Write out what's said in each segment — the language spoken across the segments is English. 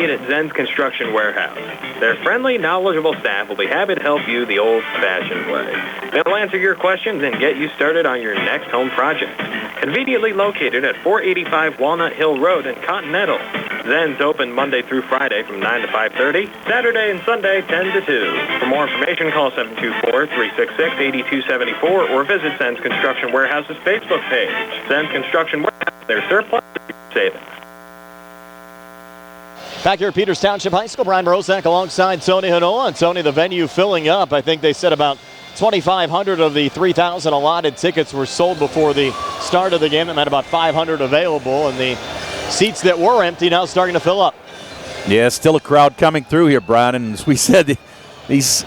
at Zen's Construction Warehouse. Their friendly, knowledgeable staff will be happy to help you the old-fashioned way. They'll answer your questions and get you started on your next home project. Conveniently located at 485 Walnut Hill Road in Continental. Zen's open Monday through Friday from 9 to 5:30, Saturday and Sunday 10 to 2. For more information, call 724-366-8274 or visit Zen's Construction Warehouse's Facebook page. Zen's Construction Warehouse, their surplus savings. Back here at Peters Township High School, Brian Mroziak alongside Tony Hanula. And Tony, the venue filling up. I think they said about 2,500 of the 3,000 allotted tickets were sold before the start of the game. That meant about 500 available, and the seats that were empty now starting to fill up. Yeah, still a crowd coming through here, Brian. And as we said, these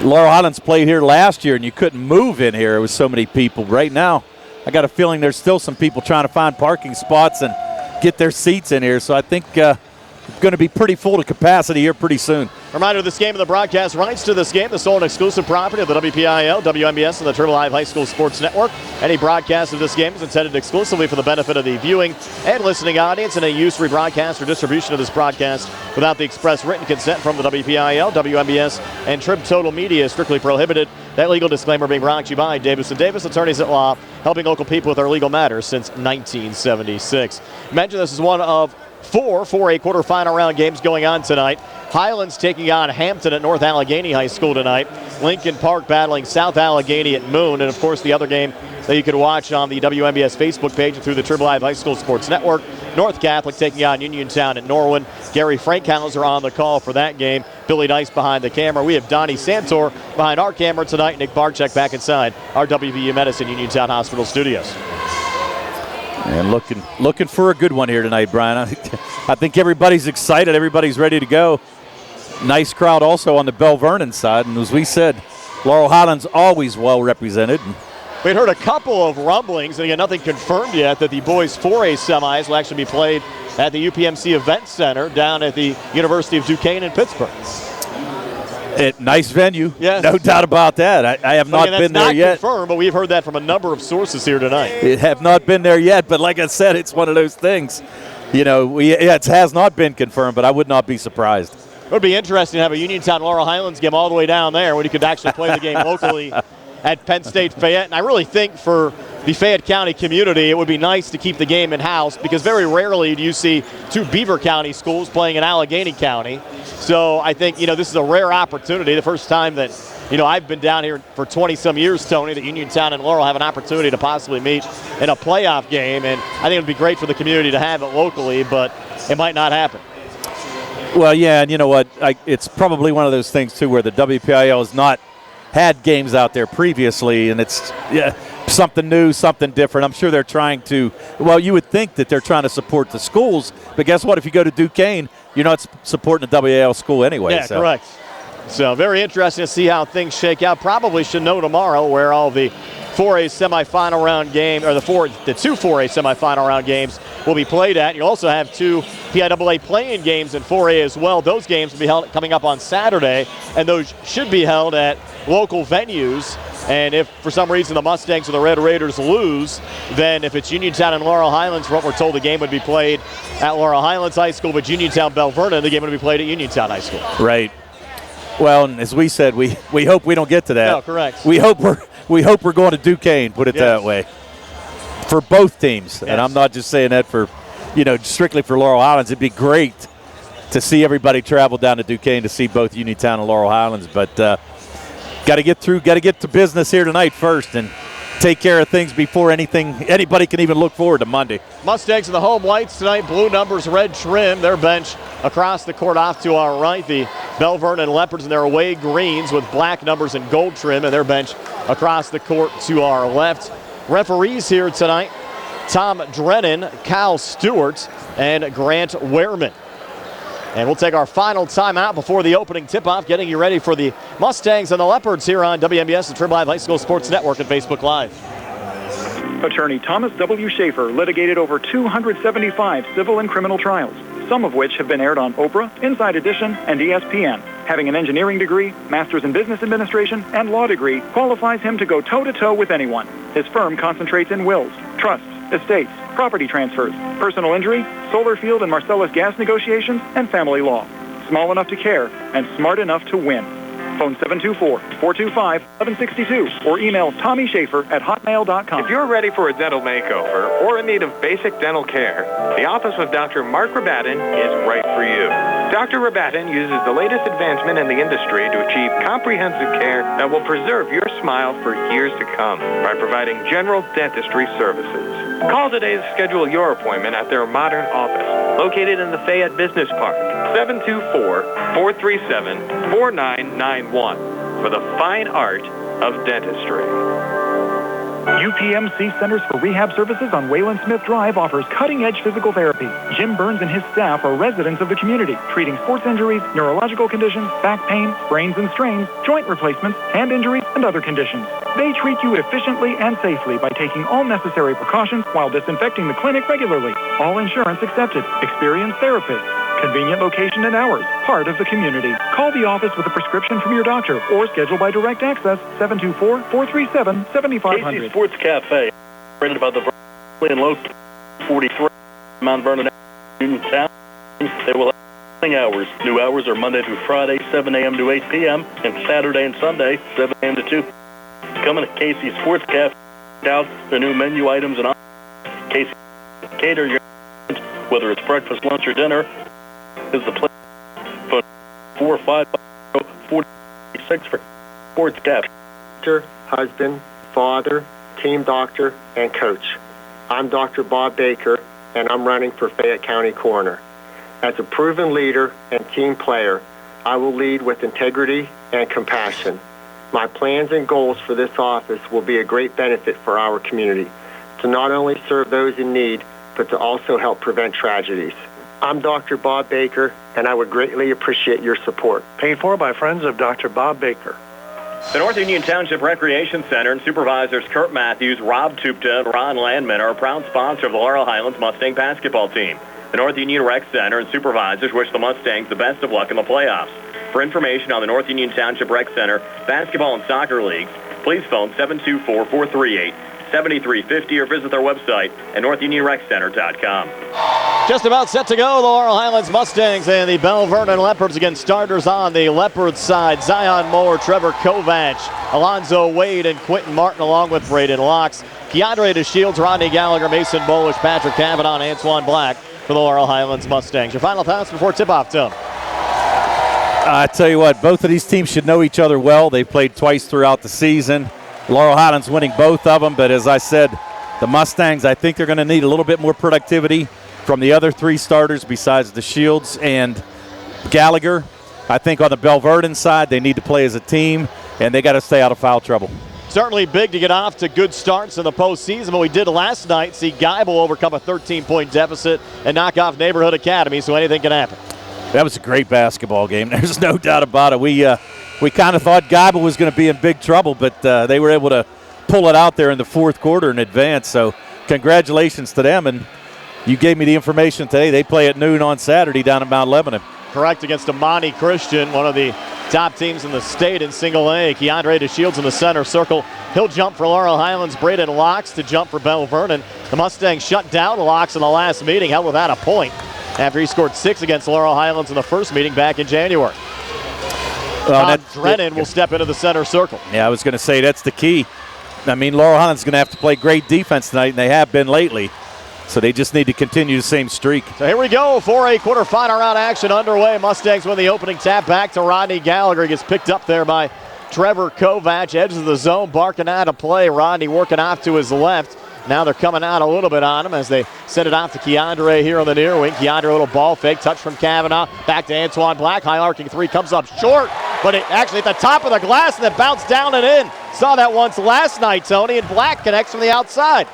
Laurel Highlands played here last year, and you couldn't move in here. It was so many people. Right now, I got a feeling there's still some people trying to find parking spots and get their seats in here. So I think it's going to be pretty full to capacity here pretty soon. Reminder, this game and the broadcast rights to this game, the sole and exclusive property of the WPIAL, WMBS, and the Triple Live High School Sports Network. Any broadcast of this game is intended exclusively for the benefit of the viewing and listening audience, and any use, rebroadcast, or distribution of this broadcast without the express written consent from the WPIAL, WMBS, and Trib Total Media is strictly prohibited. That legal disclaimer being brought to you by Davis & Davis, attorneys at law, helping local people with their legal matters since 1976. Mention this is one of 4 4A quarterfinal round games going on tonight. Highlands taking on Hampton at North Allegheny High School tonight. Lincoln Park battling South Allegheny at Moon. And, of course, the other game that you can watch on the WMBS Facebook page and through the Triple Live High School Sports Network. North Catholic taking on Uniontown at Norwin. Gary Frankhauser on the call for that game. Billy Dice behind the camera. We have Donnie Santor behind our camera tonight. Nick Barcheck back inside our WVU Medicine Uniontown Hospital studios. And looking for a good one here tonight, Brian. I think everybody's excited. Everybody's ready to go. Nice crowd also on the Belle Vernon side. And as we said, Laurel Highlands always well represented. We'd heard a couple of rumblings, and again, nothing confirmed yet, that the boys 4A semis will actually be played at the UPMC Event Center down at the University of Duquesne in Pittsburgh. Nice venue, yes. No doubt about that. I have not been there yet. That's not confirmed, but we've heard that from a number of sources here tonight. It have not been there yet, but like I said, it's one of those things. You know, it has not been confirmed, but I would not be surprised. It would be interesting to have a Uniontown Laurel Highlands game all the way down there when you could actually play the game locally at Penn State Fayette. And I really think for the Fayette County community, it would be nice to keep the game in-house because very rarely do you see two Beaver County schools playing in Allegheny County. So I think, this is a rare opportunity. The first time that, I've been down here for 20-some years, Tony, that Uniontown and Laurel have an opportunity to possibly meet in a playoff game. And I think it would be great for the community to have it locally, but it might not happen. Well, yeah, and you know what? It's probably one of those things, too, where the WPIAL has not had games out there previously, and it's something new, something different. I'm sure they're trying to, you would think that they're trying to support the schools, but guess what? If you go to Duquesne, you're not supporting the WAL school anyway. Yeah, correct. So very interesting to see how things shake out. Probably should know tomorrow where all the 4A semifinal round game, or the two 4A semifinal round games will be played at. You also have two PIAA play-in games in 4A as well. Those games will be held coming up on Saturday, and those should be held at local venues. And if for some reason the Mustangs or the Red Raiders lose, then if it's Uniontown and Laurel Highlands, from what we're told, the game would be played at Laurel Highlands High School, but Uniontown Belle Vernon, the game would be played at Uniontown High School. Right. Well, and as we said, we hope we don't get to that. No, correct. We hope we're going to Duquesne, put it that way, for both teams. Yes. And I'm not just saying that for, strictly for Laurel Highlands. It'd be great to see everybody travel down to Duquesne to see both Uniontown and Laurel Highlands, but got to get to business here tonight first and take care of things before anybody can even look forward to Monday. Mustangs in the home whites tonight, blue numbers, red trim. Their bench across the court off to our right. The Belle Vernon Leopards in their away greens with black numbers and gold trim, and their bench across the court to our left. Referees here tonight, Tom Drennan, Kyle Stewart, and Grant Wehrman. And we'll take our final timeout before the opening tip-off, getting you ready for the Mustangs and the Leopards here on WMBS and Triple Live High School Sports Network and Facebook Live. Attorney Thomas W. Schaefer litigated over 275 civil and criminal trials, some of which have been aired on Oprah, Inside Edition, and ESPN. Having an engineering degree, master's in business administration, and law degree qualifies him to go toe-to-toe with anyone. His firm concentrates in wills, trusts, estates, property transfers, personal injury, solar field and Marcellus gas negotiations, and family law. Small enough to care and smart enough to win. Phone 724-425-1162 or email TommySchaefer@hotmail.com. If you're ready for a dental makeover or in need of basic dental care, the office of Dr. Mark Rabatin is right for you. Dr. Rabatin uses the latest advancement in the industry to achieve comprehensive care that will preserve your smile for years to come by providing general dentistry services. Call today to schedule your appointment at their modern office, located in the Fayette Business Park, 724-437-4991, for the fine art of dentistry. UPMC Centers for Rehab Services on Wayland Smith Drive offers cutting-edge physical therapy. Jim Burns and his staff are residents of the community, treating sports injuries, neurological conditions, back pain, sprains and strains, joint replacements, hand injuries, and other conditions. They treat you efficiently and safely by taking all necessary precautions while disinfecting the clinic regularly. All insurance accepted. Experienced therapists. Convenient location and hours. Part of the community. Call the office with a prescription from your doctor or schedule by direct access 724-437-7500. Casey's Sports Cafe, operated by the Vernon and Low 43 Mount Vernon, Uniontown. They will have hours. New hours are Monday through Friday, 7 a.m. to 8 p.m. and Saturday and Sunday, 7 a.m. to 2 p.m. Come in to Casey's Sports Cafe, out the new menu items and Casey's cater your whether it's breakfast, lunch, or dinner. Is the place. Phone 450-46 for Sports Cafe. Husband, father, team doctor, and coach. I'm Dr. Bob Baker, and I'm running for Fayette County Coroner. As a proven leader and team player, I will lead with integrity and compassion. My plans and goals for this office will be a great benefit for our community, to not only serve those in need, but to also help prevent tragedies. I'm Dr. Bob Baker, and I would greatly appreciate your support. Paid for by friends of Dr. Bob Baker. The North Union Township Recreation Center and supervisors Kurt Matthews, Rob Tupta, and Ron Landman are a proud sponsor of the Laurel Highlands Mustang basketball team. The North Union Rec Center and supervisors wish the Mustangs the best of luck in the playoffs. For information on the North Union Township Rec Center basketball and soccer leagues, please phone 724-438-7350 or visit their website at northunionreccenter.com. Just about set to go, the Laurel Highlands Mustangs and the Belle Vernon Leopards against starters on the Leopards side. Zion Moore, Trevor Kovac, Alonzo Wade, and Quentin Martin along with Braden Locks. Keandre DeShields, Rodney Gallagher, Mason Bolish, Patrick Cavanaugh, and Antoine Black for the Laurel Highlands Mustangs. Your final thoughts before tip-off, Tim? I tell you what, both of these teams should know each other well. They've played twice throughout the season. Laurel Highlands winning both of them, but as I said, the Mustangs, I think they're going to need a little bit more productivity from the other three starters besides the Shields and Gallagher. I think on the Belle Vernon side, they need to play as a team, and they got to stay out of foul trouble. Certainly big to get off to good starts in the postseason, but we did last night see Geibel overcome a 13-point deficit and knock off Neighborhood Academy, so anything can happen. That was a great basketball game. There's no doubt about it. We kind of thought Geibel was going to be in big trouble, but they were able to pull it out there in the fourth quarter in advance. So congratulations to them. And you gave me the information today. They play at noon on Saturday down at Mount Lebanon. Correct, against Amani Christian, one of the top teams in the state in single A. Keandre DeShields in the center circle. He'll jump for Laurel Highlands. Braden Locks to jump for Belle Vernon. The Mustangs shut down Locks in the last meeting, held without a point after he scored 6 against Laurel Highlands in the first meeting back in January. Todd Drennan will step into the center circle. Yeah, I was going to say that's the key. I mean, Laurel Highlands is going to have to play great defense tonight, and they have been lately. So they just need to continue the same streak. So here we go for a quarterfinal round action underway. Mustangs win the opening tap back to Rodney Gallagher. He gets picked up there by Trevor Kovac. Edge of the zone, barking out of play. Rodney working off to his left. Now they're coming out a little bit on him as they send it off to Keandre here on the near wing. Keandre, a little ball fake, touch from Cavanaugh. Back to Antoine Black. High arcing three comes up short, but it actually at the top of the glass and then bounced down and in. Saw that once last night, Tony, and Black connects from the outside.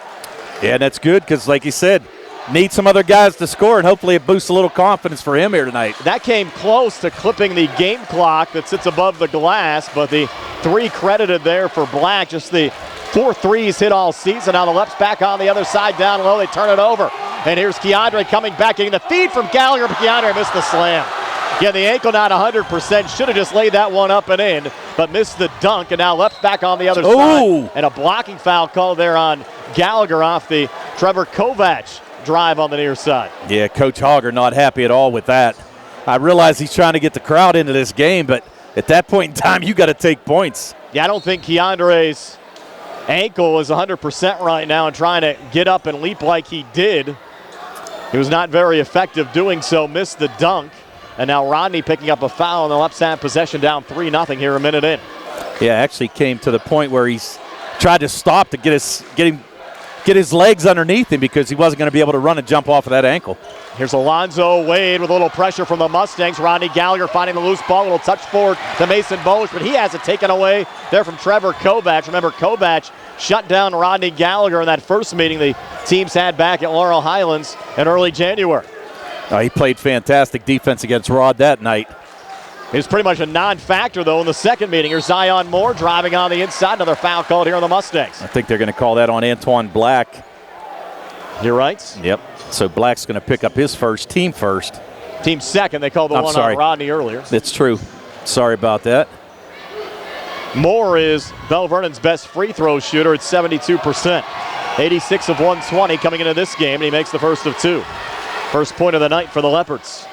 Yeah, and that's good because, like you said, need some other guys to score, and hopefully it boosts a little confidence for him here tonight. That came close to clipping the game clock that sits above the glass, but the 3 credited there for Black. Just the 4 threes hit all season. Now the left's back on the other side down low. They turn it over. And here's Keandre coming back, getting the feed from Gallagher, but Keandre missed the slam. Yeah, the ankle not 100%. Should have just laid that one up and in, but missed the dunk. And now left's back on the other side. And a blocking foul called there on Gallagher off the Trevor Kovac drive on the near side. Yeah, Coach Hogger not happy at all with that. I realize he's trying to get the crowd into this game, but at that point in time, you got to take points. Yeah, I don't think Keandre's ankle is 100% right now, and trying to get up and leap like he did. He was not very effective doing so, missed the dunk. And now Rodney picking up a foul, and the Leps have possession down 3-0 here a minute in. Yeah, actually came to the point where he's tried to stop to get his legs underneath him because he wasn't going to be able to run and jump off of that ankle. Here's Alonzo Wade with a little pressure from the Mustangs. Rodney Gallagher finding the loose ball, a little touch forward to Mason Bolish, but he has it taken away there from Trevor Kovac. Remember, Kovac shut down Rodney Gallagher in that first meeting the teams had back at Laurel Highlands in early January. He played fantastic defense against Rod that night. He was pretty much a non-factor, though, in the second meeting. Here's Zion Moore driving on the inside. Another foul called here on the Mustangs. I think they're going to call that on Antoine Black. You're right. Yep. So Black's going to pick up his first, team first. Team second. They called the one on Rodney earlier. That's true. Sorry about that. Moore is Belle Vernon's best free throw shooter at 72%. 86 of 120 coming into this game, and he makes the first of two. First point of the night for the Leopards.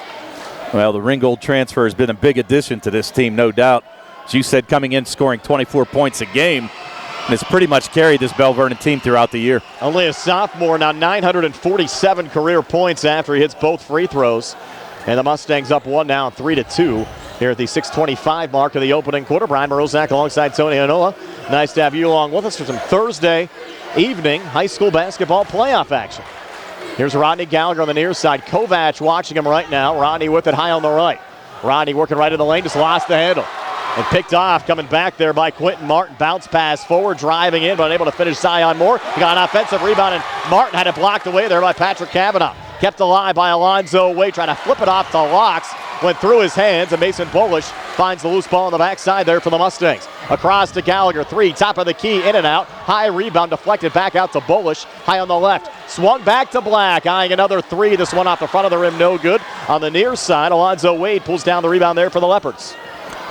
Well, the Ringgold transfer has been a big addition to this team, no doubt. As you said, coming in scoring 24 points a game, and has pretty much carried this Belle Vernon team throughout the year. Only a sophomore, now 947 career points after he hits both free throws. And the Mustangs up one now, 3-2 here at the 6:25 mark of the opening quarter. Brian Mroziak alongside Tony Hanula. Nice to have you along with us for some Thursday evening high school basketball playoff action. Here's Rodney Gallagher on the near side. Kovac watching him right now. Rodney with it high on the right. Rodney working right in the lane, just lost the handle. And picked off, coming back there by Quentin Martin. Bounce pass forward, driving in, but unable to finish Zion Moore. He got an offensive rebound, and Martin had it blocked away there by Patrick Cavanaugh. Kept alive by Alonzo Wade, trying to flip it off to Locks. Went through his hands, and Mason Bolish finds the loose ball on the backside there for the Mustangs. Across to Gallagher, three, top of the key, in and out. High rebound, deflected back out to Bolish, high on the left. Swung back to Black, eyeing another three. This one off the front of the rim, no good. On the near side, Alonzo Wade pulls down the rebound there for the Leopards.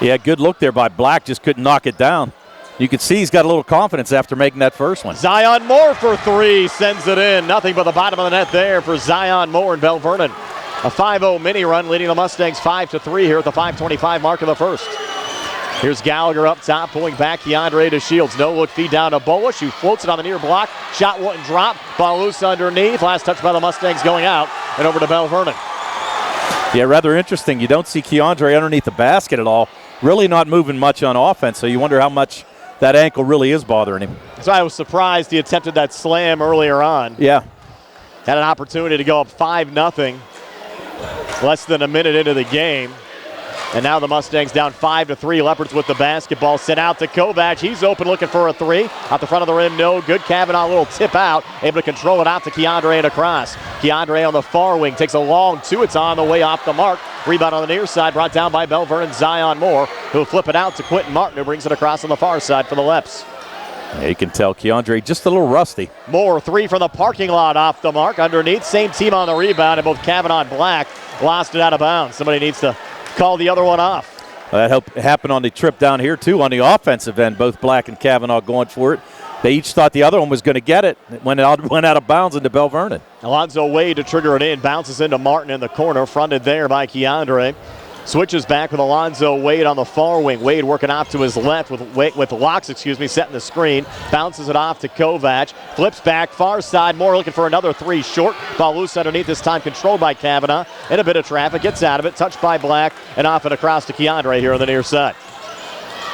Yeah, good look there by Black, just couldn't knock it down. You can see he's got a little confidence after making that first one. Zion Moore for three, sends it in. Nothing but the bottom of the net there for Zion Moore and Belle Vernon. A 5-0 mini run leading the Mustangs 5-3 here at the 5:25 mark of the first. Here's Gallagher up top, pulling back Keandre to Shields. No look feed down to Bolish, who floats it on the near block. Shot wouldn't drop. Ball loose underneath. Last touch by the Mustangs going out and over to Belle Vernon. Yeah, rather interesting. You don't see Keandre underneath the basket at all. Really not moving much on offense, so you wonder how much that ankle really is bothering him. So I was surprised he attempted that slam earlier on. Yeah. Had an opportunity to go up 5-0. Less than a minute into the game. And now the Mustangs down 5-3. Leopards with the basketball. Sent out to Kovac. He's open looking for a three. Out the front of the rim, no good. Cavanaugh, a little tip out. Able to control it out to Keandre and across. Keandre on the far wing. Takes a long two. It's on the way off the mark. Rebound on the near side. Brought down by Belle Vernon Zion Moore, who'll flip it out to Quentin Martin, who brings it across on the far side for the Leps. Yeah, you can tell Keandre just a little rusty. Moore, three from the parking lot off the mark. Underneath, same team on the rebound, and both Cavanaugh and Black lost it out of bounds. Somebody needs to call the other one off. Well, that happened on the trip down here, too, on the offensive end. Both Black and Cavanaugh going for it. They each thought the other one was going to get it. It went out of bounds into Belle Vernon. Alonzo Wade to trigger it in. Bounces into Martin in the corner. Fronted there by Keandre. Switches back with Alonzo Wade on the far wing. Wade working off to his left with Locks, setting the screen. Bounces it off to Kovac. Flips back, far side. Moore looking for another three short. Ball loose underneath, this time controlled by Cavanaugh. In a bit of traffic, gets out of it. Touched by Black, and off and across to Keandre here on the near side.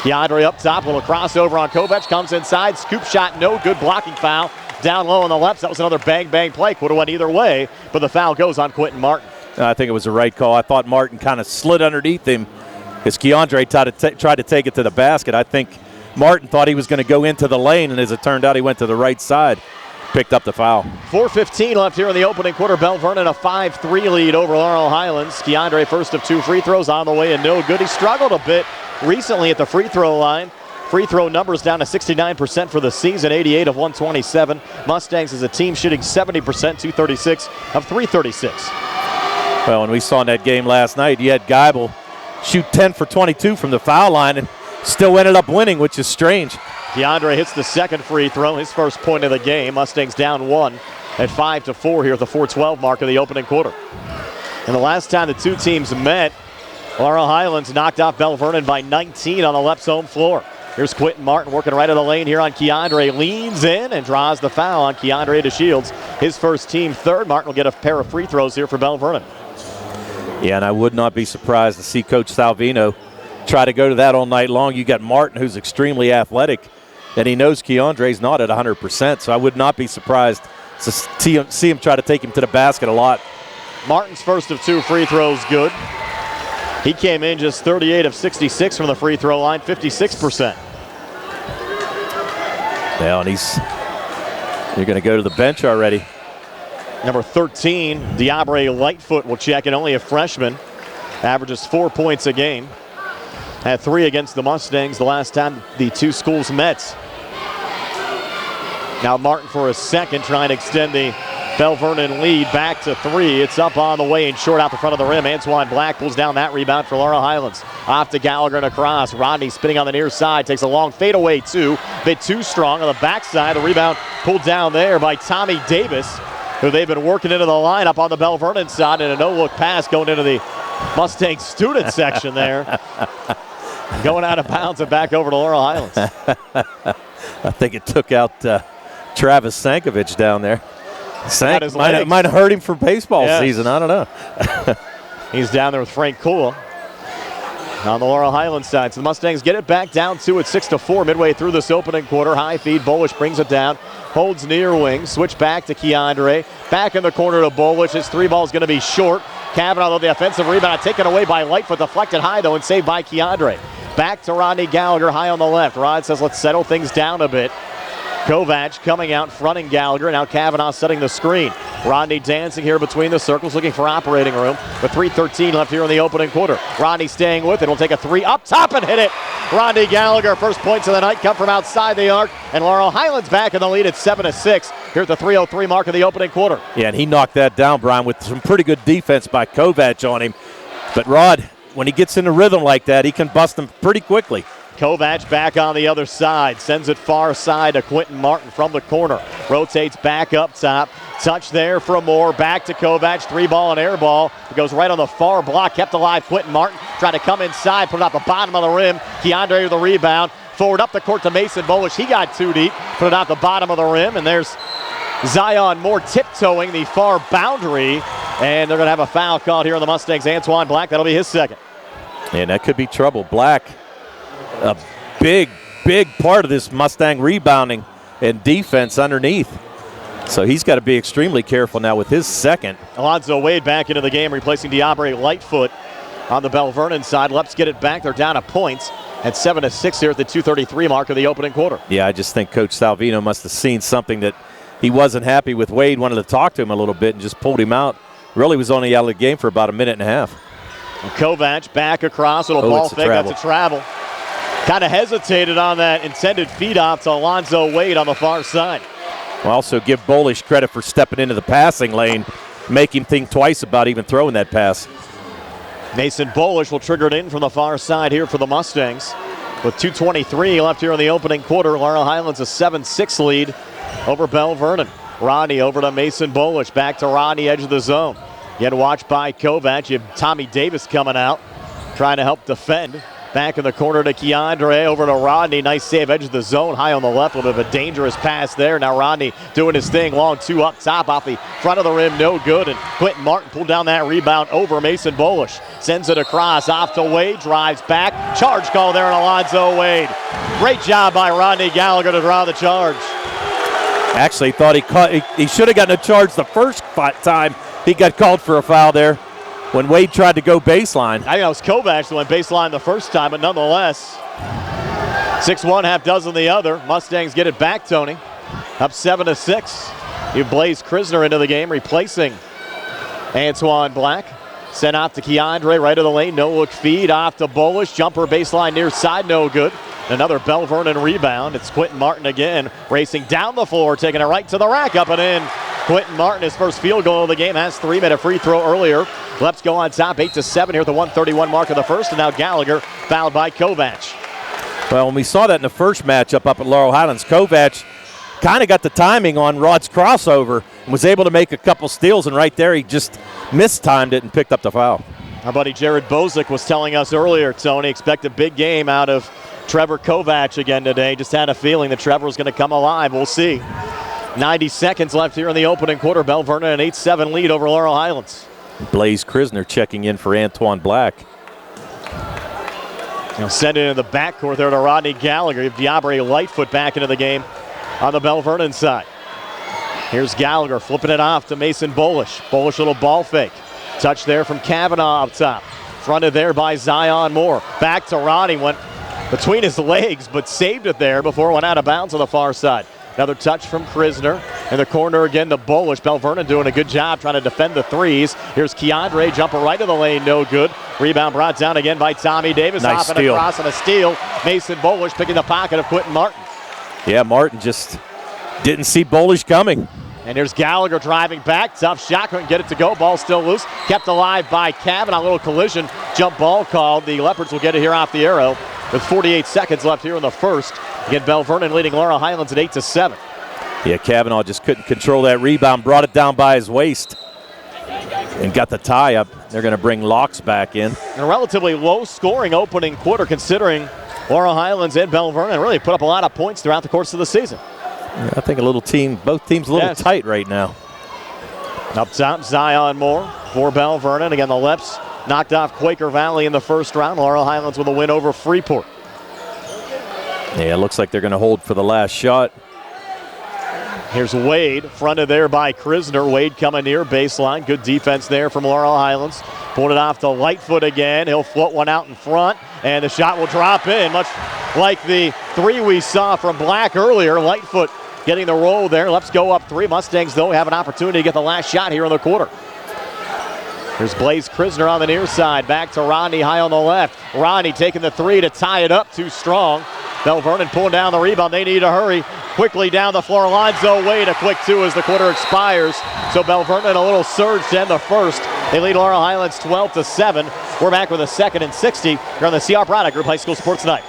Keandre up top, little crossover on Kovac. Comes inside, scoop shot, no good. Blocking foul down low on the left. That was another bang play. Could have went either way, but the foul goes on Quentin Martin. I think it was the right call. I thought Martin kind of slid underneath him as Keandre tried to take it to the basket. I think Martin thought he was going to go into the lane, and as it turned out, he went to the right side. Picked up the foul. 4:15 left here in the opening quarter. Belle Vernon a 5-3 lead over Laurel Highlands. Keandre first of two free throws on the way and no good. He struggled a bit recently at the free throw line. Free throw numbers down to 69% for the season, 88 of 127. Mustangs as a team shooting 70%, 236 of 336. Well, when we saw in that game last night, you had Geibel shoot 10 for 22 from the foul line and still ended up winning, which is strange. Keandre hits the second free throw, his first point of the game. Mustangs down one at 5-4 here at the 4:12 mark of the opening quarter. And the last time the two teams met, Laurel Highlands knocked off Belle Vernon by 19 on the Lep's home floor. Here's Quentin Martin working right of the lane here on Keandre. Leans in and draws the foul on Keandre DeShields. His first team third. Martin will get a pair of free throws here for Belle Vernon. Yeah, and I would not be surprised to see Coach Salvino try to go to that all night long. You got Martin, who's extremely athletic, and he knows Keandre's not at 100%, so I would not be surprised to see him try to take him to the basket a lot. Martin's first of 2 free throws good. He came in just 38 of 66 from the free throw line, 56%. Yeah, and you're going to go to the bench already. Number 13, Diabre Lightfoot will check in, only a freshman. Averages 4 points a game. Had 3 against the Mustangs the last time the two schools met. Now Martin for a second, trying to extend the Belle Vernon lead back to 3. It's up on the way and short out the front of the rim. Antoine Black pulls down that rebound for Laurel Highlands. Off to Gallagher and across. Rodney spinning on the near side. Takes a long fadeaway too. Bit too strong on the backside. The rebound pulled down there by Tommy Davis, who they've been working into the lineup on the Belle Vernon side, and a no-look pass going into the Mustang student section there. Going out of bounds and back over to Laurel Highlands. I think it took out Travis Sankovic down there. Might have hurt him for baseball season. I don't know. He's down there with Frank Kula on the Laurel Highlands side. So the Mustangs get it back down 2 at 6-4 midway through this opening quarter. High feed. Bolish brings it down. Holds near wing. Switch back to Keandre. Back in the corner to Bolish. His 3-ball is going to be short. Kavanaugh, though, the offensive rebound taken away by Lightfoot. Deflected high, though, and saved by Keandre. Back to Rodney Gallagher, high on the left. Rod says, let's settle things down a bit. Kovac coming out, fronting Gallagher. Now Kavanaugh setting the screen. Rodney dancing here between the circles, looking for operating room. With 3:13 left here in the opening quarter. Rodney staying with it. Will take a 3 up top and hit it. Rodney Gallagher, first points of the night, come from outside the arc. And Laurel Highlands back in the lead at 7-6 here at the 3:03 mark of the opening quarter. Yeah, and he knocked that down, Brian, with some pretty good defense by Kovac on him. But Rod, when he gets in a rhythm like that, he can bust them pretty quickly. Kovac back on the other side. Sends it far side to Quentin Martin from the corner. Rotates back up top. Touch there for Moore. Back to Kovac. 3-ball and air ball. It goes right on the far block. Kept alive Quentin Martin. Tried to come inside. Put it off the bottom of the rim. Keandre with the rebound. Forward up the court to Mason Bolish. He got too deep. Put it off the bottom of the rim. And there's Zion Moore tiptoeing the far boundary. And they're going to have a foul called here on the Mustangs. Antoine Black. That'll be his second. And that could be trouble. Black, a big part of this Mustang rebounding and defense underneath. So he's got to be extremely careful now with his second. Alonzo Wade back into the game, replacing Diabre Lightfoot on the Belle Vernon side. Let's get it back. They're down a point at 7-6 here at the 2:33 mark of the opening quarter. Yeah, I just think Coach Salvino must have seen something that he wasn't happy with. Wade wanted to talk to him a little bit and just pulled him out. Really was only out of the game for about a minute and a half. Kovac back across. Little ball fake. That's a travel. Kind of hesitated on that intended feed off to Alonzo Wade on the far side. We'll also give Bolish credit for stepping into the passing lane, make him think twice about even throwing that pass. Mason Bolish will trigger it in from the far side here for the Mustangs. With 2:23 left here in the opening quarter, Laurel Highlands a 7-6 lead over Belle Vernon. Rodney over to Mason Bolish. Back to Rodney, edge of the zone. Getting watched by Kovac. You have Tommy Davis coming out, trying to help defend. Back in the corner to Keandre, over to Rodney. Nice save, edge of the zone, high on the left. A little bit of a dangerous pass there. Now Rodney doing his thing, long 2 up top off the front of the rim, no good. And Quentin Martin pulled down that rebound over Mason Bolish. Sends it across, off to Wade, drives back. Charge call there on Alonzo Wade. Great job by Rodney Gallagher to draw the charge. Actually, thought he should have gotten a charge the first time he got called for a foul there when Wade tried to go baseline. I think it was Kovac that went baseline the first time, but nonetheless, 6-1, half dozen the other. Mustangs get it back, Tony. Up 7-6. You Blaze Krisner into the game, replacing Antoine Black. Sent out to Keandre, right of the lane, no look feed, off to Bolish. Jumper baseline near side, no good. Another Belle Vernon rebound. It's Quentin Martin again, racing down the floor, taking it right to the rack, up and in. Quentin Martin, his first field goal of the game, has 3, made a free throw earlier. Leps go on top, 8-7 here at the 1:31 mark of the first, and now Gallagher fouled by Kovac. Well, when we saw that in the first matchup up at Laurel Highlands, Kovac kind of got the timing on Rod's crossover and was able to make a couple steals, and right there he just mistimed it and picked up the foul. Our buddy Jared Bozick was telling us earlier, Tony, expect a big game out of Trevor Kovac again today. Just had a feeling that Trevor was going to come alive. We'll see. 90 seconds left here in the opening quarter. Belle Vernon an 8-7 lead over Laurel Highlands. Blaze Krisner checking in for Antoine Black. He'll send it into the backcourt there to Rodney Gallagher. You have Diabre Lightfoot back into the game on the Belle Vernon side. Here's Gallagher flipping it off to Mason Bolish. Bolish little ball fake. Touch there from Kavanaugh up top. Fronted there by Zion Moore. Back to Rodney. Went between his legs but saved it there before it went out of bounds on the far side. Another touch from Krisner. In the corner again to Bolish. Belle Vernon doing a good job trying to defend the threes. Here's Keandre, jumper right of the lane, no good. Rebound brought down again by Tommy Davis. Nice off and steal. across and a steal. Mason Bolish picking the pocket of Quentin Martin. Yeah, Martin just didn't see Bolish coming. And here's Gallagher driving back. Tough shot, couldn't get it to go. Ball still loose. Kept alive by Kavanaugh. A little collision. Jump ball called. The Leopards will get it here off the arrow with 48 seconds left here in the first. Again, Belle Vernon leading Laurel Highlands at 8-7. Yeah, Kavanaugh just couldn't control that rebound. Brought it down by his waist and got the tie up. They're going to bring Locks back in. A relatively low-scoring opening quarter considering Laurel Highlands and Belle Vernon really put up a lot of points throughout the course of the season. Yeah, I think both teams a little tight right now. Up top, Zion Moore for Belle Vernon. Again, the Leps knocked off Quaker Valley in the first round. Laurel Highlands with a win over Freeport. Yeah, it looks like they're going to hold for the last shot. Here's Wade, fronted there by Krisner. Wade coming near baseline. Good defense there from Laurel Highlands. Pulled it off to Lightfoot again. He'll float one out in front, and the shot will drop in, much like the three we saw from Black earlier. Lightfoot getting the roll there. Let's go up three. Mustangs, though, have an opportunity to get the last shot here in the quarter. Here's Blaze Krisner on the near side. Back to Rodney high on the left. Rodney taking the three to tie it up. Too strong. Belle Vernon pulling down the rebound. They need to hurry. Quickly down the floor. Alonzo Wade a quick two as the quarter expires. So Belle Vernon a little surge to end the first. They lead Laurel Highlands 12-7. We're back with a second and 60 here on the CR Product Group High School Sports Night.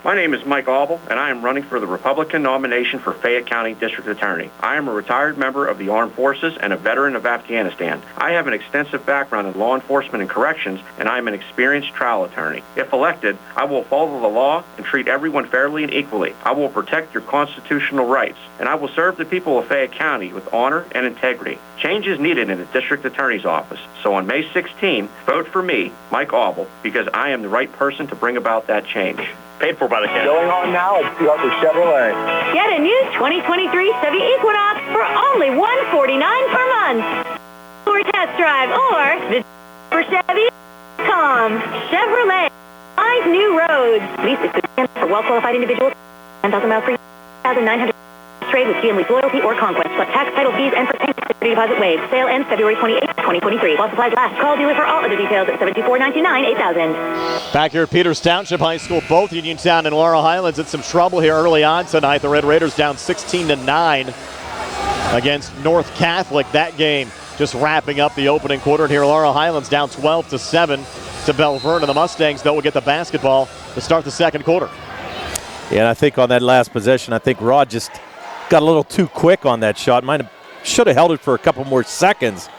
My name is Mike Aubele, and I am running for the Republican nomination for Fayette County District Attorney. I am a retired member of the Armed Forces and a veteran of Afghanistan. I have an extensive background in law enforcement and corrections, and I am an experienced trial attorney. If elected, I will follow the law and treat everyone fairly and equally. I will protect your constitutional rights, and I will serve the people of Fayette County with honor and integrity. Change is needed in the District Attorney's office, so on May 16, vote for me, Mike Aubele, because I am the right person to bring about that change. Paid for by the county. Going on now at Upper Chevrolet. Get a new 2023 Chevy Equinox for only $149 per month. Or test drive or visit Chevy.com. Chevrolet. 5 new roads. Lease is for well-qualified individuals. 10,000 miles free. 1,900 trade with GM Lease Loyalty or Conquest. Plus tax, title fees, and for payment deposit waived. Sale ends February 28, 2023. While supplies last. Call dealer for all other details at 724-99-8000. Back here at Peters Township High School, both Uniontown and Laurel Highlands in some trouble here early on tonight. The Red Raiders down 16-9 against North Catholic. That game just wrapping up the opening quarter. And here Laurel Highlands down 12-7 to Belle Vernon. The Mustangs, though, will get the basketball to start the second quarter. Yeah, and I think on that last possession, I think Rod just got a little too quick on that shot. Should have held it for a couple more seconds.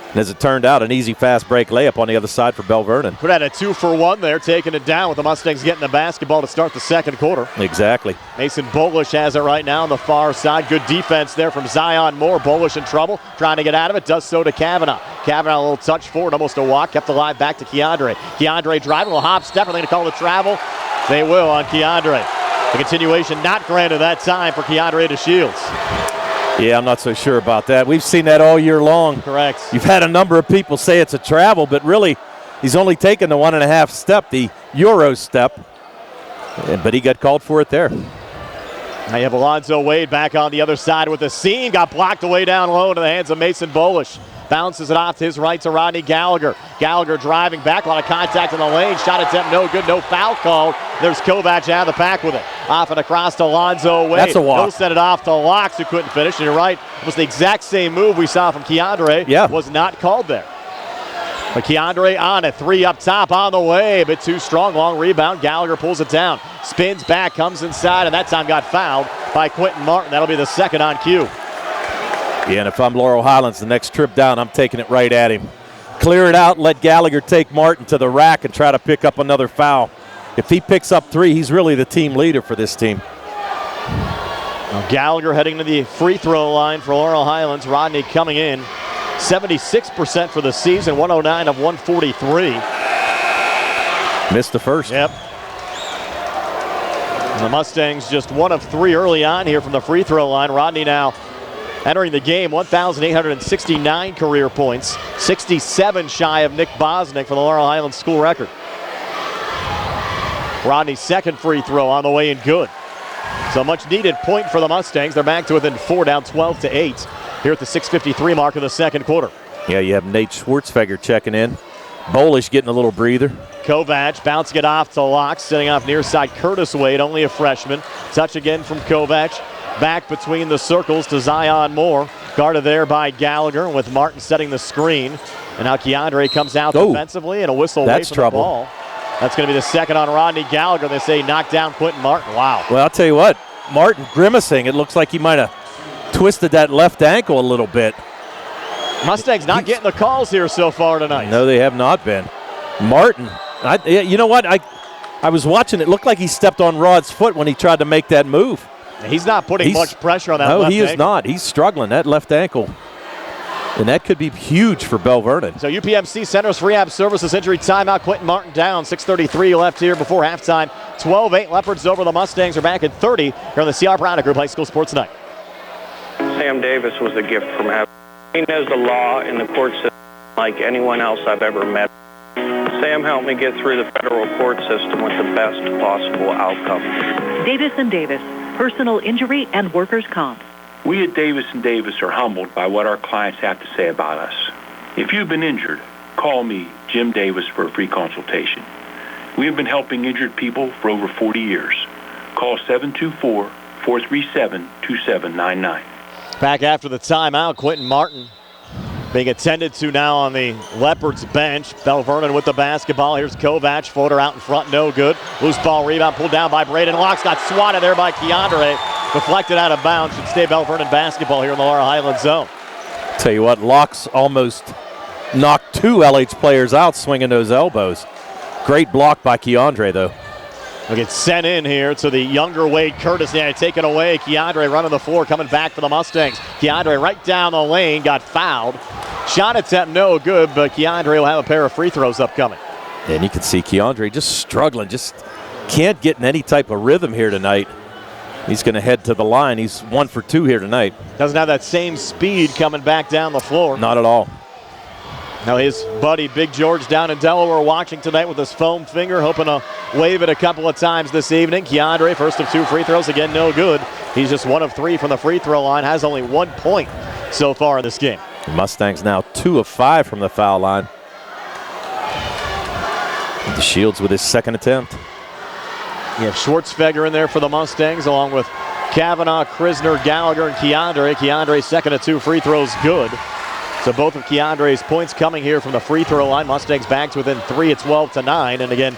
And as it turned out, an easy fast break layup on the other side for Belle Vernon. Could have had a 2-for-1 there, taking it down with the Mustangs getting the basketball to start the second quarter. Exactly. Mason Bolish has it right now on the far side. Good defense there from Zion Moore. Bolish in trouble, trying to get out of it. Does so to Kavanaugh. Kavanaugh a little touch forward, almost a walk. Kept alive back to Keandre. Keandre driving, a little hop step. Are they going to call the travel? They will on Keandre. The continuation not granted that time for Keandre to Shields. Yeah, I'm not so sure about that. We've seen that all year long. Correct. You've had a number of people say it's a travel, but really he's only taken the 1.5 step, the Euro step. But he got called for it there. Now you have Alonzo Wade back on the other side with the seam. Got blocked away down low into the hands of Mason Bolish. Bounces it off to his right to Rodney Gallagher. Gallagher driving back, a lot of contact in the lane. Shot attempt no good, no foul called. There's Kovac out of the pack with it. Off and across to Alonzo Wade. That's a walk. He'll send it off to Locks, who couldn't finish. And you're right, it was the exact same move we saw from Keandre. Yeah. Was not called there. But Keandre on it, 3 up top on the way. A bit too strong, long rebound. Gallagher pulls it down. Spins back, comes inside, and that time got fouled. by Quentin Martin. That'll be the second on cue. Yeah, and if I'm Laurel Highlands, the next trip down, I'm taking it right at him. Clear it out, let Gallagher take Martin to the rack and try to pick up another foul. If he picks up 3, he's really the team leader for this team. Now Gallagher heading to the free throw line for Laurel Highlands. Rodney coming in 76% for the season, 109 of 143. Missed the first. Yep. And the Mustangs just 1 of 3 early on here from the free throw line. Rodney now entering the game, 1,869 career points, 67 shy of Nick Bosnick for the Laurel Highlands school record. Rodney's second free throw on the way in good. So much needed point for the Mustangs. They're back to within 4, down 12-8 here at the 6:53 mark of the second quarter. Yeah, you have Nate Schwartzfeger checking in. Bolish getting a little breather. Kovac bouncing it off to Locke, sitting off near side. Curtis Wade, only a freshman. Touch again from Kovac. Back between the circles to Zion Moore. Guarded there by Gallagher with Martin setting the screen. And now Keandre comes out defensively and a whistle away from the ball. That's going to be the second on Rodney Gallagher. They say knock down Quentin Martin. Wow. Well, I'll tell you what, Martin grimacing. It looks like he might have twisted that left ankle a little bit. Mustangs not getting the calls here so far tonight. No, they have not been. Martin, you know what? I was watching. It looked like he stepped on Rod's foot when he tried to make that move. He's not putting much pressure on that left ankle. No, he is not. He's struggling, that left ankle. And that could be huge for Belle Vernon. So UPMC Centers Rehab Services injury timeout. Quentin Martin down. 6:33 left here before halftime. 12-8 Leopards over the Mustangs are back at 30 here on the CR Product Group High School Sports Night. Sam Davis was a gift from heaven. He knows the law and the court system like anyone else I've ever met. Sam helped me get through the federal court system with the best possible outcome. Davis & Davis, personal injury and workers' comp. We at Davis & Davis are humbled by what our clients have to say about us. If you've been injured, call me, Jim Davis, for a free consultation. We have been helping injured people for over 40 years. Call 724-437-2799. Back after the timeout, Quentin Martin being attended to now on the Leopards bench. Belle Vernon with the basketball. Here's Kovac, floater out in front, no good. Loose ball rebound pulled down by Braden Locks. Got swatted there by Keandre. Deflected out of bounds. Should stay Belle Vernon basketball here in the Laurel Highlands zone. Tell you what, Locks almost knocked 2 LH players out swinging those elbows. Great block by Keandre, though. Look, it's sent in here to the younger Wade Curtis. Yeah, taken away. Keandre running the floor, coming back for the Mustangs. Keandre right down the lane, got fouled. Shot attempt no good, but Keandre will have a pair of free throws upcoming. And you can see Keandre just struggling, just can't get in any type of rhythm here tonight. He's going to head to the line. He's 1 for 2 here tonight. Doesn't have that same speed coming back down the floor. Not at all. Now his buddy Big George down in Delaware watching tonight with his foam finger, hoping to wave it a couple of times this evening. Keandre, first of 2 free throws, again no good. He's just 1 of 3 from the free throw line, has only 1 point so far in this game. The Mustangs now 2 of 5 from the foul line. The Shields with his second attempt. You have Schwartzfeger in there for the Mustangs, along with Kavanaugh, Krisner, Gallagher, and Keandre. Keandre's second of 2 free throws good. So both of Keandre's points coming here from the free throw line. Mustangs back to within 3 at 12-9. And again,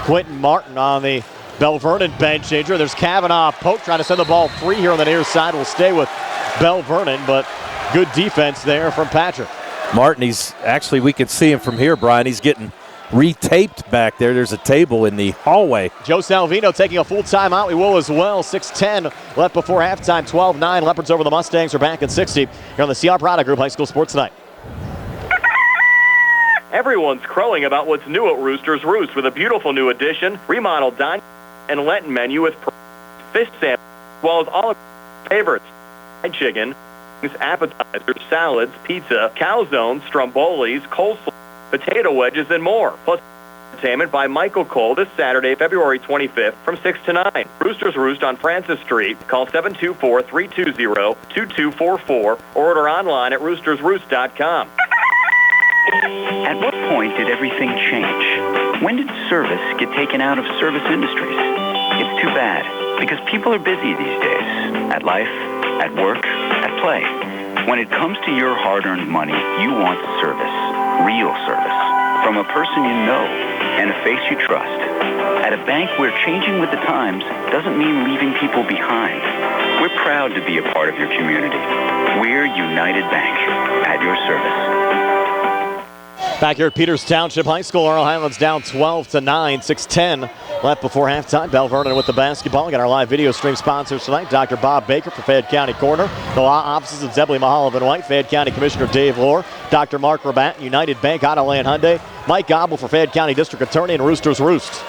Quentin Martin on the Belle Vernon bench injury. There's Kavanaugh poke trying to send the ball free here on the near side. Will stay with Belle Vernon, but good defense there from Patrick. Martin, he's actually, we can see him from here, Brian. He's getting retaped back there. There's a table in the hallway. Joe Salvino taking a full timeout. We will as well. 6:10 left before halftime. 12-9. Leopards over the Mustangs are back at 60 here on the CR Product Group High School Sports Tonight. Everyone's crowing about what's new at Roosters Roost with a beautiful new addition, remodeled dining and Lenten menu with fish samples, as well as all of your favorites: fried chicken, appetizers, salads, pizza, calzones, strombolis, coleslaw, potato wedges, and more. Plus entertainment by Michael Cole this Saturday, February 25th from 6 to 9. Roosters Roost on Francis Street. Call 724-320-2244 or order online at roostersroost.com. At what point did everything change? When did service get taken out of service industries? It's too bad, because people are busy these days. At life, at work, at play. When it comes to your hard-earned money, you want service. Real service. From a person you know. and a face you trust. At a bank where changing with the times doesn't mean leaving people behind. We're proud to be a part of your community. We're United Bank, at your service. Back here at Peters Township High School, Laurel Highlands down 12-9, 6:10 left before halftime. Belle Vernon with the basketball. Got our live video stream sponsors tonight. Dr.Bob Baker for Fayette County Coroner. The law offices of Zebley, Mehalov, and White. Fayette County Commissioner Dave Lohr. Dr. Mark Rabatin, United Bank, Aubele and Hyundai. Mike Aubele for Fayette County District Attorney, and Roosters Roost.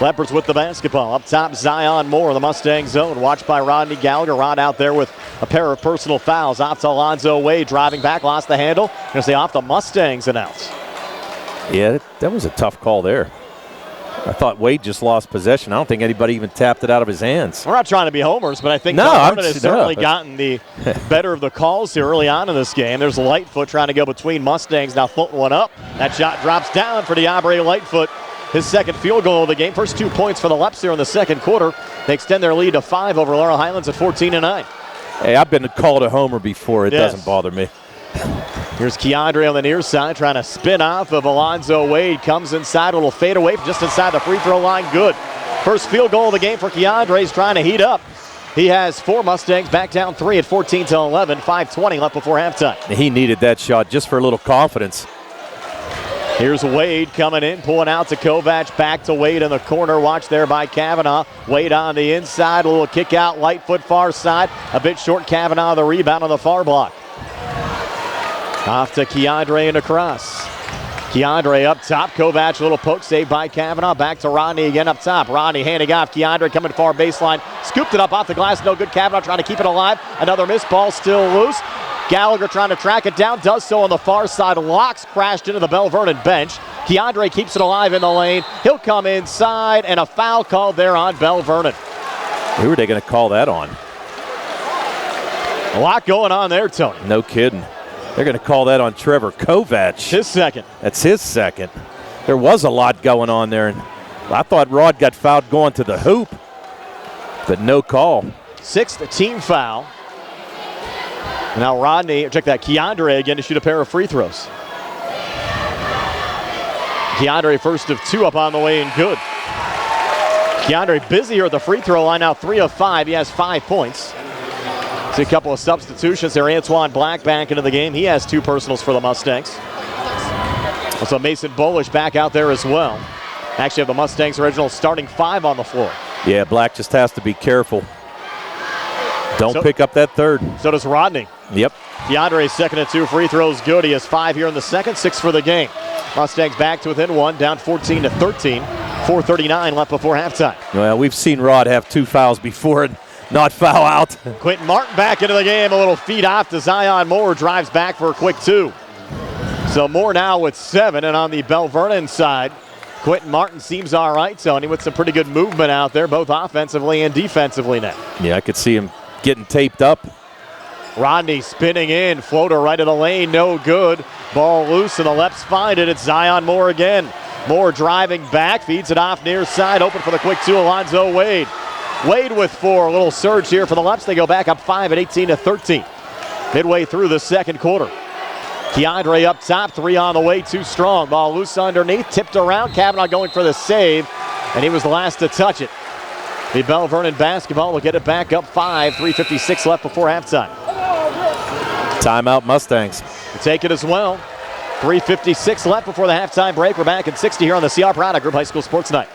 Leopards with the basketball. Up top, Zion Moore in the Mustang zone. Watched by Rodney Gallagher. Rod out there with a pair of personal fouls. Off to Alonzo Wade, driving back, lost the handle. Going to say off the Mustangs and out. Yeah, that was a tough call there. I thought Wade just lost possession. I don't think anybody even tapped it out of his hands. We're not trying to be homers, but I think Belle Vernon has certainly gotten the better of the calls here early on in this game. There's Lightfoot trying to go between Mustangs, now floating one up. That shot drops down for Aubele Lightfoot. His second field goal of the game. First 2 points for the Leps here in the second quarter. They extend their lead to 5 over Laurel Highlands at 14-9. Hey, I've been called a homer before. It doesn't bother me. Here's Keandre on the near side trying to spin off of Alonzo Wade. Comes inside, a little fade away just inside the free throw line. Good. First field goal of the game for Keandre. He's trying to heat up. He has 4 Mustangs back down 3 at 14-11. 5:20 left before halftime. He needed that shot just for a little confidence. Here's Wade coming in, pulling out to Kovac, back to Wade in the corner. Watch there by Kavanaugh. Wade on the inside, a little kick out, Lightfoot far side. A bit short, Kavanaugh the rebound on the far block. Off to Keandre and across. Keandre up top, Kovac, a little poke save by Kavanaugh. Back to Rodney again up top. Rodney handing off, Keandre coming far baseline. Scooped it up off the glass, no good. Kavanaugh trying to keep it alive. Another missed ball, still loose. Gallagher trying to track it down, does so on the far side. Locks crashed into the Belle Vernon bench. Keandre keeps it alive in the lane. He'll come inside, and a foul called there on Belle Vernon. Who are they going to call that on? A lot going on there, Tony. No kidding. They're going to call that on Trevor Kovac. His second. That's his second. There was a lot going on there, and I thought Rod got fouled going to the hoop, but no call. 6th team foul. Now Rodney, check that, Keandre again to shoot a pair of free throws. Keandre first of 2 up on the way and good. Keandre busy here at the free throw line, now 3 of 5. He has 5 points. See a couple of substitutions there. Antoine Black back into the game. He has 2 personals for the Mustangs. Also Mason Bolish back out there as well. Actually have the Mustangs' original starting 5 on the floor. Yeah, Black just has to be careful. Don't pick up that third. So does Rodney. Yep. Keandre's second and 2 free throws good. He has 5 here in the second, 6 for the game. Mustangs back to within 1, down 14-13. 4:39 left before halftime. Well, we've seen Rod have 2 fouls before and not foul out. Quentin Martin back into the game. A little feed off to Zion Moore. Drives back for a quick 2. So Moore now with 7. And on the Belle Vernon side, Quentin Martin seems all right, Tony, with some pretty good movement out there, both offensively and defensively now. Yeah, I could see him getting taped up. Rodney spinning in, floater right of the lane, no good. Ball loose and the Leps find it. It's Zion Moore again. Moore driving back, feeds it off near side, open for the quick 2, Alonzo Wade. Wade with 4, a little surge here for the Leps. They go back up 5 at 18-13. Midway through the second quarter. Keandre up top, 3 on the way, too strong. Ball loose underneath, tipped around. Kavanaugh going for the save, and he was the last to touch it. The Belle Vernon basketball will get it back up 5, 3:56 left before halftime. Timeout Mustangs. We'll take it as well. 3:56 left before the halftime break. We're back at 60 here on the CR Product Group High School Sports Night.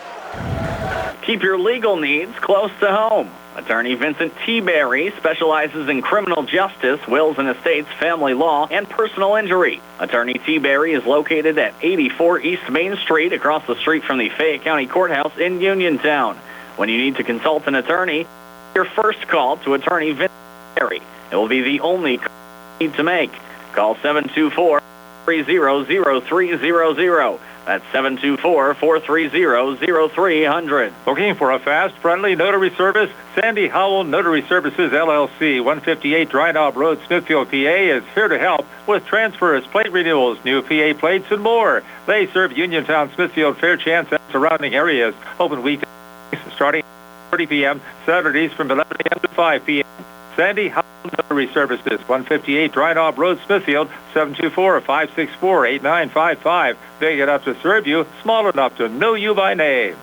Keep your legal needs close to home. Attorney Vincent T. Berry specializes in criminal justice, wills and estates, family law, and personal injury. Attorney T. Berry is located at 84 East Main Street, across the street from the Fayette County Courthouse in Uniontown. When you need to consult an attorney, your first call to Attorney Vincent Berry. It will be the only call you need to make. Call 724-300-0300. That's 724-430-0300. Looking for a fast, friendly notary service? Sandy Howell Notary Services, LLC, 158 Dry Knob Road, Smithfield, PA, is here to help with transfers, plate renewals, new PA plates, and more. They serve Uniontown, Smithfield, Fairchance, and surrounding areas. Open weekdays starting at 30 p.m., Saturdays from 11 a.m. to 5 p.m. Sandy Howell Notary Services, 158 Dry Knob Road, Smithfield, 724-564-8955. Big enough to serve you, small enough to know you by name.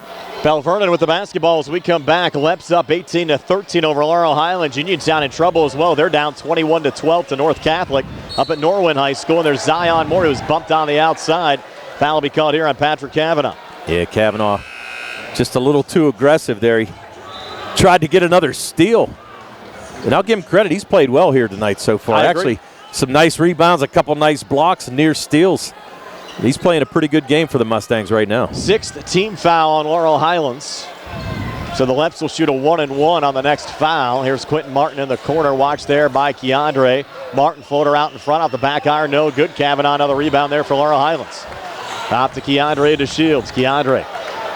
Belle Vernon with the basketball as we come back. Leps up 18-13 over Laurel Highlands. Uniontown in trouble as well. They're down 21-12 to North Catholic up at Norwin High School. And there's Zion Moore who's bumped on the outside. Foul will be called here on Patrick Kavanaugh. Yeah, Kavanaugh just a little too aggressive there. He tried to get another steal. And I'll give him credit. He's played well here tonight so far. Actually, some nice rebounds, a couple nice blocks, and near steals. He's playing a pretty good game for the Mustangs right now. 6th team foul on Laurel Highlands. So the Leps will shoot a 1-and-1 on the next foul. Here's Quentin Martin in the corner. Watch there by Keandre. Martin floater out in front off the back iron. No good. Kavanaugh another rebound there for Laurel Highlands. Off to Keandre to Shields. Keandre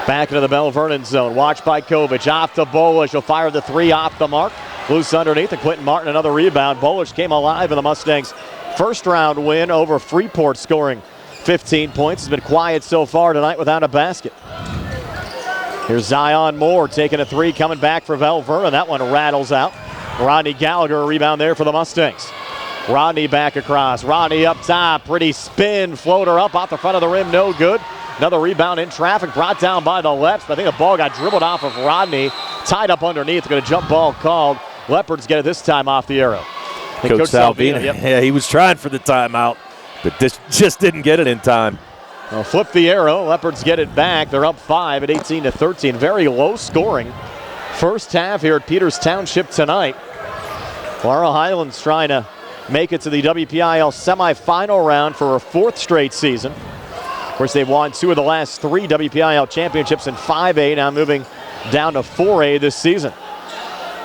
back into the Belle Vernon zone. Watched by Kovic. Off to Bolish. He'll fire the three off the mark. Loose underneath, and Quentin Martin another rebound. Bolish came alive in the Mustangs' first round win over Freeport, scoring 15 points. Has been quiet so far tonight without a basket. Here's Zion Moore taking a three, coming back for Belle Vernon. That one rattles out. Rodney Gallagher, a rebound there for the Mustangs. Rodney back across. Rodney up top. Pretty spin. Floater up off the front of the rim. No good. Another rebound in traffic. Brought down by the Leps. But I think the ball got dribbled off of Rodney. Tied up underneath. Going to jump ball called. Leopards get it this time off the arrow. Coach Salvino. Yep. Yeah, he was trying for the timeout, but this just didn't get it in time. Well, flip the arrow. Leopards get it back. They're up 5 at 18-13. Very low scoring first half here at Peters Township tonight. Laurel Highlands trying to make it to the WPIAL semifinal round for a 4th straight season. Of course, they've won 2 of the last 3 WPIAL championships in 5A, now moving down to 4A this season.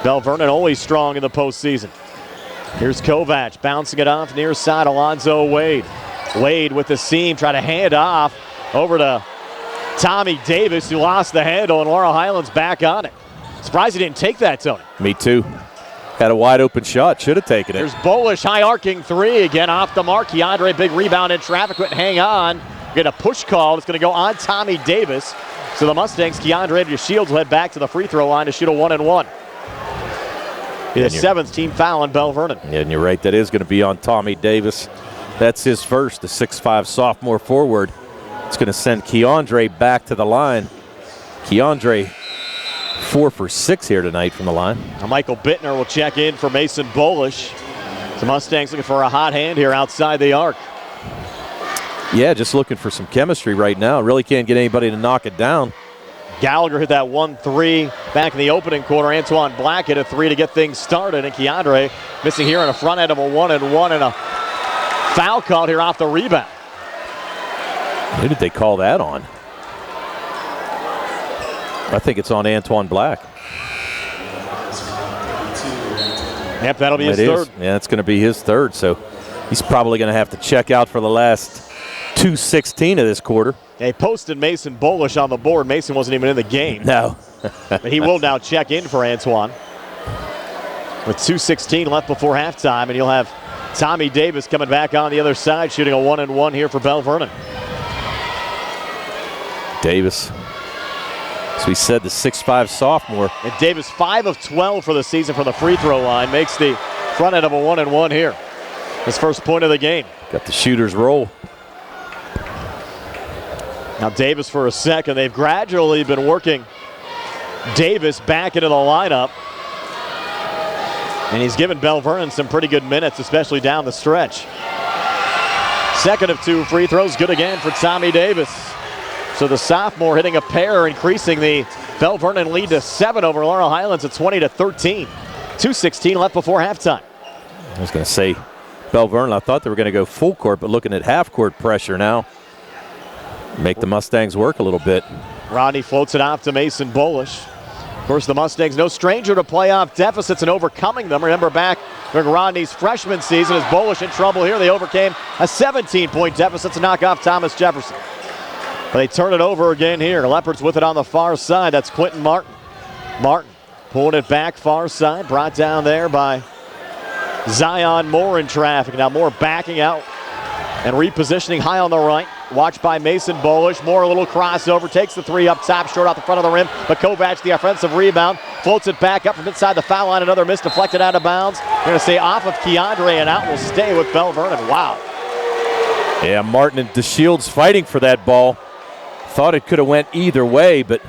Belle Vernon always strong in the postseason. Here's Kovac bouncing it off near side. Alonzo Wade. Wade with the seam, try to hand off over to Tommy Davis, who lost the handle, and Laurel Highlands back on it. Surprised he didn't take that, Tony. Me too. Had a wide open shot, should have taken it. There's Bolish, high arcing three again off the mark. Keandre, big rebound in traffic, couldn't hang on. Get a push call. It's going to go on Tommy Davis. So the Mustangs, Keandre to Shields, head back to the free throw line to shoot a 1-and-1. The 7th team foul on Belle Vernon. Yeah, and you're right, that is going to be on Tommy Davis. That's his first, the 6'5 sophomore forward. It's going to send Keandre back to the line. Keandre 4 for 6 here tonight from the line. Now Michael Bittner will check in for Mason Bolish. The Mustangs looking for a hot hand here outside the arc. Yeah, just looking for some chemistry right now. Really can't get anybody to knock it down. Gallagher hit that 1-3 back in the opening quarter. Antoine Black hit a 3 to get things started. And Keandre missing here on the front end of a 1-and-1 and a foul called here off the rebound. Who did they call that on? I think it's on Antoine Black. Yep, that'll be his third. Yeah, it's going to be his third. So he's probably going to have to check out for the last 2:16 of this quarter. They posted Mason Bolish on the board. Mason wasn't even in the game. No. But he will now check in for Antoine. With 2:16 left before halftime, and you'll have Tommy Davis coming back on the other side, shooting a 1-and-1 here for Belle Vernon. Davis, as we said, the 6'5 sophomore. And Davis 5 of 12 for the season from the free throw line. Makes the front end of a 1-and-1 here. His first point of the game. Got the shooter's roll. Now Davis for a second. They've gradually been working Davis back into the lineup. And he's given Belle Vernon some pretty good minutes, especially down the stretch. Second of 2 free throws, good again for Tommy Davis. So the sophomore hitting a pair, increasing the Belle Vernon lead to 7 over Laurel Highlands at 20-13. 2:16 left before halftime. I was going to say, Belle Vernon, I thought they were going to go full court, but looking at half court pressure now, make the Mustangs work a little bit. Rodney floats it off to Mason Bolish. Of course, the Mustangs no stranger to playoff deficits and overcoming them. Remember back during Rodney's freshman season, as Bolish in trouble here, they overcame a 17-point deficit to knock off Thomas Jefferson. But they turn it over again here. Leopards with it on the far side. That's Quentin Martin. Martin pulling it back far side, brought down there by Zion Moore in traffic. Now Moore backing out and repositioning high on the right. watched by Mason Bolish. Moore, a little crossover, takes the three up top, short off the front of the rim. But Kovac, the offensive rebound, floats it back up from inside the foul line. Another miss, deflected out of bounds. They're going to say off of Keandre, and out will stay with Belle Vernon. Wow. Yeah, Martin and DeShields fighting for that ball. Thought it could have went either way, but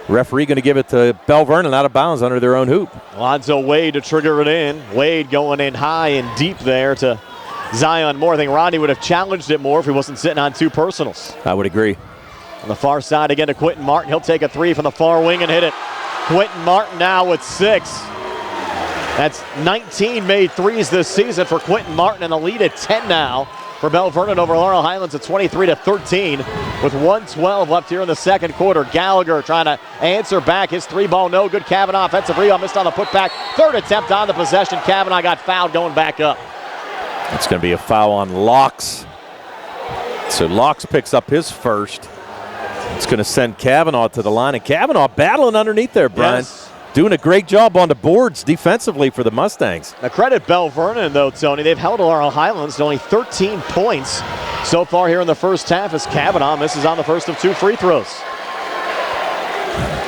referee going to give it to Belle Vernon out of bounds under their own hoop. Alonzo Wade to trigger it in. Wade going in high and deep there to Zion Moore. I think Rodney would have challenged it more if he wasn't sitting on two personals. I would agree. On the far side again to Quentin Martin. He'll take a three from the far wing and hit it. Quentin Martin now with 6. That's 19 made threes this season for Quentin Martin, and the lead at 10 now for Belle Vernon over Laurel Highlands at 23-13 with 1:12 left here in the second quarter. Gallagher trying to answer back. His three ball no good. Kavanaugh offensive rebound missed on the putback. Third attempt on the possession. Kavanaugh got fouled going back up. It's going to be a foul on Locks. So Locks picks up his first. It's going to send Kavanaugh to the line, and Kavanaugh battling underneath there, Brian. Yes. Doing a great job on the boards defensively for the Mustangs. Now credit Belle Vernon, though, Tony. They've held Laurel Highlands to only 13 points so far here in the first half as Kavanaugh misses on the first of 2 free throws.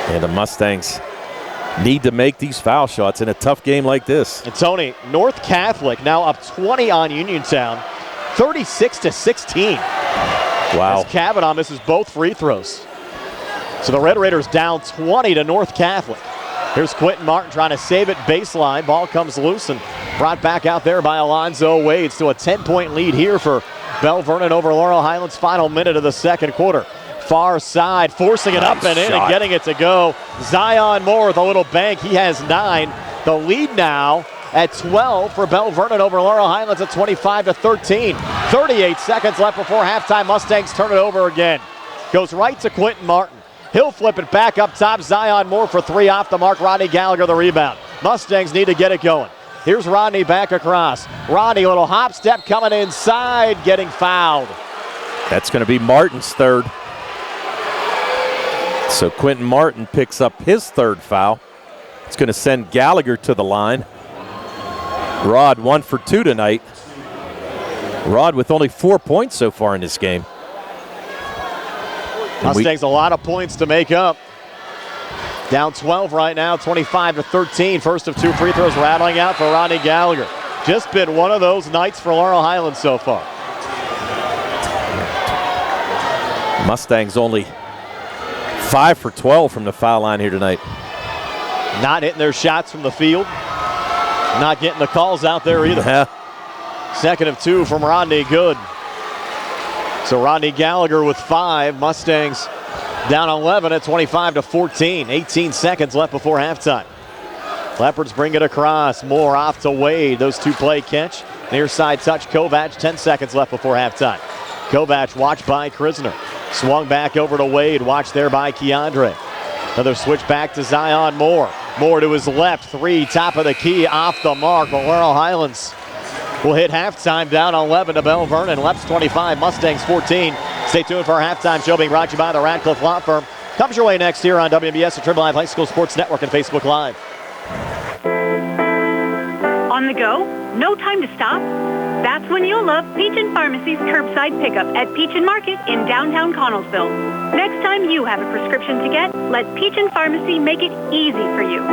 And the Mustangs need to make these foul shots in a tough game like this. And Tony, North Catholic now up 20 on Uniontown, 36-16. Wow. As Kavanaugh misses both free throws. So the Red Raiders down 20 to North Catholic. Here's Quentin Martin trying to save it baseline. Ball comes loose and brought back out there by Alonzo Wade. Still a 10-point lead here for Belle Vernon over Laurel Highlands. Final minute of the second quarter. Far side, forcing it up and in and getting it to go. Zion Moore with a little bank. He has 9. The lead now at 12 for Belle Vernon over Laurel Highlands at 25-13. 38 seconds left before halftime. Mustangs turn it over again. Goes right to Quentin Martin. He'll flip it back up top. Zion Moore for 3 off the mark. Rodney Gallagher the rebound. Mustangs need to get it going. Here's Rodney back across. Rodney, a little hop step coming inside, getting fouled. That's going to be Martin's third. So Quentin Martin picks up his third foul. It's going to send Gallagher to the line. Rod 1 for 2 tonight. Rod with only 4 points so far in this game. Mustangs a lot of points to make up. Down 12 right now, 25-13. First of 2 free throws rattling out for Rodney Gallagher. Just been one of those nights for Laurel Highlands so far. Mustangs only 5 for 12 from the foul line here tonight. Not hitting their shots from the field. Not getting the calls out there either. Second of 2 from Rodney, good. So Rodney Gallagher with 5. Mustangs down 11 at 25-14. 18 seconds left before halftime. Leopards bring it across. Moore off to Wade. Those 2 play catch. Near side touch. Kovac. 10 seconds left before halftime. Kovac watched by Krisner. Swung back over to Wade. Watched there by Keandre. Another switch back to Zion Moore. Moore to his left. 3 top of the key off the mark. But Laurel Highlands will hit halftime down 11 to Belle Vernon. Leps 25, Mustangs 14. Stay tuned for our halftime show being brought to you by the Radcliffe Law Firm. Comes your way next here on WMBS, the Triple Live High School Sports Network and Facebook Live. On the go? No time to stop? That's when you'll love Peachin Pharmacy's curbside pickup at Peachin Market in downtown Connellsville. Next time you have a prescription to get, let Peachin Pharmacy make it easy for you.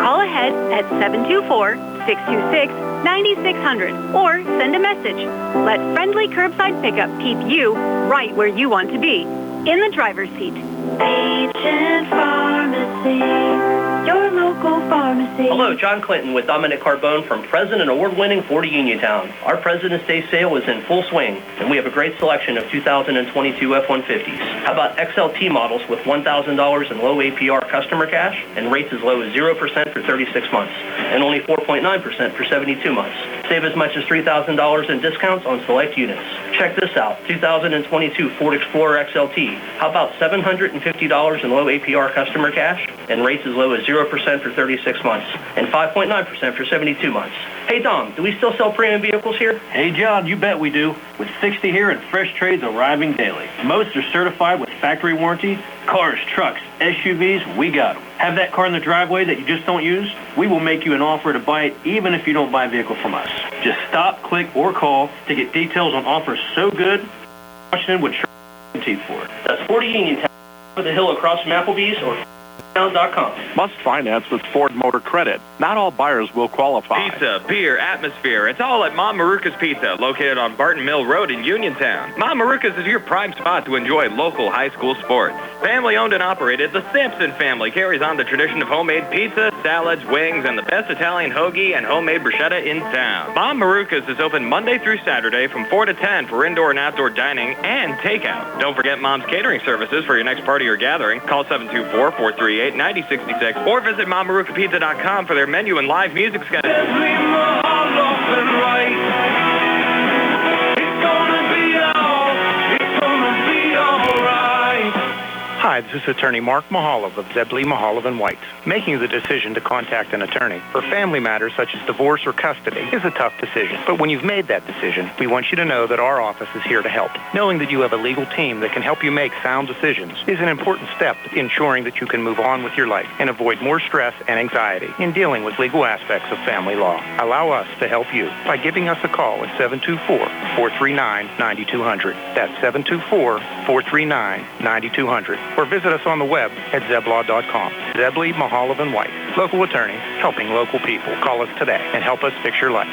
Call ahead at 724-626-9600 or send a message. Let friendly curbside pickup keep you right where you want to be, in the driver's seat. Peachin Pharmacy, your local pharmacy. Hello, John Clinton with Dominic Carbone from President Award-winning Ford of Uniontown. Our President's Day sale is in full swing, and we have a great selection of 2022 F-150s. How about XLT models with $1,000 in low APR customer cash and rates as low as 0% for 36 months and only 4.9% for 72 months. Save as much as $3,000 in discounts on select units. Check this out, 2022 Ford Explorer XLT. How about $750 in low APR customer cash and rates as low as 0% for 36 months and 5.9% for 72 months. Hey, Dom, do we still sell premium vehicles here? Hey, John, you bet we do. With 60 here and fresh trades arriving daily. Most are certified with factory warranty. Cars, trucks, SUVs, we got them. Have that car in the driveway that you just don't use? We will make you an offer to buy it even if you don't buy a vehicle from us. Just stop, click, or call to get details on offers so good. Washington would teeth for. That's 40 Uniontown, over the hill across from Applebee's or Town.com. Must finance with Ford Motor Credit. Not all buyers will qualify. Pizza, beer, atmosphere. It's all at Mom Maruka's Pizza, located on Barton Mill Road in Uniontown. Mom Maruka's is your prime spot to enjoy local high school sports. Family owned and operated, the Sampson family carries on the tradition of homemade pizza, salads, wings, and the best Italian hoagie and homemade bruschetta in town. Mom Maruka's is open Monday through Saturday from 4 to 10 for indoor and outdoor dining and takeout. Don't forget Mom's catering services for your next party or gathering. Call 724-438-9066 or visit MomMarukaPizza.com for their menu and live music schedule. Hi, this is Attorney Mark Mehalov of Zebley, Mehalov & White. Making the decision to contact an attorney for family matters such as divorce or custody is a tough decision. But when you've made that decision, we want you to know that our office is here to help. Knowing that you have a legal team that can help you make sound decisions is an important step in ensuring that you can move on with your life and avoid more stress and anxiety in dealing with legal aspects of family law. Allow us to help you by giving us a call at 724-439-9200. That's 724-439-9200. Or visit us on the web at zeblaw.com. Zebley, Mehalov & White. Local attorneys helping local people. Call us today and help us fix your life.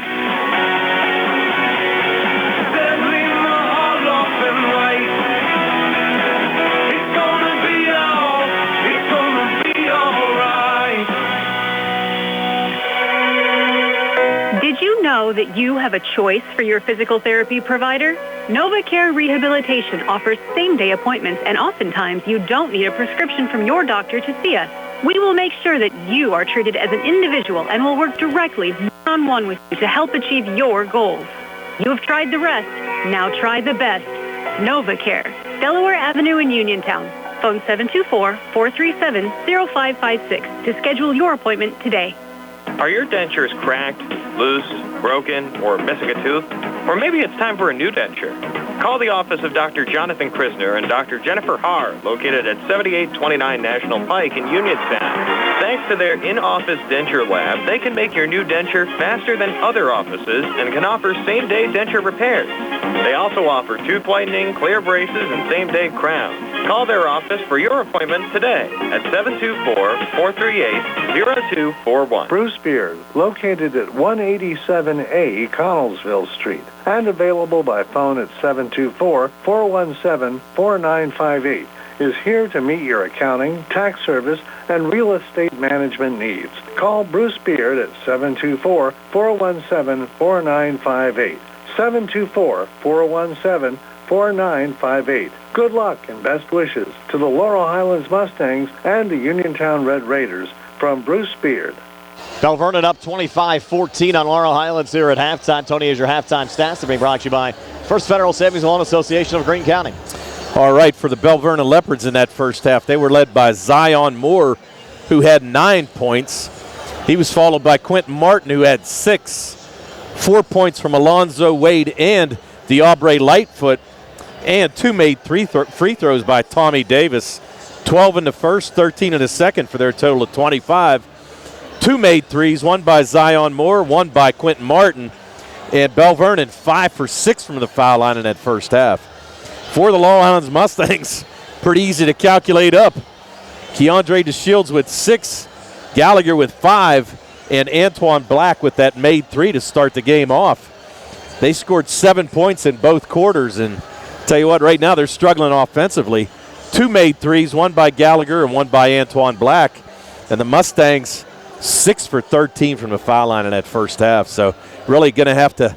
Zebley, Mehalov & White. It's gonna be all right. Did you know that you have a choice for your physical therapy provider? NovaCare Rehabilitation offers same-day appointments, and oftentimes you don't need a prescription from your doctor to see us. We will make sure that you are treated as an individual and will work directly one-on-one with you to help achieve your goals. You have tried the rest. Now try the best. NovaCare, Delaware Avenue in Uniontown. Phone 724-437-0556 to schedule your appointment today. Are your dentures cracked, loose, broken, or missing a tooth? Or maybe it's time for a new denture. Call the office of Dr. Jonathan Krisner and Dr. Jennifer Haar, located at 7829 National Pike in Uniontown. Thanks to their in-office denture lab, they can make your new denture faster than other offices and can offer same-day denture repairs. They also offer tooth whitening, clear braces, and same-day crowns. Call their office for your appointment today at 724-438-0241. Bruce Beard, located at 187A Connellsville Street, and available by phone at 724-417-4958, is here to meet your accounting, tax service, and real estate management needs. Call Bruce Beard at 724-417-4958. 724-417-4958. Good luck and best wishes to the Laurel Highlands Mustangs and the Uniontown Red Raiders from Bruce Beard. Belle Vernon up 25-14 on Laurel Highlands here at halftime. Tony, is your halftime stats are being brought to you by First Federal Savings Loan Association of Greene County. All right, for the Belle Vernon Leopards in that first half, they were led by Zion Moore, who had 9 points. He was followed by Quentin Martin, who had 6. 4 points from Alonzo Wade and the Aubele Lightfoot, and 2 made free throws by Tommy Davis. 12 in the first, 13 in the second for their total of 25. 2 made threes, one by Zion Moore, one by Quentin Martin. And Belle Vernon 5 for 6 from the foul line in that first half. For the Laurel Highlands Mustangs, pretty easy to calculate up. Keandre DeShields with 6, Gallagher with 5, and Antoine Black with that made 3 to start the game off. They scored 7 points in both quarters, and tell you what, right now they're struggling offensively. 2 made threes, one by Gallagher and one by Antoine Black. And the Mustangs 6 for 13 from the foul line in that first half. So really going to have to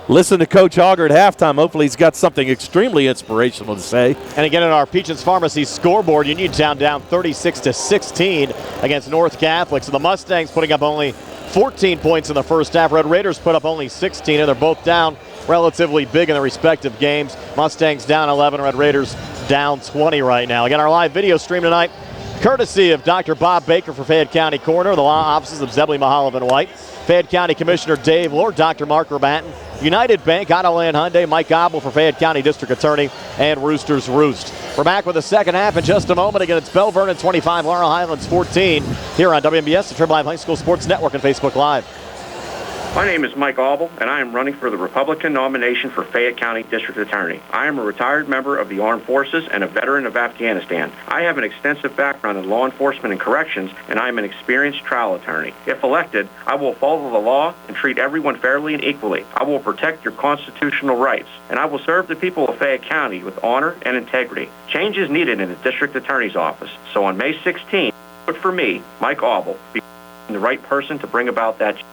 listen to Coach Auger at halftime. Hopefully he's got something extremely inspirational to say. And again, at our Peaches Pharmacy scoreboard, Uniontown down 36-16 against North Catholic. So the Mustangs putting up only 14 points in the first half. Red Raiders put up only 16, and they're both down relatively big in their respective games. Mustangs down 11, Red Raiders down 20 right now. Again, our live video stream tonight, courtesy of Dr.Bob Baker for Fayette County Coroner, the law offices of Zebley, Mehalov & White, Fayette County Commissioner Dave Lohr, Dr. Mark Rabatin, United Bank, Autoland Hyundai, Mike Aubele for Fayette County District Attorney, and Roosters Roost. We're back with the second half in just a moment. Again, it's Belle Vernon 25, Laurel Highlands 14 here on WMBS, the Triple Live High School Sports Network and Facebook Live. My name is Mike Aubele, and I am running for the Republican nomination for Fayette County District Attorney. I am a retired member of the Armed Forces and a veteran of Afghanistan. I have an extensive background in law enforcement and corrections, and I am an experienced trial attorney. If elected, I will follow the law and treat everyone fairly and equally. I will protect your constitutional rights, and I will serve the people of Fayette County with honor and integrity. Change is needed in the District Attorney's office, so on May 16th, vote for me, Mike Aubele, be the right person to bring about that change.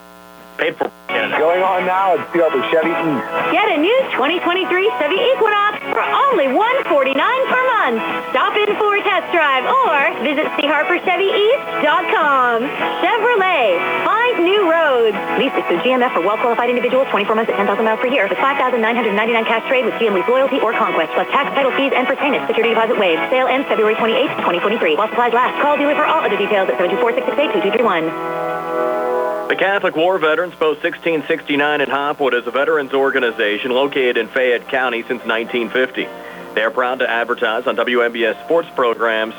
Paid for. Going on now at Silver Chevy East. Get a new 2023 Chevy Equinox for only $149 per month. Stop in for a test drive or visit CHarperChevyEast.com. Chevrolet, find new roads. Lease it through GMF for well-qualified individuals, 24 months at 10,000 miles per year, with $5,999 cash trade with GM Lease Loyalty or Conquest, plus tax, title fees, and pertainment. Security deposit waived. Sale ends February 28, 2023. While supplies last. Call dealer for all other details at 724-668-2231. The Catholic War Veterans Post 1669 in Hopwood is a veterans organization located in Fayette County since 1950. They are proud to advertise on WMBS sports programs,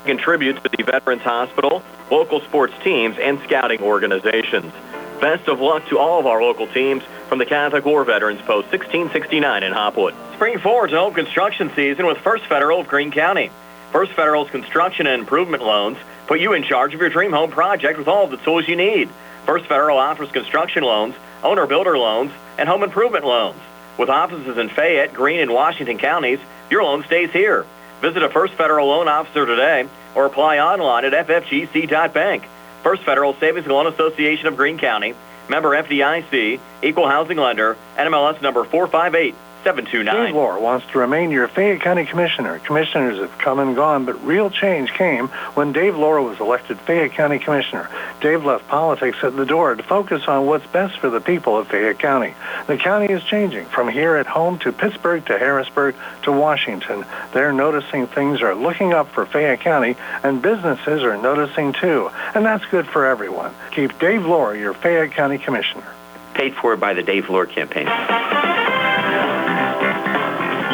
contribute to the Veterans Hospital, local sports teams, and scouting organizations. Best of luck to all of our local teams from the Catholic War Veterans Post 1669 in Hopwood. Spring forward to home construction season with First Federal of Greene County. First Federal's construction and improvement loans put you in charge of your dream home project with all of the tools you need. First Federal offers construction loans, owner-builder loans, and home improvement loans. With offices in Fayette, Greene, and Washington counties, your loan stays here. Visit a First Federal loan officer today or apply online at ffgc.bank. First Federal Savings and Loan Association of Greene County, member FDIC, equal housing lender, NMLS number 458. 729. Dave Lohr wants to remain your Fayette County Commissioner. Commissioners have come and gone, but real change came when Dave Lohr was elected Fayette County Commissioner. Dave left politics at the door to focus on what's best for the people of Fayette County. The county is changing from here at home to Pittsburgh to Harrisburg to Washington. They're noticing things are looking up for Fayette County, and businesses are noticing too. And that's good for everyone. Keep Dave Lohr your Fayette County Commissioner. Paid for by the Dave Lohr campaign.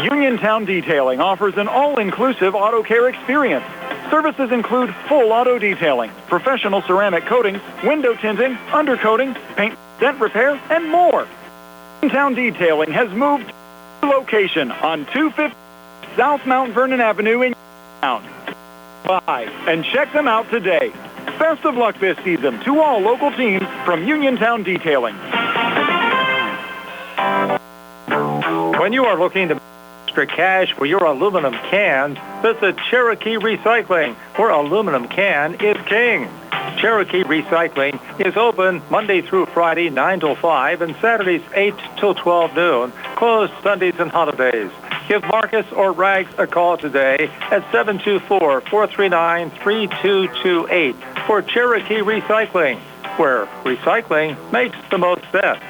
Uniontown Detailing offers an all-inclusive auto care experience. Services include full auto detailing, professional ceramic coatings, window tinting, undercoating, paint, dent repair, and more. Uniontown Detailing has moved to location on 250 South Mount Vernon Avenue in Uniontown. Buy and check them out today. Best of luck this season to all local teams from Uniontown Detailing. When you are looking to extra cash for your aluminum cans, visit Cherokee Recycling, where aluminum can is king. Cherokee Recycling is open Monday through Friday 9 till 5 and Saturdays 8 till 12 noon, closed Sundays and holidays. Give Marcus or Rags a call today at 724-439-3228 for Cherokee Recycling, where recycling makes the most sense.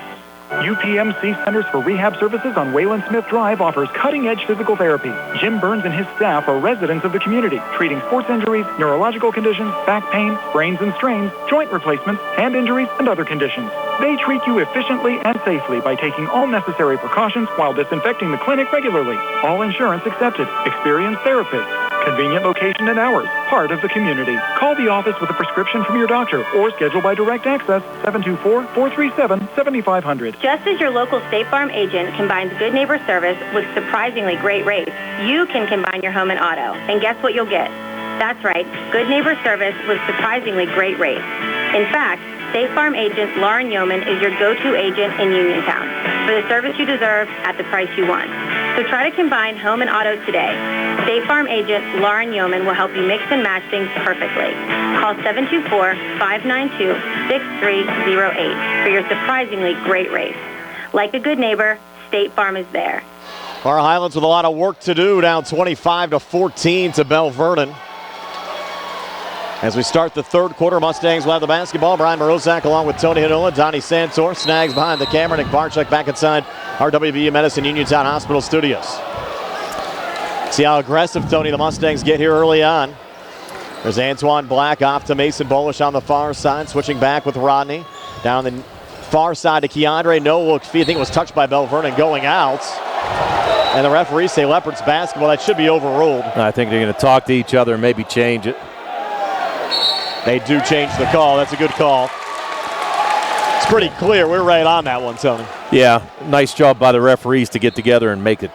UPMC Centers for Rehab Services on Wayland Smith Drive offers cutting-edge physical therapy. Jim Burns and his staff are residents of the community, treating sports injuries, neurological conditions, back pain, sprains and strains, joint replacements, hand injuries, and other conditions. They treat you efficiently and safely by taking all necessary precautions while disinfecting the clinic regularly. All insurance accepted. Experienced therapists. Convenient location and hours. Part of the community. Call the office with a prescription from your doctor or schedule by direct access 724-437-7500. Just as your local State Farm agent combines good neighbor service with surprisingly great rates, you can combine your home and auto. And guess what you'll get? That's right, good neighbor service with surprisingly great rates. In fact, State Farm agent Lauren Yeoman is your go-to agent in Uniontown for the service you deserve at the price you want. So try to combine home and auto today. State Farm agent Lauren Yeoman will help you mix and match things perfectly. Call 724-592-6308 for your surprisingly great rates. Like a good neighbor, State Farm is there. Laurel Highlands with a lot of work to do, down 25-14 to Belle Vernon. As we start the third quarter, Mustangs will have the basketball. Brian Mroziak along with Tony Hanula, Donnie Santor, Snags behind the camera, Nick Barcheck back inside our WVU Medicine Uniontown Hospital studios. See how aggressive, Tony, the Mustangs get here early on. There's Antoine Black off to Mason Bolish on the far side, switching back with Rodney. Down the far side to Keandre. No look fee. I think it was touched by Belle Vernon going out. And the referees say Leopards basketball. That should be overruled. I think they're going to talk to each other and maybe change it. They do change the call. That's a good call. It's pretty clear. We're right on that one, Tony. Yeah, nice job by the referees to get together and make it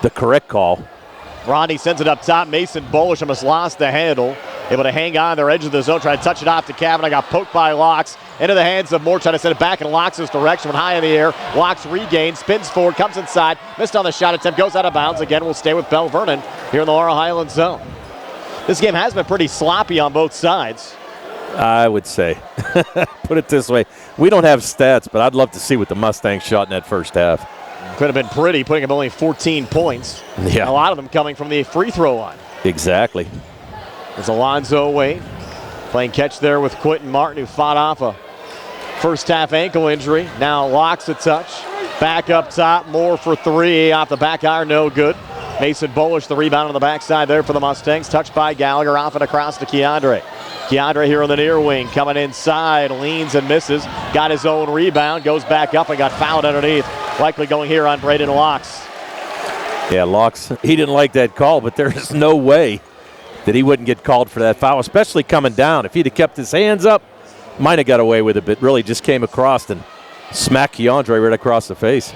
the correct call. Rodney sends it up top. Mason Bolish almost lost the handle. Able to hang on their edge of the zone, trying to touch it off to Kavanaugh. Got poked by Locks. Into the hands of Moore, trying to send it back in Locks' direction. Went high in the air. Locks regains, spins forward, comes inside. Missed on the shot attempt, goes out of bounds. Again, we'll stay with Belle Vernon here in the Laurel Highlands zone. This game has been pretty sloppy on both sides. I would say. Put it this way. We don't have stats, but I'd love to see what the Mustangs shot in that first half. Could have been pretty, putting up only 14 points. Yeah. A lot of them coming from the free throw line. Exactly. There's Alonzo Wade playing catch there with Quentin Martin, who fought off a first half ankle injury. Now Locks a touch. Back up top, Moore for three. Off the back iron, no good. Mason Bolish, the rebound on the backside there for the Mustangs. Touched by Gallagher, off and across to Keandre. Keandre here on the near wing, coming inside, leans and misses. Got his own rebound, goes back up and got fouled underneath. Likely going here on Braden Locks. Yeah, Locks, he didn't like that call, but there's no way that he wouldn't get called for that foul, especially coming down. If he'd have kept his hands up, might have got away with it, but really just came across and smacked Keandre right across the face.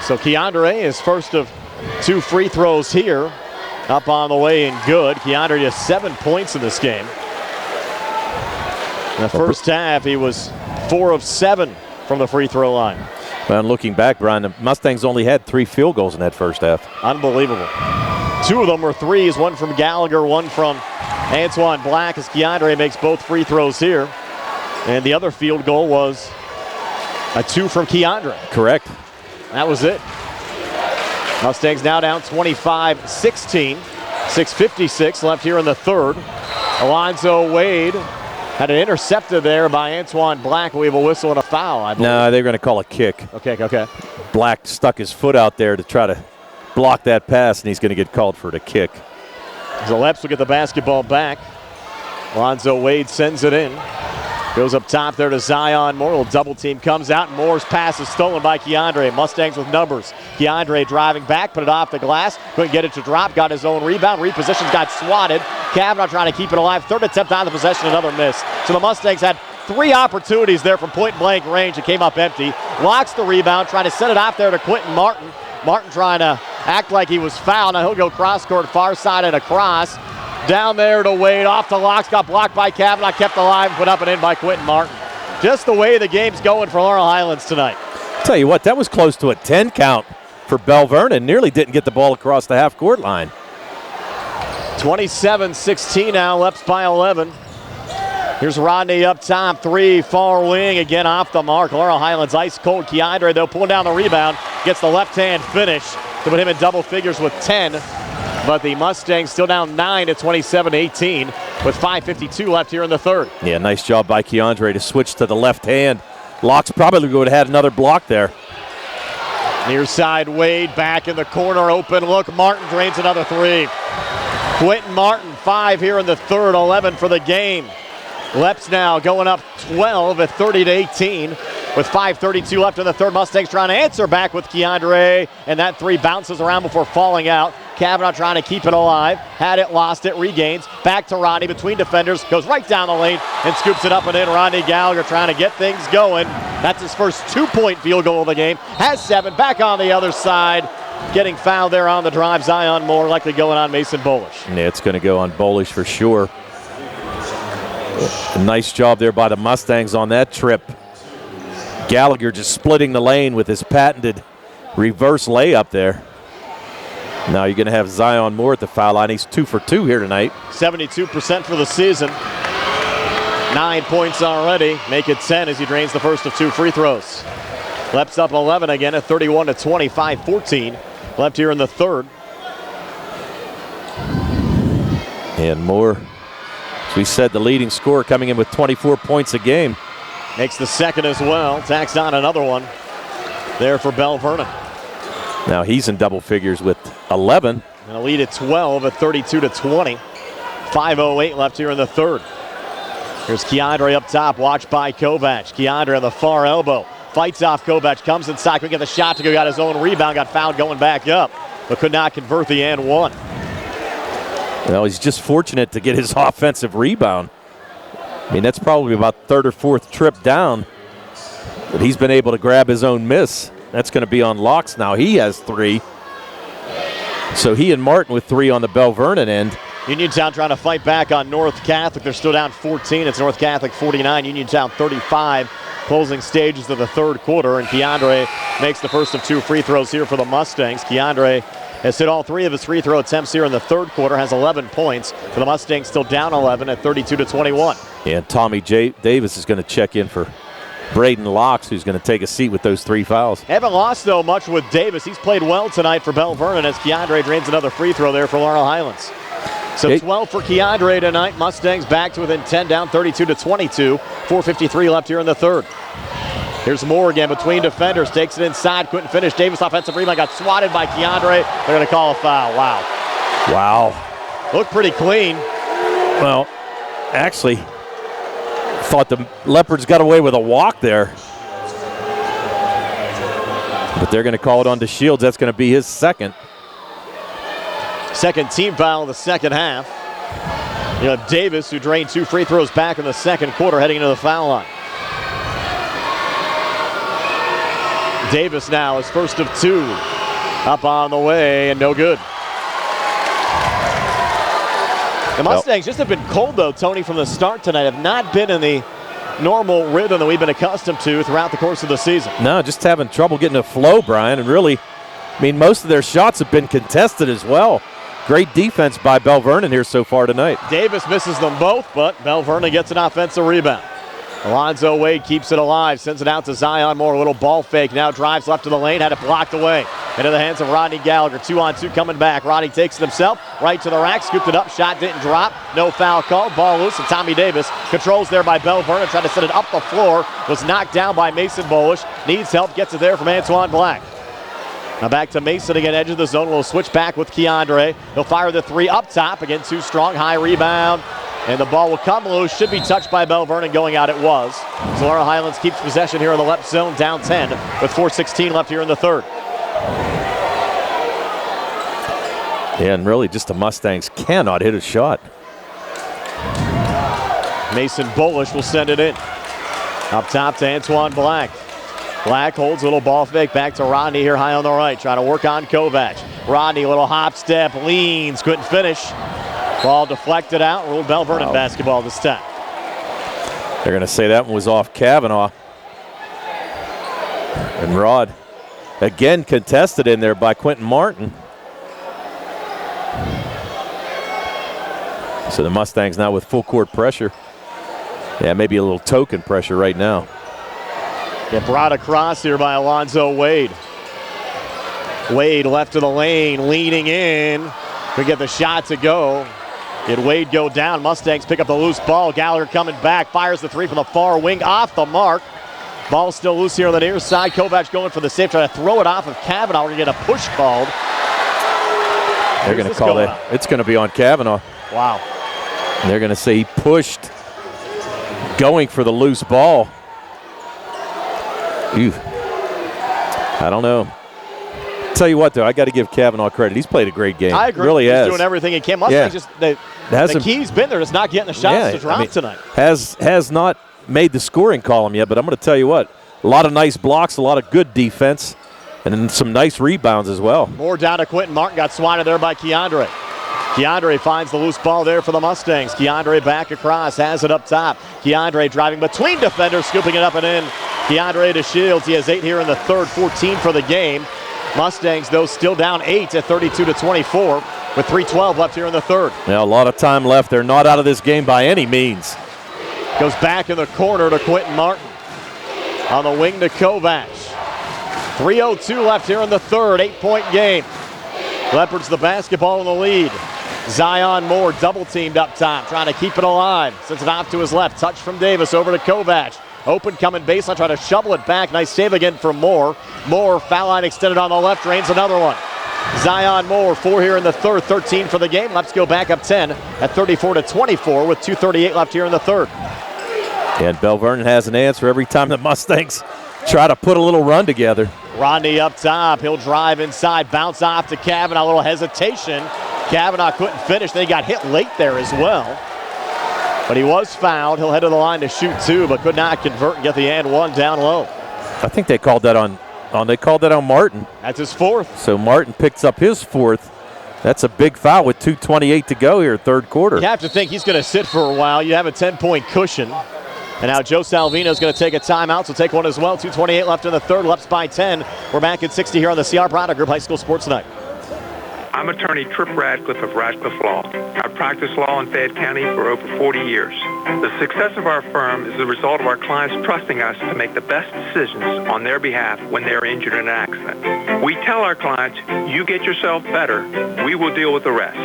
So Keandre is first of two free throws here, up on the way and good. Keandre just 7 points in this game. In the first half, he was 4 of 7 from the free throw line. Well, and looking back, Brian, the Mustangs only had 3 field goals in that first half. Unbelievable. 2 of them were threes, one from Gallagher, one from Antoine Black, as Keandre makes both free throws here. And the other field goal was a 2 from Keandre. Correct. That was it. Mustangs now down 25-16. 6:56 left here in the third. Alonzo Wade had it intercepted there by Antoine Black. We have a whistle and a foul, I believe. No, they're going to call a kick. Okay. Black stuck his foot out there to try to block that pass, and he's going to get called for the kick. The Leps will get the basketball back. Alonzo Wade sends it in. Goes up top there to Zion Moore. A little double team comes out, and Moore's pass is stolen by Keandre. Mustangs with numbers. Keandre driving back, put it off the glass. Couldn't get it to drop. Got his own rebound. Repositions, got swatted. Kavanaugh trying to keep it alive. Third attempt on the possession, another miss. So the Mustangs had 3 opportunities there from point-blank range. It came up empty. Locks the rebound, trying to set it off there to Quentin Martin. Martin trying to act like he was fouled. Now he'll go cross-court, far side and across. Down there to Wade, off to Locks, got blocked by Kavanaugh, kept alive, put up and in by Quentin Martin. Just the way the game's going for Laurel Highlands tonight. Tell you what, that was close to a 10 count for Belle Vernon. Nearly didn't get the ball across the half-court line. 27-16 now, Leps by 11. Here's Rodney up top, 3, far wing, again off the mark. Laurel Highlands ice cold. Keandre, though, pulling down the rebound, gets the left-hand finish to put him in double figures with 10. But the Mustangs still down 9 at 27-18 with 5:52 left here in the third. Yeah, nice job by Keandre to switch to the left hand. Locks probably would have had another block there. Near side, Wade back in the corner, open look. Martin drains another 3. Quentin Martin, 5 here in the third, 11 for the game. Leps now going up 12 at 30-18 with 5:32 left in the third. Mustangs trying to answer back with Keandre, and that 3 bounces around before falling out. Kavanaugh trying to keep it alive. Had it, lost it, regains. Back to Rodney between defenders. Goes right down the lane and scoops it up and in. Rodney Gallagher trying to get things going. That's his first 2-point field goal of the game. Has 7. Back on the other side. Getting fouled there on the drive. Zion Moore likely going on Mason Bolish. Yeah, it's going to go on Bolish for sure. A nice job there by the Mustangs on that trip. Gallagher just splitting the lane with his patented reverse layup there. Now you're going to have Zion Moore at the foul line. He's 2 for 2 here tonight. 72% for the season. 9 points already. Make it 10 as he drains the first of 2 free throws. Leps up 11 again at 31-25, 14 left here in the third. And Moore, as we said, the leading scorer, coming in with 24 points a game. Makes the second as well. Tacks on another one there for Belle Vernon. Now he's in double figures with 11. And a lead at 12 at 32-20. 5:08 left here in the third. Here's Keandre up top, watched by Kovac. Keandre on the far elbow. Fights off Kovac, comes inside, couldn't get the shot to go, got his own rebound, got fouled going back up, but could not convert the and one. Well, he's just fortunate to get his offensive rebound. I mean, that's probably about 3rd or 4th trip down But he's been able to grab his own miss. That's going to be on Locks now. He has 3. So he and Martin with 3 on the Belle Vernon end. Uniontown trying to fight back on North Catholic. They're still down 14. It's North Catholic 49, Uniontown 35. Closing stages of the third quarter, and Keandre makes the first of 2 free throws here for the Mustangs. Keandre has hit all 3 of his free throw attempts here in the third quarter, has 11 points. For the Mustangs, still down 11 at 32-21. And Tommy Davis is going to check in for Braden Locks, who's going to take a seat with those 3 fouls. Haven't lost, though, much with Davis. He's played well tonight for Belle Vernon as Keandre drains another free throw there for Laurel Highlands. So 12 for Keandre tonight. Mustangs back to within 10, down 32-22. 4:53 left here in the third. Here's Moore again between defenders. Takes it inside. Couldn't finish. Davis offensive rebound. Got swatted by Keandre. They're going to call a foul. Wow. Wow. Looked pretty clean. Well, actually, thought the Leopards got away with a walk there. But they're going to call it on to Shields. That's going to be his second. Second team foul in the second half. You have Davis, who drained 2 free throws back in the second quarter, heading into the foul line. Davis now is first of 2. Up on the way and no good. The Mustangs just have been cold, though, Tony, from the start tonight. Have not been in the normal rhythm that we've been accustomed to throughout the course of the season. No, just having trouble getting a flow, Brian. And really, I mean, most of their shots have been contested as well. Great defense by Belle Vernon here so far tonight. Davis misses them both, but Belle Vernon gets an offensive rebound. Alonzo Wade keeps it alive, sends it out to Zion Moore. A little ball fake, now drives left to the lane, had it blocked away. Into the hands of Rodney Gallagher, 2-on-2 coming back. Rodney takes it himself, right to the rack, scooped it up, shot didn't drop. No foul called, ball loose, and Tommy Davis controls there by Belle Vernon, tried to set it up the floor, was knocked down by Mason Bolish. Needs help, gets it there from Antoine Black. Now back to Mason again, edge of the zone. A little switch back with Keandre. He'll fire the 3 up top. Again, too strong, high rebound. And the ball will come loose. Should be touched by Belle Vernon. Going out, it was. So Laurel Highlands keeps possession here in the left zone, down 10 with 4:16 left here in the third. Yeah, and really just the Mustangs cannot hit a shot. Mason Bolish will send it in. Up top to Antoine Black. Black holds a little ball fake back to Rodney here high on the right. Trying to work on Kovac. Rodney, little hop step, leans, couldn't finish. Ball deflected out. Ruled Belle Vernon basketball this time. They're going to say that one was off Kavanaugh. And Rod again contested in there by Quentin Martin. So the Mustangs now with full court pressure. Yeah, maybe a little token pressure right now. Get brought across here by Alonzo Wade. Wade left to the lane, leaning in. We get the shot to go. Did Wade go down? Mustangs pick up the loose ball. Gallagher coming back, fires the 3 from the far wing, off the mark. Ball still loose here on the near side. Kovac going for the save, trying to throw it off of Kavanaugh. We're going to get a push called. They're going to call that. It's going to be on Kavanaugh. Wow. And they're going to say he pushed, going for the loose ball. Ew. I don't know. Tell you what, though, I got to give Kavanaugh credit. He's played a great game. I agree. Really He's has. doing everything he can. Mustangs just the key's been there, just not getting the shots to drop tonight. Has not made the scoring column yet, but I'm going to tell you what, a lot of nice blocks, a lot of good defense, and then some nice rebounds as well. More down to Quentin Martin, got swatted there by Keandre. Keandre finds the loose ball there for the Mustangs. Keandre back across, has it up top. Keandre driving between defenders, scooping it up and in. Keandre to Shields. He has 8 here in the third, 14 for the game. Mustangs, though, still down 8 at 32-24 with 3:12 left here in the third. Yeah, a lot of time left. They're not out of this game by any means. Goes back in the corner to Quentin Martin. On the wing to Kovac. 3:02 left here in the third, 8-point game. Leopards the basketball in the lead. Zion Moore double teamed up top, trying to keep it alive. Sends it off to his left. Touch from Davis over to Kovac. Open coming baseline, trying to shovel it back. Nice save again from Moore. Moore, foul line extended on the left, drains another one. Zion Moore, 4 here in the third, 13 for the game. Let's go back up 10 at 34-24 with 2:38 left here in the third. And Belle Vernon has an answer every time the Mustangs try to put a little run together. Rodney up top. He'll drive inside, bounce off to Kavanaugh. A little hesitation. Kavanaugh couldn't finish. They got hit late there as well. But he was fouled. He'll head to the line to shoot 2, but could not convert and get the and 1 down low. I think they called that on Martin. That's his fourth. So Martin picks up his fourth. That's a big foul with 2:28 to go here, third quarter. You have to think he's going to sit for a while. You have a 10-point cushion. And now Joe Salvino is going to take a timeout, so take one as well. 2:28 left in the third, Leps by 10. We're back at 60 here on the CR Product Group High School Sports Night. I'm attorney Tripp Radcliffe of Radcliffe Law. I've practiced law in Fayette County for over 40 years. The success of our firm is the result of our clients trusting us to make the best decisions on their behalf when they're injured in an accident. We tell our clients, you get yourself better, we will deal with the rest.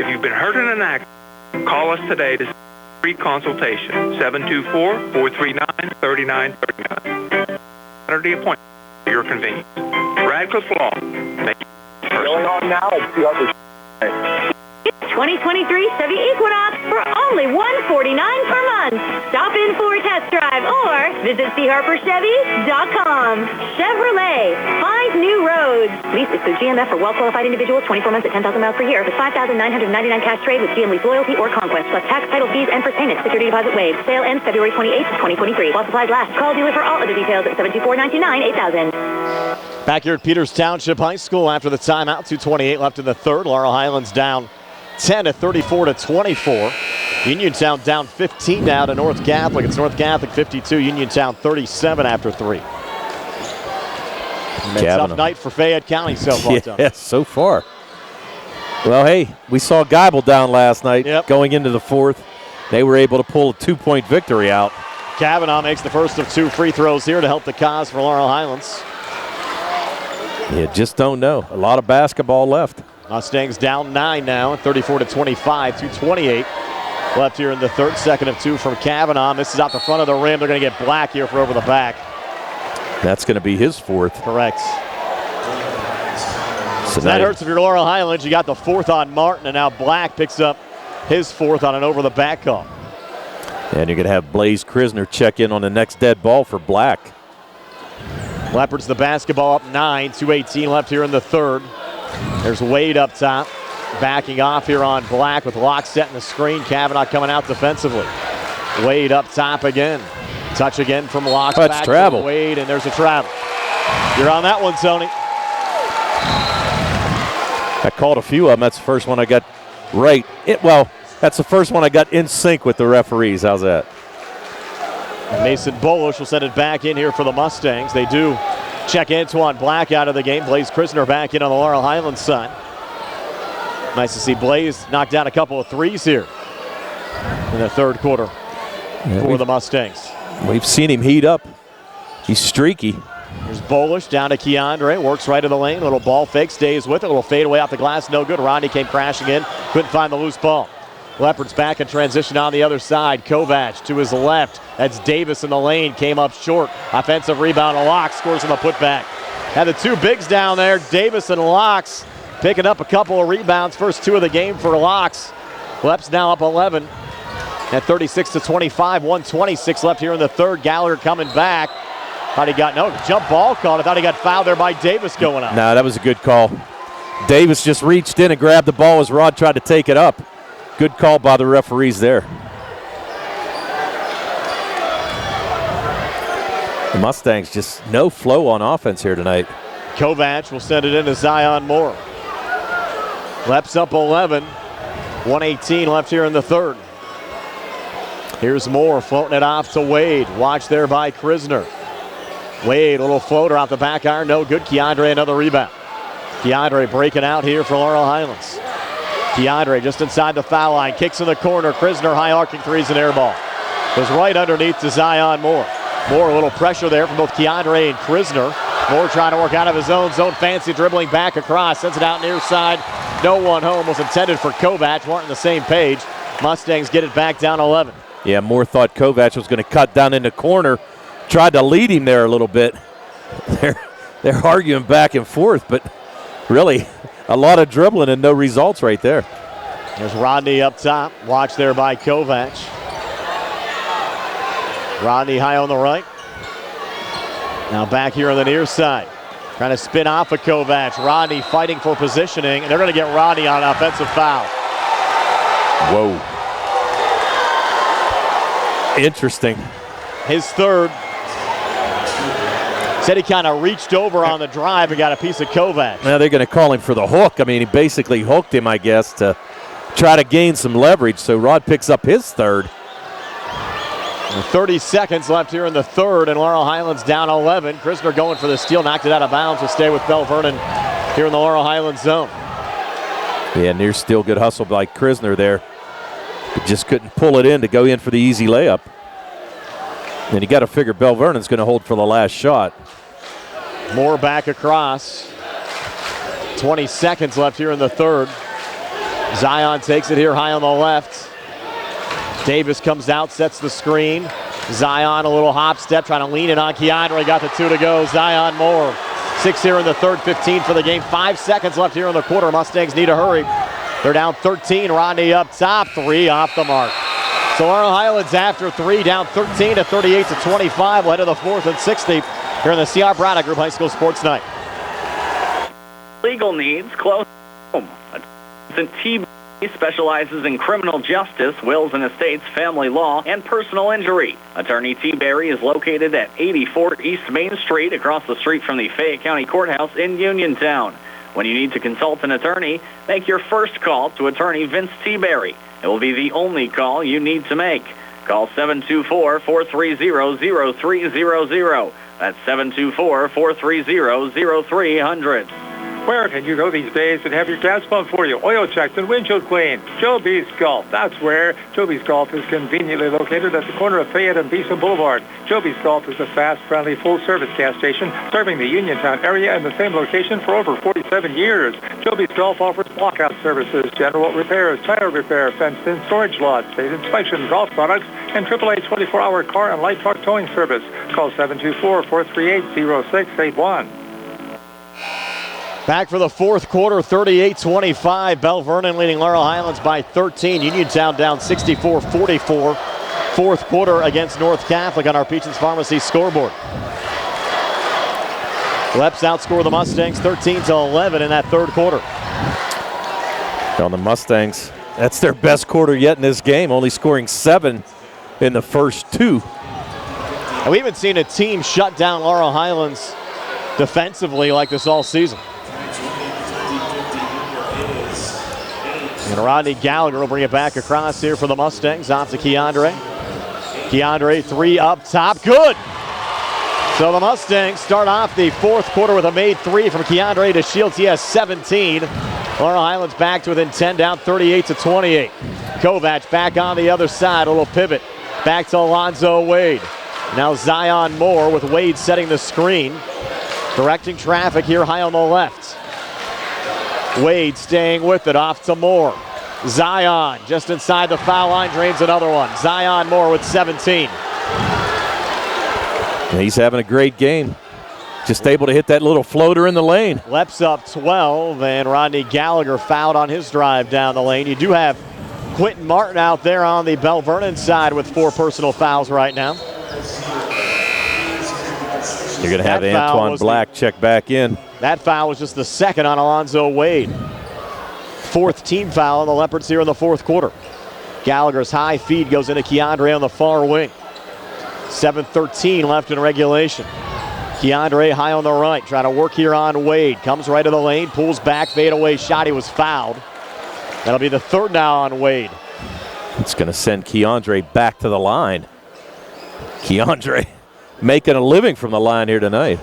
If you've been hurt in an accident, call us today to free consultation, 724-439-3939. Saturday appointment for your convenience. Radcliffe Law. Going on now at CR. 2023 Chevy Equinox for only $149 per month. Stop in for a test drive or visit charperchevy.com. Chevrolet, 5 new roads. Lease excludes GMF for well-qualified individuals, 24 months at 10,000 miles per year, with $5,999 cash trade with GM Lease Loyalty or Conquest, plus tax, title fees, and first payment. Security deposit waived. Sale ends February 28th, 2023. While supplies last. Call dealer for all other details at 724-929-8000. Back here at Peters Township High School after the timeout, 2:28 left in the third. Laurel Highlands down 10 at 34-24. Uniontown down 15 now to North Catholic. It's North Catholic 52, Uniontown 37 after 3. Tough night for Fayette County so far. Yes, so far. Well, hey, we saw Geibel down last night going into the fourth. They were able to pull a 2-point victory out. Kavanaugh makes the first of 2 free throws here to help the cause for Laurel Highlands. You just don't know. A lot of basketball left. Mustangs down 9 now, 34-25, 2:28 left here in the third. Second of 2 from Kavanaugh. Misses out the front of the rim. They're going to get Black here for over the back. That's going to be his fourth. Correct. So that hurts if you're Laurel Highlands. You got the fourth on Martin, and now Black picks up his fourth on an over-the-back call. And you're going to have Blaze Krisner check in on the next dead ball for Black. Leopards the basketball up 9, 2:18 left here in the third. There's Wade up top, backing off here on Black with Locke setting the screen. Kavanaugh coming out defensively. Wade up top again. Touch again from Locke. That's travel. Wade, and there's a travel. You're on that one, Tony. I called a few of them. That's the first one I got right. That's the first one I got in sync with the referees. How's that? Mason Bolish will send it back in here for the Mustangs. They do check Antoine Black out of the game. Blaze Krisner back in on the Laurel Highlands side. Nice to see Blaze knock down a couple of threes here in the third quarter for the Mustangs. We've seen him heat up. He's streaky. Here's Bolish down to Keandre. Works right of the lane. Little ball fake. Stays with it. A little fade away off the glass. No good. Rodney came crashing in. Couldn't find the loose ball. Leopards back in transition on the other side. Kovac to his left. That's Davis in the lane. Came up short. Offensive rebound. Locke scores on the putback. Had the two bigs down there. Davis and Locks picking up a couple of rebounds. First 2 of the game for Locks. Leps now up 11 at 36-25. 1:26 left here in the third. Gallagher coming back. Thought he got jump ball called. I thought he got fouled there by Davis going out. No, that was a good call. Davis just reached in and grabbed the ball as Rod tried to take it up. Good call by the referees there. The Mustangs just no flow on offense here tonight. Kovac will send it into Zion Moore. Leps up 11. 1:18 left here in the third. Here's Moore floating it off to Wade. Watch there by Krisner. Wade, a little floater off the back iron. No good. Keandre, another rebound. Keandre breaking out here for Laurel Highlands. Keandre just inside the foul line. Kicks in the corner. Krisner high arcing threes and air ball. Goes right underneath to Zion Moore. Moore, a little pressure there from both Keandre and Krisner. Moore trying to work out of his own zone. Fancy dribbling back across. Sends it out near side. No one home. Was intended for Kovac. Weren't on the same page. Mustangs get it back down 11. Yeah, Moore thought Kovac was going to cut down in the corner. Tried to lead him there a little bit. They're arguing back and forth, but really a lot of dribbling and no results right there. There's Rodney up top. Watch there by Kovac. Rodney high on the right. Now back here on the near side. Trying to spin off of Kovac. Rodney fighting for positioning, and they're going to get Rodney on an offensive foul. Whoa. Interesting. His third. Said he kind of reached over on the drive and got a piece of Kovac. Now they're going to call him for the hook. I mean, he basically hooked him, I guess, to try to gain some leverage. So Rod picks up his third. 30 seconds left here in the third, and Laurel Highlands down 11. Krisner going for the steal, knocked it out of bounds. Will stay with Belle Vernon here in the Laurel Highlands zone. Yeah, near steal, good hustle by Krisner there. But just couldn't pull it in to go in for the easy layup. And you got to figure Belle Vernon's going to hold for the last shot. Moore back across. 20 seconds left here in the third. Zion takes it here high on the left. Davis comes out, sets the screen. Zion a little hop step, trying to lean it on Keandre. Got the 2 to go. Zion Moore. 6 here in the third, 15 for the game. 5 seconds left here in the quarter. Mustangs need to hurry. They're down 13. Rodney up top. 3 off the mark. So Laurel Highlands after 3, down 13 to 38 to 25. Led to the fourth and 60 here in the C.R. Braddock Group High School Sports Night. Legal needs close to home. T specializes in criminal justice, wills and estates, family law, and personal injury. Attorney T. Berry is located at 84 East Main Street, across the street from the Fayette County Courthouse in Uniontown. When you need to consult an attorney, make your first call to Attorney Vince T. Berry. It will be the only call you need to make. Call 724-430-0300. That's 724-430-0300. Where can you go these days and have your gas pumped for you, oil checked, and windshield cleaned? Joby's Golf. That's where. Joby's Golf is conveniently located at the corner of Fayette and Beeson Boulevard. Joby's Golf is a fast, friendly, full-service gas station serving the Uniontown area in the same location for over 47 years. Joby's Golf offers blockout services, general repairs, tire repair, fenced-in storage lots, state inspection, golf products, and AAA 24-hour car and light truck towing service. Call 724-438-0681. Back for the fourth quarter, 38-25. Belle Vernon leading Laurel Highlands by 13. Uniontown down 64-44. Fourth quarter against North Catholic on our Peaches Pharmacy scoreboard. Leps outscore the Mustangs 13-11 in that third quarter. On the Mustangs, that's their best quarter yet in this game, only scoring 7 in the first 2. And we haven't seen a team shut down Laurel Highlands defensively like this all season. And Rodney Gallagher will bring it back across here for the Mustangs. Off to Keandre. Keandre, 3 up top. Good! So the Mustangs start off the fourth quarter with a made 3 from Keandre to Shields. He has 17. Laurel Highlands back to within 10, down 38-28. Kovac back on the other side. A little pivot. Back to Alonzo Wade. Now Zion Moore with Wade setting the screen. Directing traffic here high on the left. Wade staying with it, off to Moore. Zion just inside the foul line, drains another one. Zion Moore with 17. He's having a great game. Just able to hit that little floater in the lane. Leps up 12, and Rodney Gallagher fouled on his drive down the lane. You do have Quentin Martin out there on the Belle Vernon side with 4 personal fouls right now. You're going to have Antoine Black check back in. That foul was just the second on Alonzo Wade. 4th team foul on the Leopards here in the fourth quarter. Gallagher's high feed goes into Keandre on the far wing. 7:13 left in regulation. Keandre high on the right, trying to work here on Wade. Comes right to the lane, pulls back, fadeaway shot. He was fouled. That'll be the third now on Wade. It's going to send Keandre back to the line. Keandre making a living from the line here tonight.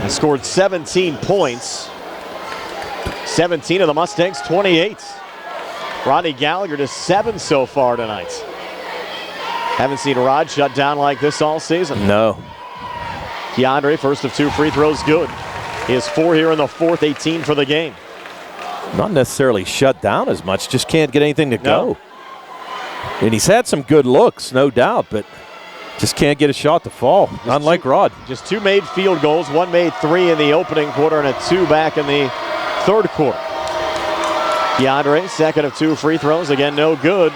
He scored 17 points. 17 of the Mustangs, 28. Rodney Gallagher to 7 so far tonight. Haven't seen Rod shut down like this all season. No. Keandre, first of 2 free throws, good. He has 4 here in the fourth, 18 for the game. Not necessarily shut down as much, just can't get anything to go. And he's had some good looks, no doubt, but just can't get a shot to fall, unlike Rod. Just 2 made field goals, 1 made 3 in the opening quarter and a 2 back in the third quarter. Keandre, second of 2 free throws, again no good.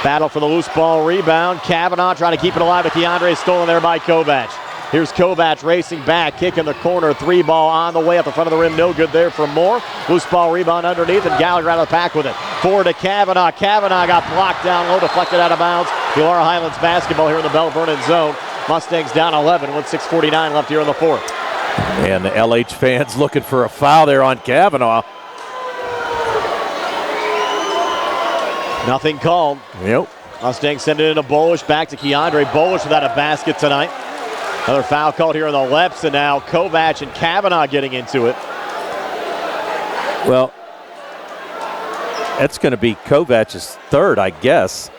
Battle for the loose ball rebound. Kavanaugh trying to keep it alive, but Keandre stolen there by Kovac. Here's Kovac racing back, kick in the corner, 3 ball on the way at the front of the rim, no good there for Moore. Loose ball rebound underneath, and Gallagher out of the pack with it. Forward to Kavanaugh. Kavanaugh got blocked down low, deflected out of bounds. The Laurel Highlands basketball here in the Belle Vernon zone. Mustangs down 11 with 6:49 left here in the fourth. And the LH fans looking for a foul there on Kavanaugh. Nothing called. Yep. Mustangs send it into Bolish, back to Keandre. Bolish without a basket tonight. Another foul called here on the left, and now Kovac and Kavanaugh getting into it. Well, that's going to be Kovac's third, I guess.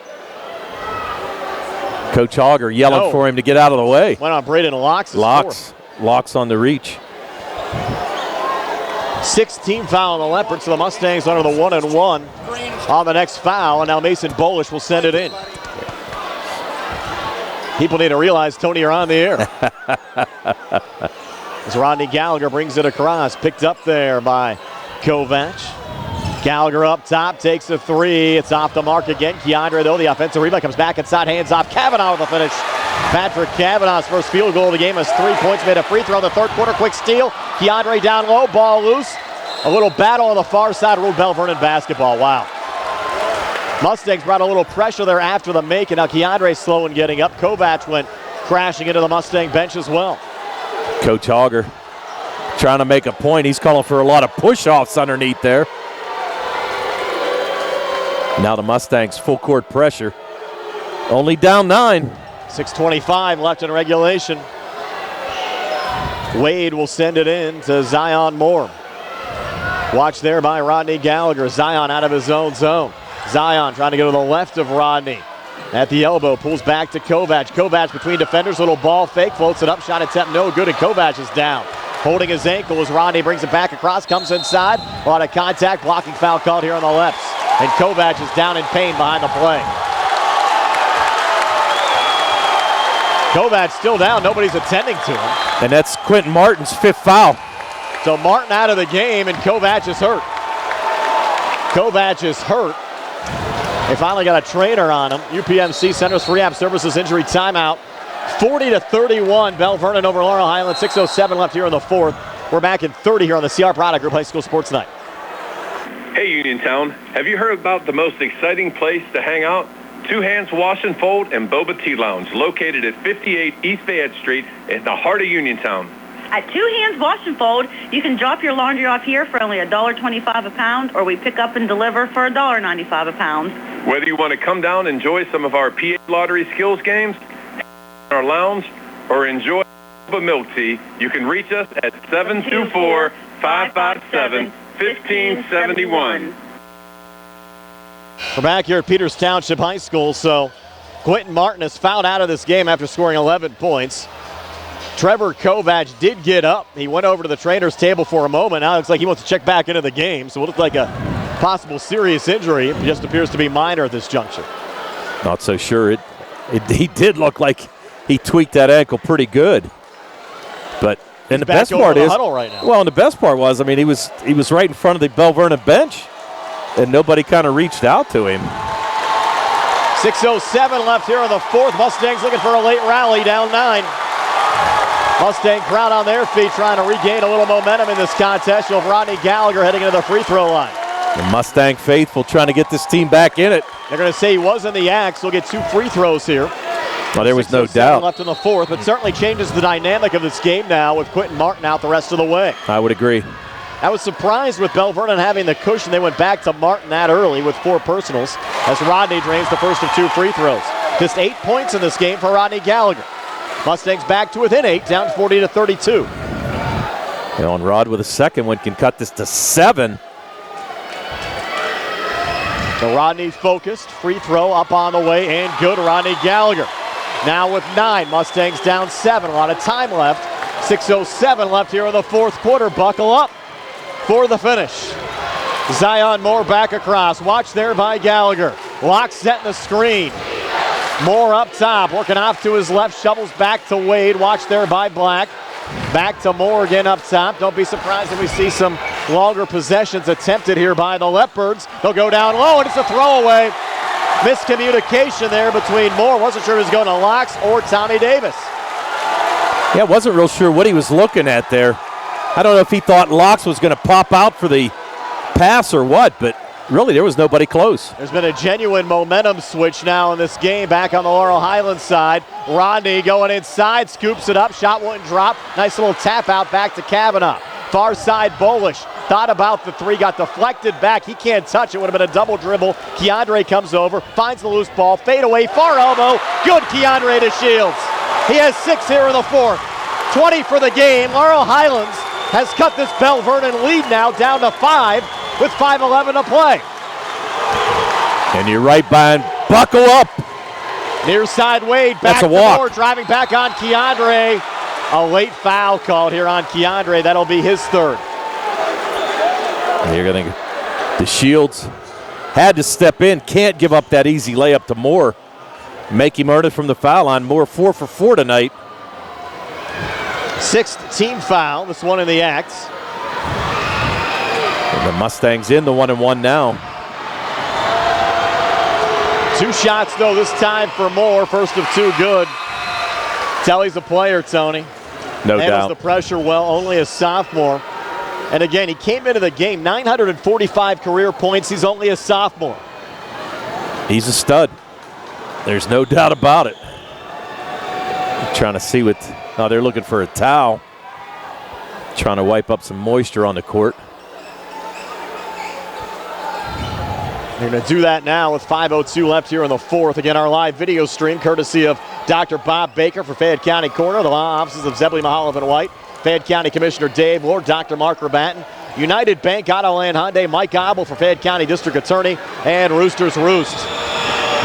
Coach Auger yelling for him to get out of the way. Went on Braden Locks. Locks on the reach. 16 foul on the Leopards, so the Mustangs under the 1-1 on the next foul, and now Mason Bolish will send it in. People need to realize, Tony, you're on the air. As Rodney Gallagher brings it across, picked up there by Kovac. Gallagher up top, takes a three. It's off the mark again. Keandre, though, the offensive rebound comes back inside, hands off. Kavanaugh with the finish. Patrick Kavanaugh's first field goal of the game has 3 points, made a free throw in the third quarter. Quick steal. Keandre down low, ball loose. A little battle on the far side, ruled Belle Vernon basketball. Wow. Mustangs brought a little pressure there after the make, and now Keandre's slow in getting up. Kovac went crashing into the Mustang bench as well. Coach Auger trying to make a point. He's calling for a lot of push-offs underneath there. Now the Mustangs full court pressure. Only down 9. 6:25 left in regulation. Wade will send it in to Zion Moore. Watch there by Rodney Gallagher. Zion out of his own zone. Zion trying to go to the left of Rodney. At the elbow, pulls back to Kovac. Kovac between defenders, little ball fake, floats it up, shot attempt no good, and Kovac is down. Holding his ankle as Rodney brings it back across, comes inside. A lot of contact, blocking foul called here on the left. And Kovac is down in pain behind the play. Kovac still down, nobody's attending to him. And that's Quentin Martin's 5th foul. So Martin out of the game, and Kovac is hurt. Kovac is hurt. They finally got a trainer on him. UPMC Centers for Rehab Services injury timeout. 40-31, Belle Vernon over Laurel Highlands. 6:07 left here in the fourth. We're back in 30 here on the CR Product Group High School Sports Night. Hey Uniontown, have you heard about the most exciting place to hang out? Two Hands Wash and Fold and Boba Tea Lounge, located at 58 East Fayette Street in the heart of Uniontown. At Two Hands Wash and Fold, you can drop your laundry off here for only $1.25 a pound, or we pick up and deliver for $1.95 a pound. Whether you want to come down and enjoy some of our PA Lottery skills games, our lounge, or enjoy a milk tea, you can reach us at 724-557-1571. We're back here at Peters Township High School, so Quentin Martin is fouled out of this game after scoring 11 points. Trevor Kovac did get up. He went over to the trainer's table for a moment. Now it looks like he wants to check back into the game, so it looks like a possible serious injury. It just appears to be minor at this juncture. Not so sure. He did look like he tweaked that ankle pretty good. But and the best part is, right now. well, and the best part was, I mean, he was right in front of the Belle Vernon bench, and nobody kind of reached out to him. 6:07 left here in the fourth. Mustangs looking for a late rally, down 9. Mustang crowd on their feet trying to regain a little momentum in this contest. You'll have Rodney Gallagher heading into the free throw line. The Mustang faithful trying to get this team back in it. They're going to say he was in the act, so he'll get 2 free throws here. Well, there was no doubt. Left in the fourth, but certainly changes the dynamic of this game now with Quentin Martin out the rest of the way. I would agree. I was surprised with Belle Vernon having the cushion. They went back to Martin that early with 4 personals as Rodney drains the first of 2 free throws. Just 8 points in this game for Rodney Gallagher. Mustangs back to within 8, down 40-32. And Rod with a second one can cut this to 7. So Rodney focused, free throw up on the way and good. Rodney Gallagher now with 9, Mustangs down 7, a lot of time left. 6:07 left here in the fourth quarter. Buckle up for the finish. Zion Moore back across, watch there by Gallagher. Lock setting the screen. Moore up top, working off to his left, shovels back to Wade. Watch there by Black. Back to Moore again up top. Don't be surprised if we see some longer possessions attempted here by the Leopards. They'll go down low, and it's a throwaway. Miscommunication there between Moore. Wasn't sure if he was going to Locks or Tommy Davis. Yeah, wasn't real sure what he was looking at there. I don't know if he thought Locks was going to pop out for the pass or what, but really there was nobody close. There's been a genuine momentum switch now in this game back on the Laurel Highlands side. Rodney going inside, scoops it up, shot wouldn't drop. Nice little tap out back to Kavanaugh. Far side, Bolish thought about the three, got deflected back. He can't touch it, would have been a double dribble. Keandre comes over, finds the loose ball, fade away, far elbow. Good Keandre to Shields. He has 6 here in the fourth. 20 for the game. Laurel Highlands has cut this Belle Vernon lead now down to 5 with 5:11 to play. And you're right behind. Buckle up. Near side Wade, back to Lohr, driving back on Keandre. A late foul called here on Keandre. That'll be his third. You're going to the Shields had to step in. Can't give up that easy layup to Moore. Make him earn it from the foul line. Moore 4 for 4 tonight. 6th team foul. This one in the act. And the Mustangs in the 1-1 now. 2 shots, though, this time for Moore. First of 2 good. Tell he's a player, Tony. No Handles doubt. the pressure well, only a sophomore. And again, he came into the game, 945 career points. He's only a sophomore. He's a stud. There's no doubt about it. Trying to see what, oh, they're looking for a towel. Trying to wipe up some moisture on the court. They're going to do that now with 5:02 left here in the fourth. Again, our live video stream courtesy of Dr.Bob Baker for Fayette County Coroner, the law offices of Zebley, Mehalov, and White. Fayette County Commissioner Dave Lohr, Dr. Mark Rabatin. United Bank, Auto and Hyundai, Mike Aubele for Fayette County District Attorney, and Roosters Roost.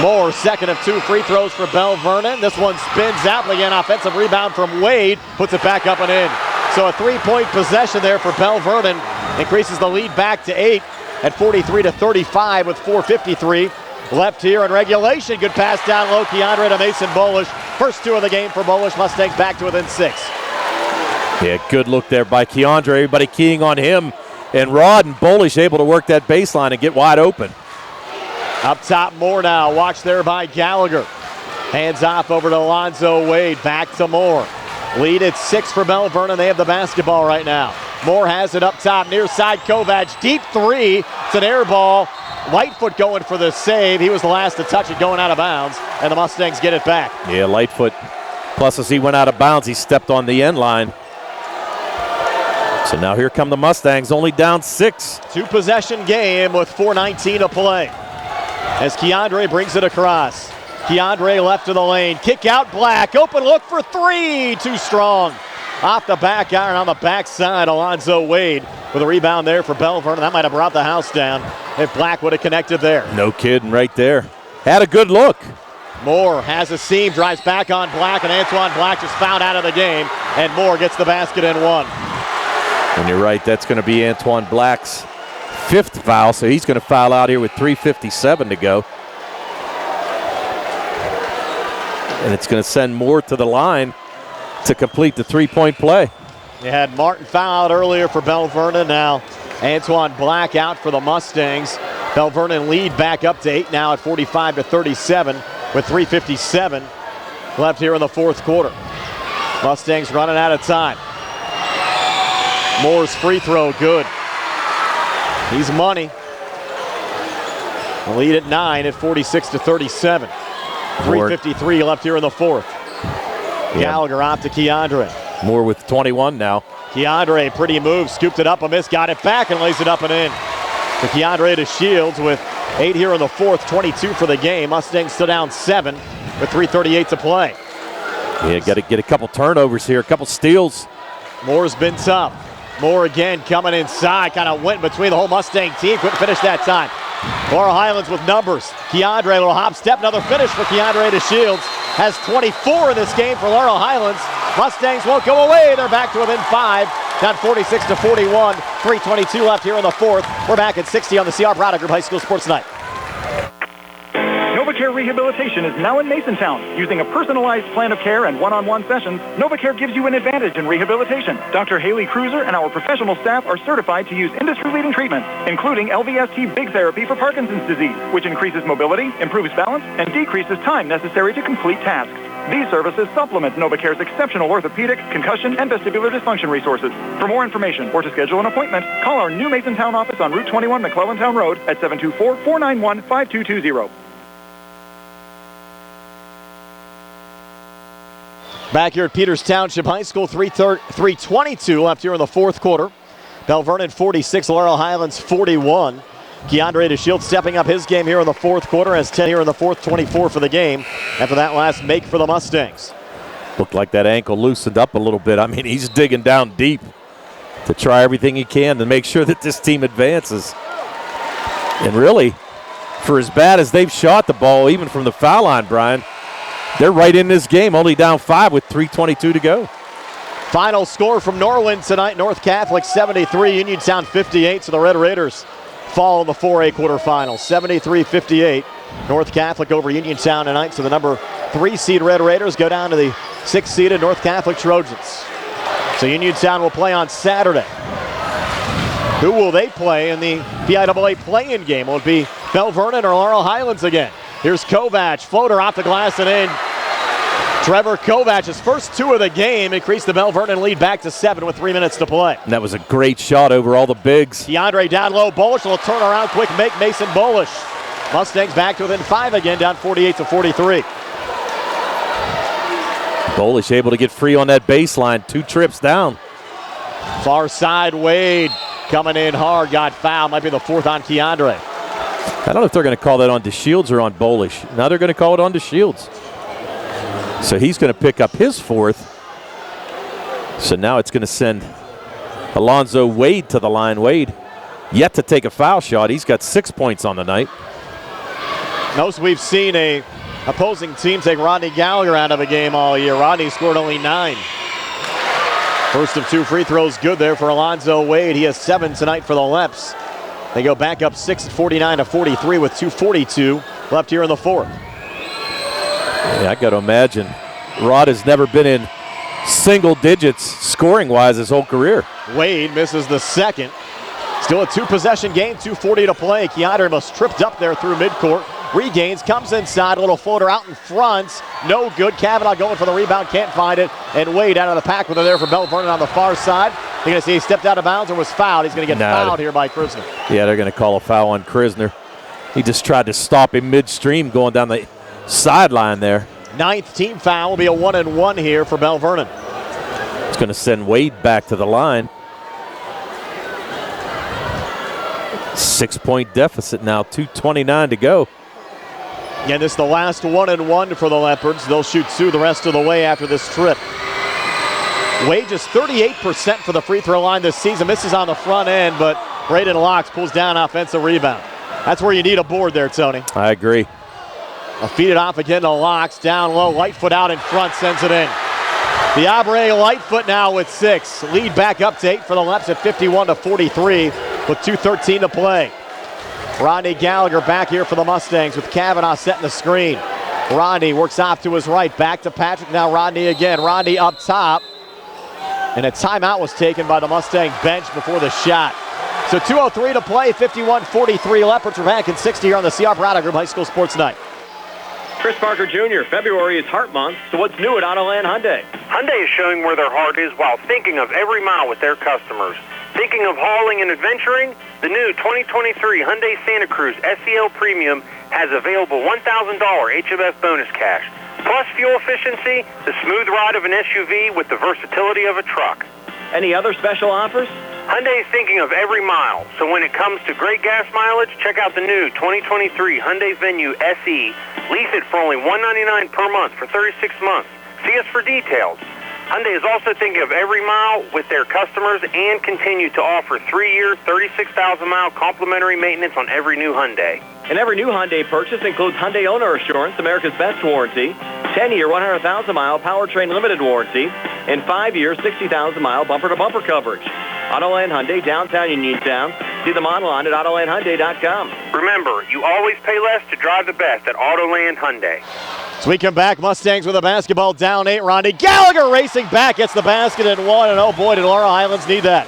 Moore, second of 2 free throws for Belle Vernon. This one spins out again. Offensive rebound from Wade. Puts it back up and in. So a 3-point possession there for Belle Vernon. Increases the lead back to 8 at 43-35 with 4:53 left here in regulation. Good pass down low. Keandre to Mason Bolish. First 2 of the game for Bolish. Mustangs back to within 6. Yeah, good look there by Keandre. Everybody keying on him. And Rod and Bolish able to work that baseline and get wide open. Up top, Moore now. Watch there by Gallagher. Hands off over to Alonzo Wade. Back to Moore. Lead at 6 for Belle Vernon. They have the basketball right now. Moore has it up top. Near side, Kovac. Deep 3. It's an air ball. Lightfoot going for the save. He was the last to touch it going out of bounds. And the Mustangs get it back. Yeah, Lightfoot. Plus, as he went out of bounds, he stepped on the end line. So now here come the Mustangs, only down 6. 2-possession game with 4:19 to play. As Keandre brings it across. Keandre left of the lane. Kick out Black. Open look for 3. Too strong. Off the back iron on the backside. Alonzo Wade with a rebound there for Belle Vernon. That might have brought the house down if Black would have connected there. No kidding right there. Had a good look. Moore has a seam, drives back on Black, and Antoine Black just fouled out of the game. And Moore gets the basket and 1. And you're right, that's going to be Antoine Black's 5th foul, so he's going to foul out here with 3:57 to go. And it's going to send Moore to the line to complete the 3-point play. You had Martin foul out earlier for Belle Vernon. Now Antoine Black out for the Mustangs. Belle Vernon lead back up to 8 now at 45-37 with 3:57 left here in the fourth quarter. Mustangs running out of time. Moore's free throw good. He's money. The lead at 9 at 46-37. 3:53 left here in the fourth. Gallagher off to Keandre. Moore with 21 now. Keandre, pretty move, scooped it up a miss, got it back and lays it up and in. To Keandre to Shields with 8 here in the fourth, 22 for the game. Mustangs still down 7 with 3:38 to play. Yeah, got to get a couple turnovers here, a couple steals. Moore's been tough. Moore again coming inside, kind of went between the whole Mustang team, couldn't finish that time. Laurel Highlands with numbers. Keandre, a little hop step, another finish for Keandre to Shields. Has 24 in this game for Laurel Highlands. Mustangs won't go away. They're back to within 5. Down 46-41. 3:22 left here in the fourth. We're back at 60 on the CR Product Group High School Sports Night. NovaCare Rehabilitation is now in Masontown. Using a personalized plan of care and one-on-one sessions, NovaCare gives you an advantage in rehabilitation. Dr. Haley Cruiser and our professional staff are certified to use industry-leading treatments, including LVST Big Therapy for Parkinson's disease, which increases mobility, improves balance, and decreases time necessary to complete tasks. These services supplement NovaCare's exceptional orthopedic, concussion, and vestibular dysfunction resources. For more information or to schedule an appointment, call our new Masontown office on Route 21 McClellantown Road at 724-491-5220. Back here at Peters Township High School, 3:22 left here in the fourth quarter. Belle Vernon 46, Laurel Highlands 41. Keandre DeShield stepping up his game here in the fourth quarter, has 10 here in the fourth, 24 for the game after that last make for the Mustangs. Looked like that ankle loosened up a little bit. I mean, he's digging down deep to try everything he can to make sure that this team advances. And really, for as bad as they've shot the ball, even from the foul line, Brian, they're right in this game, only down 5 with 3:22 to go. Final score from Norwin tonight, North Catholic 73, Uniontown 58, so the Red Raiders fall in the 4A quarterfinals, 73-58. North Catholic over Uniontown tonight, so the number 3 seed Red Raiders go down to the 6 seeded North Catholic Trojans. So Uniontown will play on Saturday. Who will they play in the PIAA play-in game? Will it be Belle Vernon or Laurel Highlands again? Here's Kovac, floater off the glass and in. Trevor Kovac's first 2 of the game increased the Belle Vernon lead back to 7 with 3 minutes to play. And that was a great shot over all the bigs. Keandre down low, Bolish will turn around, quick make, Mason Bolish. Mustangs back to within 5 again, down 48-43. Bolish able to get free on that baseline, 2 trips down. Far side, Wade coming in hard, got fouled, might be the 4th on Keandre. I don't know if they're going to call that on DeShields or on Bolish. Now they're going to call it on DeShields. So he's going to pick up his 4th. So now it's going to send Alonzo Wade to the line. Wade yet to take a foul shot. He's got 6 points on the night. Most we've seen a opposing team take Rodney Gallagher out of a game all year. Rodney scored only 9. First of 2 free throws good there for Alonzo Wade. He has 7 tonight for the Leps. They go back up 6 at 49-43 with 2:42 left here in the fourth. Yeah, I got to imagine Rod has never been in single digits scoring-wise his whole career. Wade misses the second. Still a 2-possession game, 2:40 to play. Keandre almost tripped up there through midcourt. Regains, comes inside, a little floater out in front. No good. Kavanaugh going for the rebound, can't find it. And Wade out of the pack with it there for Belle Vernon on the far side. You're going to see he stepped out of bounds or was fouled. He's going to get fouled here by Krisner. Yeah, they're going to call a foul on Krisner. He just tried to stop him midstream going down the sideline there. 9th team foul will be a 1-and-1 here for Belle Vernon. It's going to send Wade back to the line. 6-point deficit now, 2:29 to go. Again, this is the last 1-and-1 for the Leopards. They'll shoot 2 the rest of the way after this trip. Wade just 38% for the free throw line this season. Misses on the front end, but Braden Locks pulls down offensive rebound. That's where you need a board there, Tony. I agree. Feed it off again to Locks, down low, Lightfoot out in front, sends it in. The Aubele Lightfoot now with 6. Lead back up to 8 for the Leps at 51-43 with 2:13 to play. Rodney Gallagher back here for the Mustangs with Kavanaugh setting the screen. Rodney works off to his right, back to Patrick, now Rodney again. Rodney up top. And a timeout was taken by the Mustang bench before the shot. So 2:03 to play, 51-43. Leopards are back in 60 here on the CR Product Group High School Sports Night. Chris Parker Jr., February is Heart Month, so what's new at Autoland Hyundai? Hyundai is showing where their heart is while thinking of every mile with their customers. Thinking of hauling and adventuring? The new 2023 Hyundai Santa Cruz SEL Premium has available $1,000 HMF bonus cash. Plus fuel efficiency, the smooth ride of an SUV with the versatility of a truck. Any other special offers? Hyundai is thinking of every mile, so when it comes to great gas mileage, check out the new 2023 Hyundai Venue SE. Lease it for only $199 per month for 36 months. See us for details. Hyundai is also thinking of every mile with their customers and continue to offer 3-year, 36,000-mile complimentary maintenance on every new Hyundai. And every new Hyundai purchase includes Hyundai Owner Assurance, America's best warranty, 10-year, 100,000-mile powertrain limited warranty, and 5-year, 60,000-mile bumper-to-bumper coverage. Autoland Hyundai, downtown Uniontown. See them online at AutolandHyundai.com. Remember, you always pay less to drive the best at Autoland Hyundai. So we come back, Mustangs with a basketball down 8. Rodney Gallagher racing back, gets the basket and 1, and oh boy, did Laurel Highlands need that.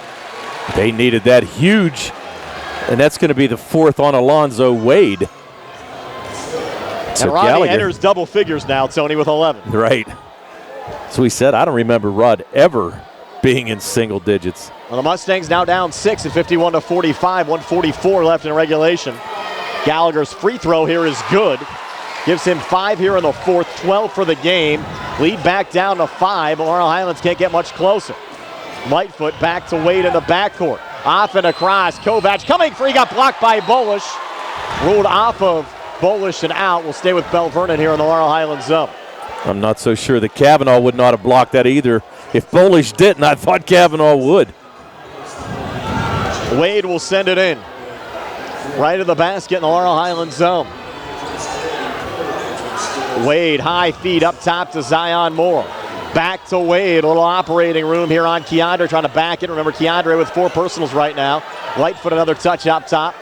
They needed that huge, and that's going to be the 4th on Alonzo Wade. And Rodney enters double figures now, Tony, with 11. Right. So we said, I don't remember Rod ever being in single digits. Well, the Mustangs now down 6 at 51-45, 1:44 left in regulation. Gallagher's free throw here is good. Gives him 5 here in the fourth, 12 for the game. Lead back down to 5. Laurel Highlands can't get much closer. Lightfoot back to Wade in the backcourt. Off and across. Kovac coming free. Got blocked by Bolish. Ruled off of Bolish and out. Will stay with Belle Vernon here in the Laurel Highlands zone. I'm not so sure that Kavanaugh would not have blocked that either. If Bolish didn't, I thought Kavanaugh would. Wade will send it in. Right of the basket in the Laurel Highlands zone. Wade, high feed up top to Zion Moore. Back to Wade, a little operating room here on Keandre, trying to back it. Remember, Keandre with 4 personals right now. Lightfoot, another touch up top.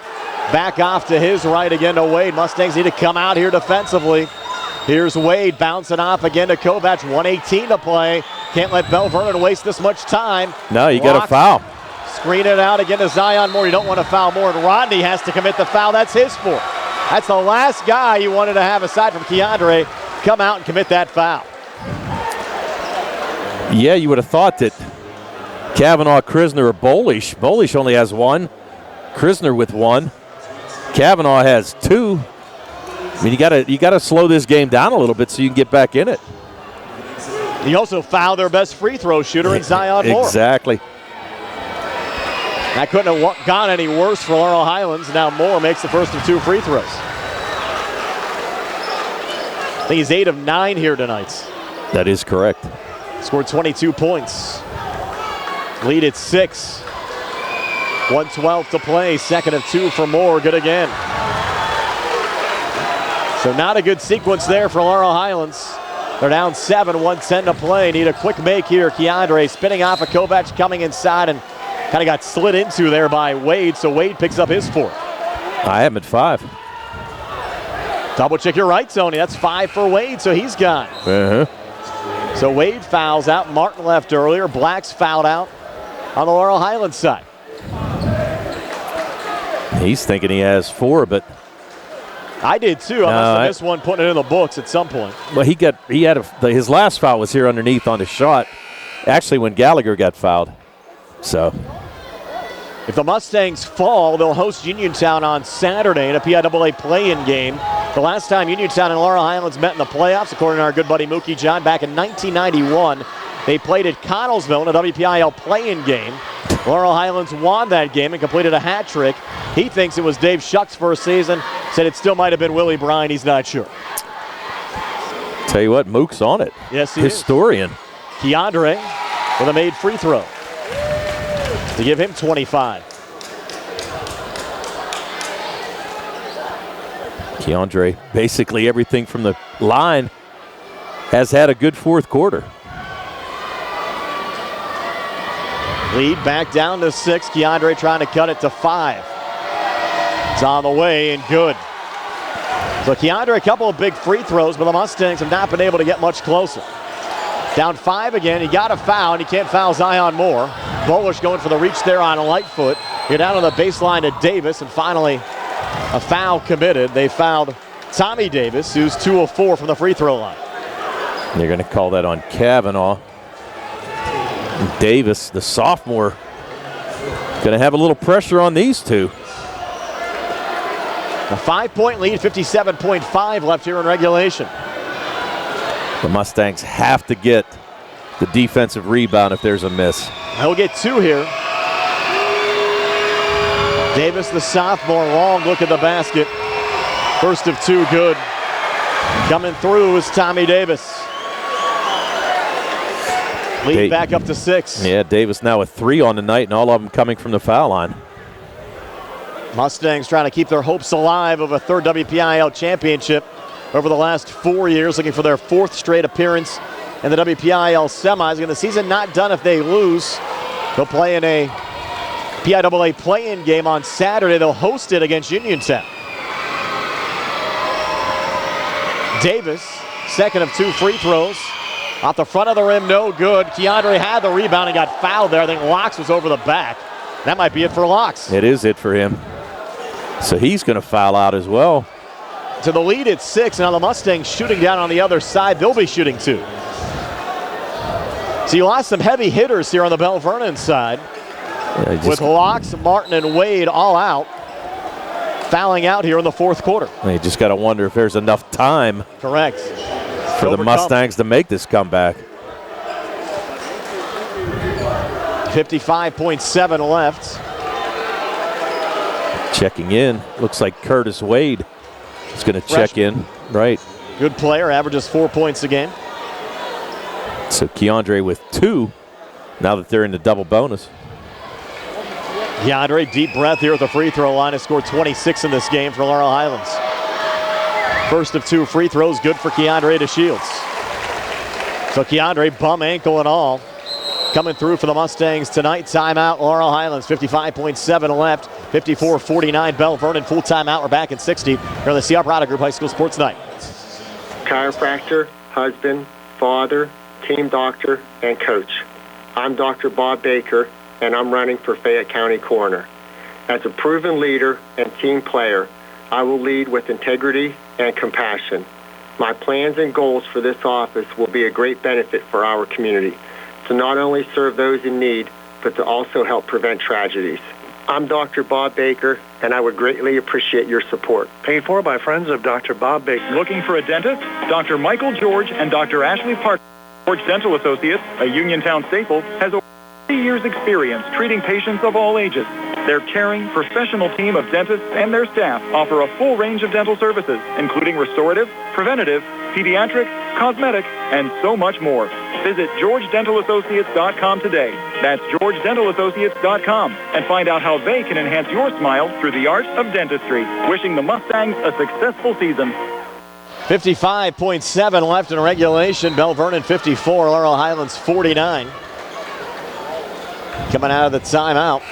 Back off to his right again to Wade. Mustangs need to come out here defensively. Here's Wade bouncing off again to Kovac. 1:18 to play. Can't let Belle Vernon waste this much time. No, you got to foul. Screen it out again to Zion Moore. You don't want to foul more. And Rodney has to commit the foul. That's his fault. That's the last guy you wanted to have aside from Keandre come out and commit that foul. Yeah, you would have thought that Kavanaugh, Krisner, or Bolish. Bolish only has 1. Krisner with 1. Kavanaugh has 2. I mean, you gotta slow this game down a little bit so you can get back in it. He also fouled their best free throw shooter in Zion Moore. Exactly. That couldn't have gone any worse for Laurel Highlands. Now Moore makes the first of 2 free throws. I think he's 8 of 9 here tonight. That is correct. Scored 22 points. Lead at 6. 1:12 to play. Second of 2 for Moore. Good again. So not a good sequence there for Laurel Highlands. They're down 7, 1:10 to play. Need a quick make here. Keandre spinning off of Kovac, coming inside and kind of got slid into there by Wade. So Wade picks up his 4th. I am at 5. Double check your right, Tony. That's 5 for Wade, so he's gone. So Wade fouls out. Martin left earlier. Black's fouled out on the Laurel Highlands side. He's thinking he has 4, but I did too. I must have missed one, putting it in the books at some point. Well, his last foul was here underneath on the shot. Actually, when Gallagher got fouled. So, if the Mustangs fall, they'll host Uniontown on Saturday in a PIAA play-in game. The last time Uniontown and Laurel Highlands met in the playoffs, according to our good buddy Mookie John, back in 1991, they played at Connellsville in a WPIAL play-in game. Laurel Highlands won that game and completed a hat trick. He thinks it was Dave Shuck's first season. Said it still might have been Willie Bryan. He's not sure. Tell you what, Mook's on it. Yes, he Historian. is. Keandre with a made free throw to give him 25. Keandre, basically everything from the line, has had a good 4th quarter. Lead back down to 6. Keandre trying to cut it to 5. It's on the way and good. So Keandre, a couple of big free throws, but the Mustangs have not been able to get much closer. Down 5 again. He got a foul, and he can't foul Zion Moore. Bolish going for the reach there on Lightfoot. You're down on the baseline to Davis, and finally a foul committed. They fouled Tommy Davis, who's 2 of 4 from the free throw line. They're going to call that on Kavanaugh. Davis, the sophomore, going to have a little pressure on these two. A 5-point lead, 57.5 left here in regulation. The Mustangs have to get the defensive rebound if there's a miss. He'll get 2 here. Davis, the sophomore, long look at the basket. First of 2, good. Coming through is Tommy Davis. Lead back up to 6. Yeah, Davis now with 3 on the night, and all of them coming from the foul line. Mustangs trying to keep their hopes alive of a 3rd WPIAL championship over the last 4 years, looking for their 4th straight appearance in the WPIAL semis. Again, the season not done if they lose. They'll play in a PIAA play-in game on Saturday. They'll host it against Uniontown. Davis, second of 2 free throws. Off the front of the rim, no good. Keandre had the rebound and got fouled there. I think Locks was over the back. That might be it for Locks. It is it for him. So he's going to foul out as well. to the lead at 6. Now the Mustangs shooting down on the other side. They'll be shooting 2. So you lost some heavy hitters here on the Belle Vernon side. Yeah, with Locks, Martin, and Wade all out. Fouling out here in the fourth quarter. You just got to wonder if there's enough time. Correct. For the Mustangs to make this comeback. 55.7 left. Checking in. Looks like Curtis Wade is going to check in. Right. Good player. Averages 4 points a game. So Keandre with 2 now that they're in the double bonus. Keandre, deep breath here at the free throw line, has scored 26 in this game for Laurel Highlands. First of 2 free throws, good for Keandre DeShields. So Keandre, bum, ankle, and all, coming through for the Mustangs tonight. Timeout, Laurel Highlands, 55.7 left, 54-49, Belle Vernon, full timeout. We're back at 60 here on the CR Product Group High School Sports Night. Chiropractor, husband, father, team doctor, and coach. I'm Dr. Bob Baker, and I'm running for Fayette County Coroner. As a proven leader and team player, I will lead with integrity and compassion. My plans and goals for this office will be a great benefit for our community, to not only serve those in need, but to also help prevent tragedies. I'm Dr. Bob Baker, and I would greatly appreciate your support. Paid for by friends of Dr. Bob Baker. Looking for a dentist? Dr. Michael George and Dr. Ashley Park. George Dental Associates, a Uniontown staple, has over 30 years' experience treating patients of all ages. Their caring, professional team of dentists and their staff offer a full range of dental services, including restorative, preventative, pediatric, cosmetic, and so much more. Visit GeorgeDentalAssociates.com today. That's GeorgeDentalAssociates.com, and find out how they can enhance your smile through the art of dentistry. Wishing the Mustangs a successful season. 55.7 left in regulation. Belle Vernon 54, Laurel Highlands 49. Coming out of the timeout.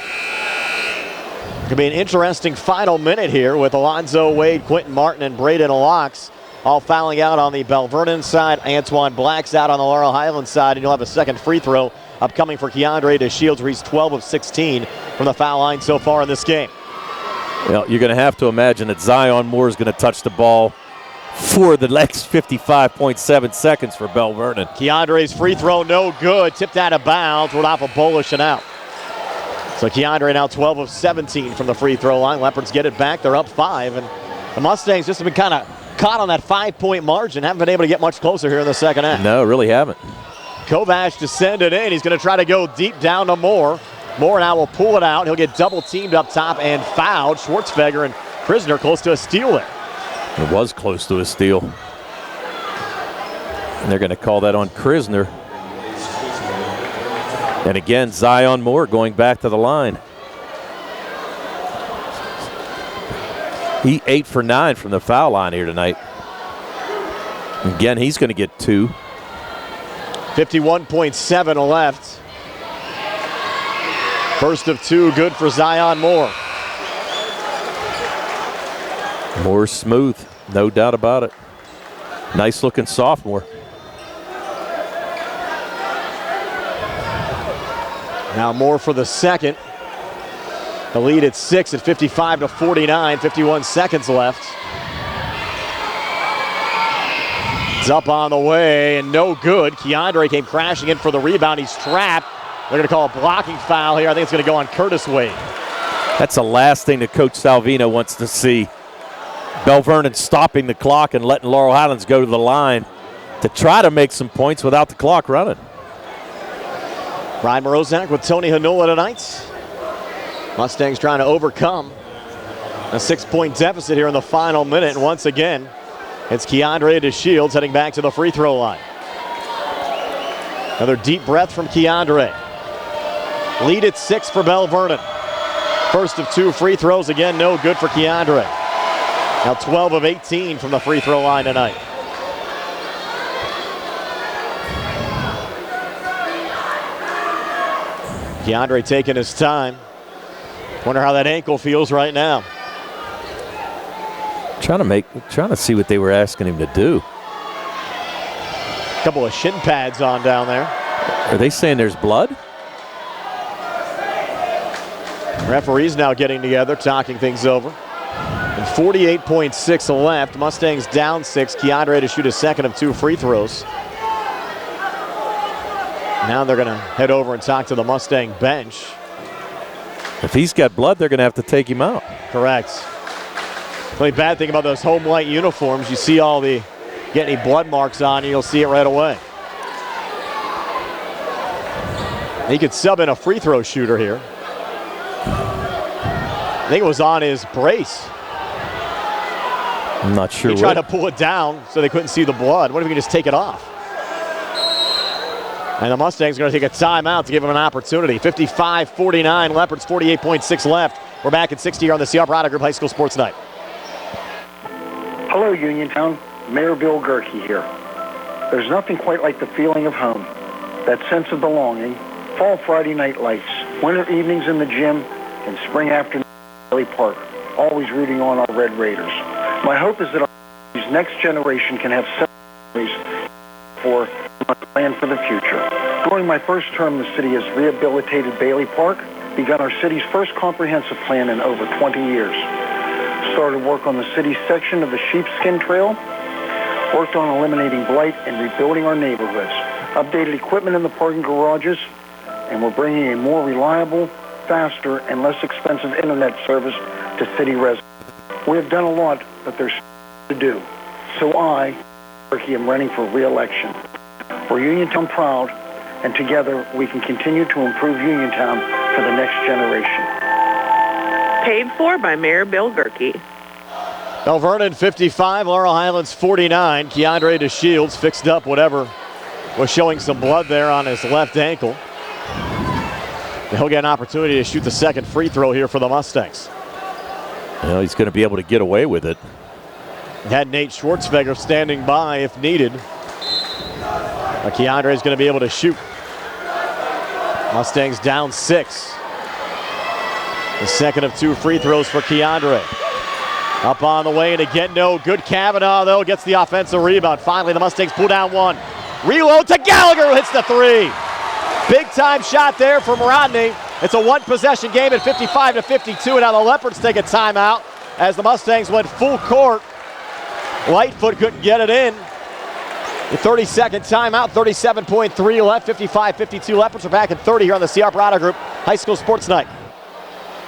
Could be an interesting final minute here with Alonzo Wade, Quentin Martin, and Braden Locks all fouling out on the Belle Vernon side. Antoine Black's out on the Laurel Highlands side, and you'll have a second free throw upcoming for Keandre DeShields, where he's 12 of 16 from the foul line so far in this game. Well, you're going to have to imagine that Zion Moore is going to touch the ball for the next 55.7 seconds for Belle Vernon. Keandre's free throw no good. Tipped out of bounds. We're off of Bolish and out. So Keandre now 12 of 17 from the free throw line. Leopards get it back. They're up 5. And the Mustangs just have been kind of caught on that 5-point margin. Haven't been able to get much closer here in the second half. No, really haven't. Kovac to send it in. He's going to try to go deep down to Moore. Moore now will pull it out. He'll get double teamed up top and fouled. Schwartzfeger and Prisner close to a steal there. It was close to a steal. And they're going to call that on Krisner. And again, Zion Moore going back to the line. He 8 for 9 from the foul line here tonight. Again, he's going to get 2. 51.7 left. First of 2, good for Zion Moore. Moore's smooth, no doubt about it. Nice looking sophomore. Now Moore for the second. The lead at 6 at 55-49, 51 seconds left. It's up on the way and no good. Keandre came crashing in for the rebound. He's trapped. They're going to call a blocking foul here. I think it's going to go on Curtis Wade. That's the last thing that Coach Salvino wants to see. Belle Vernon stopping the clock and letting Laurel Highlands go to the line to try to make some points without the clock running. Ryan Mroziak with Tony Hanula tonight. Mustangs trying to overcome a 6-point deficit here in the final minute. And once again, it's Keandre DeShields heading back to the free throw line. Another deep breath from Keandre. Lead at 6 for Belle Vernon. First of 2 free throws, again, no good for Keandre. Now 12 of 18 from the free throw line tonight. Keandre taking his time. Wonder how that ankle feels right now. Trying to see what they were asking him to do. A couple of shin pads on down there. Are they saying there's blood? Referees now getting together, talking things over. And 48.6 left. Mustangs down 6. Keandre to shoot his second of 2 free throws. Now they're going to head over and talk to the Mustang bench. If he's got blood, they're going to have to take him out. Correct. The only bad thing about those home white uniforms, you see all the, get any blood marks on you, you'll see it right away. He could sub in a free throw shooter here. I think it was on his brace. I'm not sure. He tried to pull it down so they couldn't see the blood. What if we can just take it off? And the Mustangs are going to take a timeout to give him an opportunity. 55-49, Leopards 48.6 left. We're back at 60 here on the CR Product Group High School Sports Night. Hello, Uniontown. Mayor Bill Gerke here. There's nothing quite like the feeling of home, that sense of belonging, fall Friday night lights, winter evenings in the gym, and spring afternoon in Bailey Park, always rooting on our Red Raiders. My hope is that our next generation can have memories for a plan for the future. During my first term, the city has rehabilitated Bailey Park, begun our city's first comprehensive plan in over 20 years. Started work on the city's section of the Sheepskin Trail, worked on eliminating blight and rebuilding our neighborhoods, updated equipment in the parking garages, and we're bringing a more reliable, faster, and less expensive internet service to city residents. We have done a lot, but there's to do. So I, Gerke, am running for re-election. We're Uniontown proud, and together we can continue to improve Uniontown for the next generation. Paid for by Mayor Bill Gerke. Belle Vernon 55, Laurel Highlands 49. Keandre DeShields fixed up whatever was showing some blood there on his left ankle. He'll get an opportunity to shoot the second free throw here for the Mustangs. Well, he's going to be able to get away with it. Had Nate Schwartzberger standing by if needed. Keandre is going to be able to shoot. Mustangs down 6. The second of 2 free throws for Keandre. Up on the way, and again, no good. Kavanaugh, though, gets the offensive rebound. Finally, the Mustangs pull down 1. Reload to Gallagher, who hits the 3. Big-time shot there from Rodney. It's a one-possession game at 55-52, and now the Leopards take a timeout as the Mustangs went full court. Lightfoot couldn't get it in. The 30-second timeout, 37.3 left, 55-52 Leopards. Are back at 30 here on the CR Product Group High School Sports Night.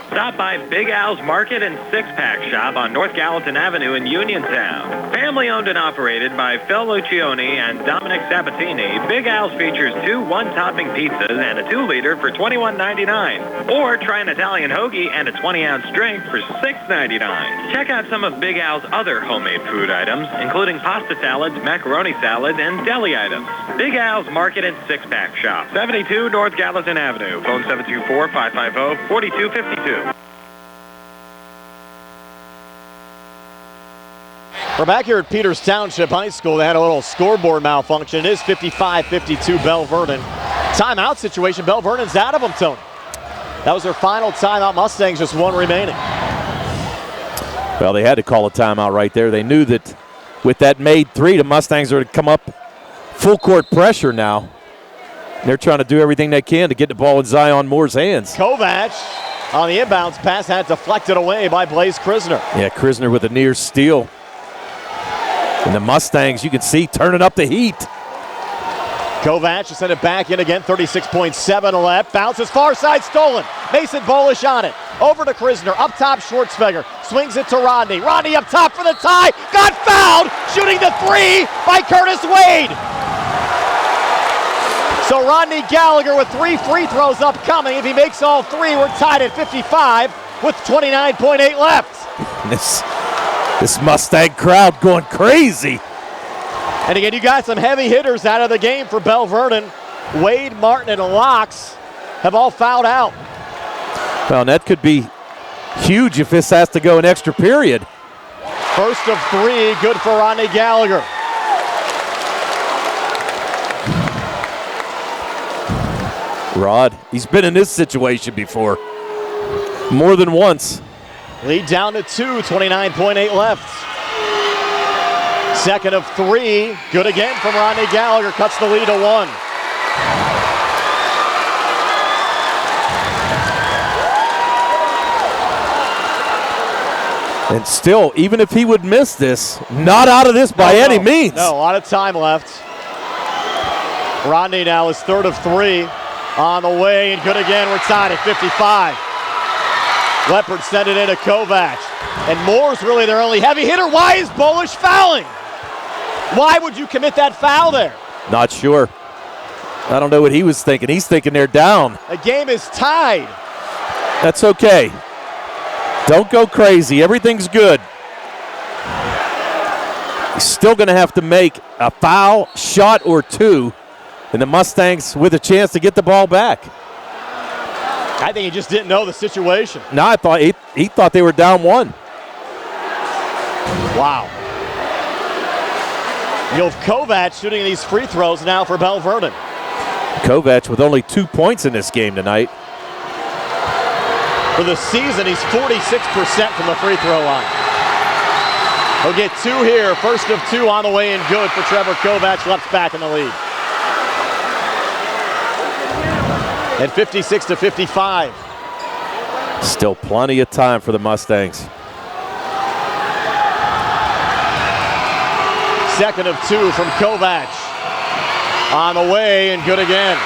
Stop by Big Al's Market and Six-Pack Shop on North Gallatin Avenue in Uniontown. Family owned and operated by Phil Lucioni and Dominic Sabatini, Big Al's features 2 one-topping pizzas and a 2-liter for $21.99. Or try an Italian hoagie and a 20-ounce drink for $6.99. Check out some of Big Al's other homemade food items, including pasta salads, macaroni salads, and deli items. Big Al's Market and Six-Pack Shop, 72 North Gallatin Avenue. Phone 724-550-4252. We're back here at Peters Township High School. They had a little scoreboard malfunction. It is 55-52 Belle Vernon. Timeout situation. Belle Vernon's out of them, Tony. That was their final timeout. Mustangs just 1 remaining. Well, they had to call a timeout right there. They knew that with that made 3, the Mustangs are to come up full court pressure now. They're trying to do everything they can to get the ball in Zion Moore's hands. Kovac on the inbounds pass had deflected away by Blaze Krisner. Yeah, Krisner with a near steal. And the Mustangs, you can see, turning up the heat. Kovac to send it back in again, 36.7 left. Bounces far side, stolen. Mason Bolish on it. Over to Krisner, up top Schwartzberger. Swings it to Rodney. Rodney up top for the tie. Got fouled, shooting the 3 by Curtis Wade. So Rodney Gallagher with 3 free throws upcoming. If he makes all 3, we're tied at 55 with 29.8 left. This Mustang crowd going crazy. And again, you got some heavy hitters out of the game for Belle Vernon. Wade, Martin, and Locks have all fouled out. Well, and that could be huge if this has to go an extra period. First of 3, good for Rodney Gallagher. Rod, he's been in this situation before. More than once. Lead down to 2, 29.8 left. Second of 3, good again from Rodney Gallagher, cuts the lead to 1. And still, even if he would miss this, not out of this by any means. No, a lot of time left. Rodney now is 3rd of 3 on the way, and good again. We're tied at 55. Leopard send it in to Kovac. And Moore's really their only heavy hitter. Why is Bolish fouling? Why would you commit that foul there? Not sure. I don't know what he was thinking. He's thinking they're down. The game is tied. That's okay. Don't go crazy. Everything's good. He's still going to have to make a foul shot or two, and the Mustangs with a chance to get the ball back. I think he just didn't know the situation. No, I thought he thought they were down 1. Wow. You'll have Kovac shooting these free throws now for Belle Vernon. Kovac with only 2 points in this game tonight. For the season, he's 46% from the free throw line. He'll get 2 here. 1st of 2 on the way and good for Trevor Kovac. Left back in the lead. At 56-55. Still plenty of time for the Mustangs. 2nd of 2 from Kovac. On the way and good again.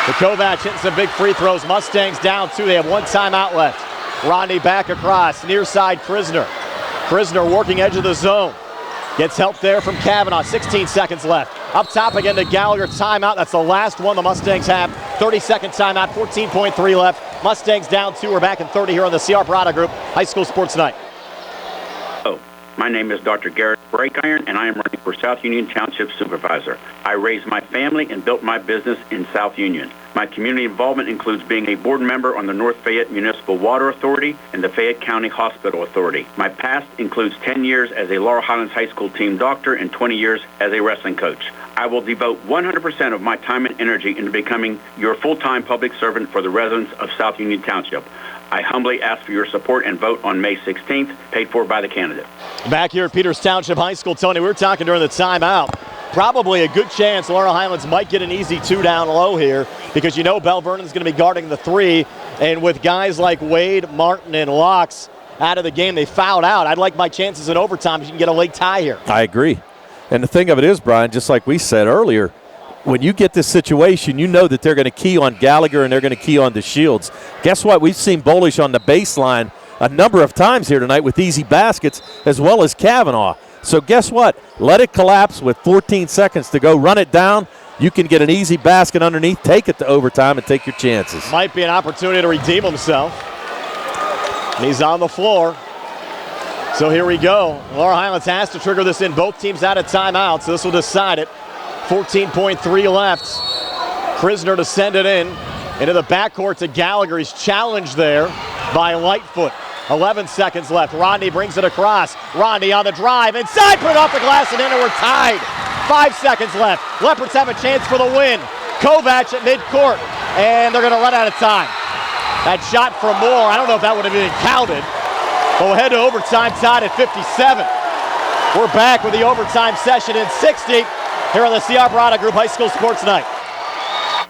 The Kovac hitting some big free throws. Mustangs down 2. They have 1 timeout left. Rodney back across. Near side, Krisner. Krisner working edge of the zone. Gets help there from Kavanaugh. 16 seconds left. Up top again to Gallagher. Timeout. That's the last one the Mustangs have. 30-second timeout. 14.3 left. Mustangs down 2. We're back in 30 here on the CR Parada Group High School Sports Night. Hello, my name is Dr. Garrett Breakiron, and I am running for South Union Township Supervisor. I raised my family and built my business in South Union. My community involvement includes being a board member on the North Fayette Municipal Water Authority and the Fayette County Hospital Authority. My past includes 10 years as a Laurel Highlands High School team doctor and 20 years as a wrestling coach. I will devote 100% of my time and energy into becoming your full-time public servant for the residents of South Union Township. I humbly ask for your support and vote on May 16th, paid for by the candidate. Back here at Peters Township High School, Tony, we were talking during the timeout. Probably a good chance Laurel Highlands might get an easy 2 down low here because you know Belle Vernon's going to be guarding the 3, and with guys like Wade, Martin, and Locks out of the game, they fouled out. I'd like my chances in overtime if you can get a late tie here. I agree. And the thing of it is, Brian, just like we said earlier, when you get this situation, you know that they're going to key on Gallagher and they're going to key on the Shields. Guess what? We've seen Bolish on the baseline a number of times here tonight with easy baskets as well as Kavanaugh. So guess what? Let it collapse with 14 seconds to go. Run it down. You can get an easy basket underneath, take it to overtime, and take your chances. Might be an opportunity to redeem himself. He's on the floor. So here we go. Laurel Highlands has to trigger this in. Both teams out of timeout, so this will decide it. 14.3 left. Krisner to send it in. Into the backcourt to Gallagher. He's challenged there by Lightfoot. 11 seconds left. Rodney brings it across. Rodney on the drive. Inside, put it off the glass and in, and we're tied. 5 seconds left. Leopards have a chance for the win. Kovac at midcourt, and they're going to run out of time. That shot from Moore, I don't know if that would have been counted. But we'll head to overtime, tied at 57. We're back with the overtime session in 60 here on the CR Parada Group High School Sports Night.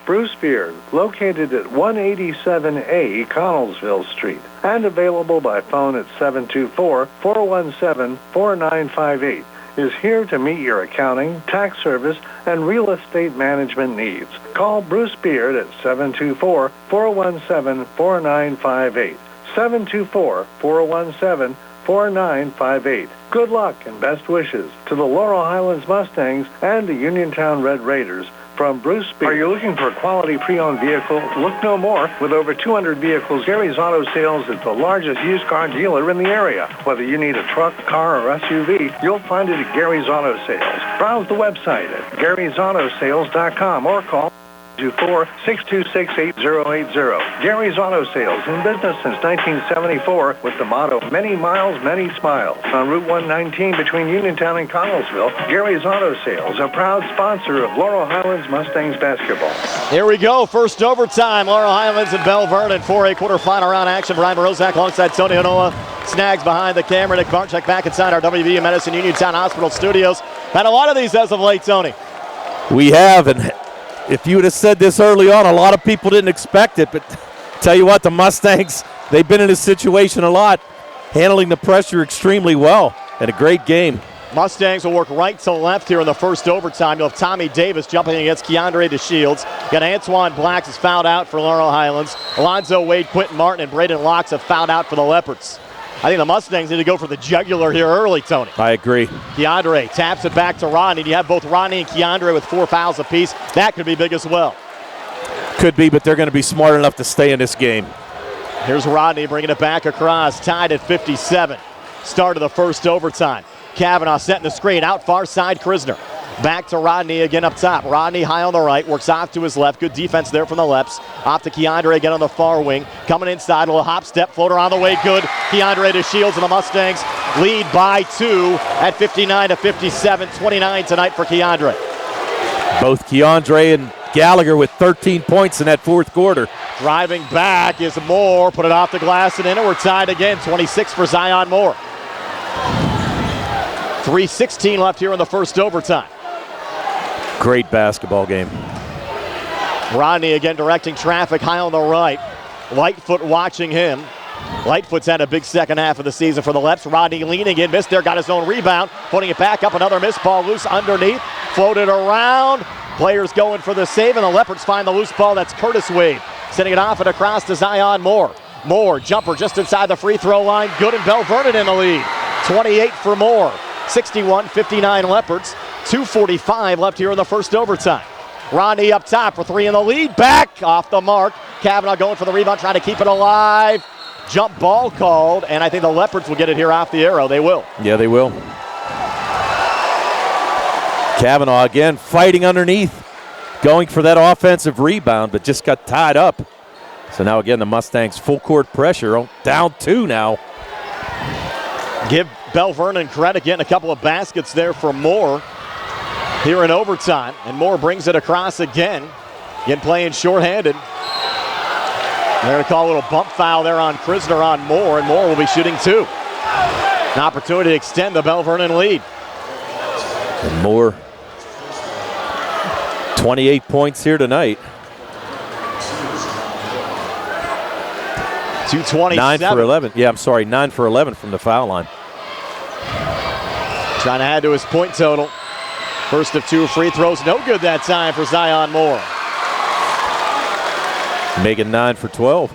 Bruce Beard, located at 187A Connellsville Street, and available by phone at 724-417-4958, is here to meet your accounting, tax service, and real estate management needs. Call Bruce Beard at 724-417-4958. 724-417-4958. Good luck and best wishes to the Laurel Highlands Mustangs and the Uniontown Red Raiders. From Bruce Beard. Are you looking for a quality pre-owned vehicle? Look no more. With over 200 vehicles, Gary's Auto Sales is the largest used car dealer in the area. Whether you need a truck, car, or SUV, you'll find it at Gary's Auto Sales. Browse the website at Gary'sAutoSales.com or call 246-226-8080. Gary's Auto Sales, in business since 1974 with the motto, many miles, many smiles. On Route 119 between Uniontown and Connellsville, Gary's Auto Sales, a proud sponsor of Laurel Highlands Mustangs basketball. Here we go, first overtime, Laurel Highlands and Belle Vernon for a quarterfinal round action. Brian Mroziak alongside Tony Hanula. Snags behind the camera. Nick Barcheck back inside our WVU Medicine Uniontown Hospital studios. Had a lot of these as of late, Tony. We have, and if you would have said this early on, a lot of people didn't expect it, but tell you what, the Mustangs, they've been in this situation a lot handling the pressure extremely well, and a great game. Mustangs will work right to left here in the first overtime. You'll have Tommy Davis jumping against Keandre DeShields. Got Antoine Blacks is fouled out for Laurel Highlands. Alonzo Wade, Quentin Martin, and Braden Locks have fouled out for the Leopards. I think the Mustangs need to go for the jugular here early, Tony. I agree. Keandre taps it back to Rodney. You have both Rodney and Keandre with 4 fouls apiece. That could be big as well. Could be, but they're going to be smart enough to stay in this game. Here's Rodney bringing it back across, tied at 57. Start of the first overtime. Kavanaugh setting the screen out far side. Krisner back to Rodney again up top. Rodney high on the right, works off to his left. Good defense there from the Leps. Off to Keandre again on the far wing. Coming inside, a little hop step floater on the way. Good. Keandre DeShields and the Mustangs lead by 2 at 59-57. 29 tonight for Keandre. Both Keandre and Gallagher with 13 points in that fourth quarter. Driving back is Moore. Put it off the glass and in, and we're tied again. 26 for Zion Moore. 3:16 left here in the first overtime. Great basketball game. Rodney again directing traffic high on the right. Lightfoot watching him. Lightfoot's had a big second half of the season for the Leps. Rodney leaning in, missed there, got his own rebound. Putting it back up, another miss ball loose underneath. Floated around. Players going for the save, and the Leopards find the loose ball. That's Curtis Wade. Sending it off and across to Zion Moore. Moore, jumper just inside the free throw line. Good, and Belle Vernon in the lead. 28 for Moore. 61-59 Leopards. 2:45 left here in the first overtime. Rodney up top for 3 in the lead. Back off the mark. Kavanaugh going for the rebound, trying to keep it alive. Jump ball called, and I think the Leopards will get it here off the arrow. They will. Yeah, they will. Kavanaugh again fighting underneath, going for that offensive rebound, but just got tied up. So now again, the Mustangs full court pressure, down 2 now. Give Belle Vernon credit, getting a couple of baskets there for Moore here in overtime. And Moore brings it across again. Again playing shorthanded. They're going to call a little bump foul there on Krisner on Moore, and Moore will be shooting 2. An opportunity to extend the Belle Vernon lead. And Moore, 28 points here tonight. 2:27. 9 for 11. Yeah, I'm sorry, 9 for 11 from the foul line. Trying to add to his point total. First of 2 free throws, no good that time for Zion Moore. Making 9 for 12.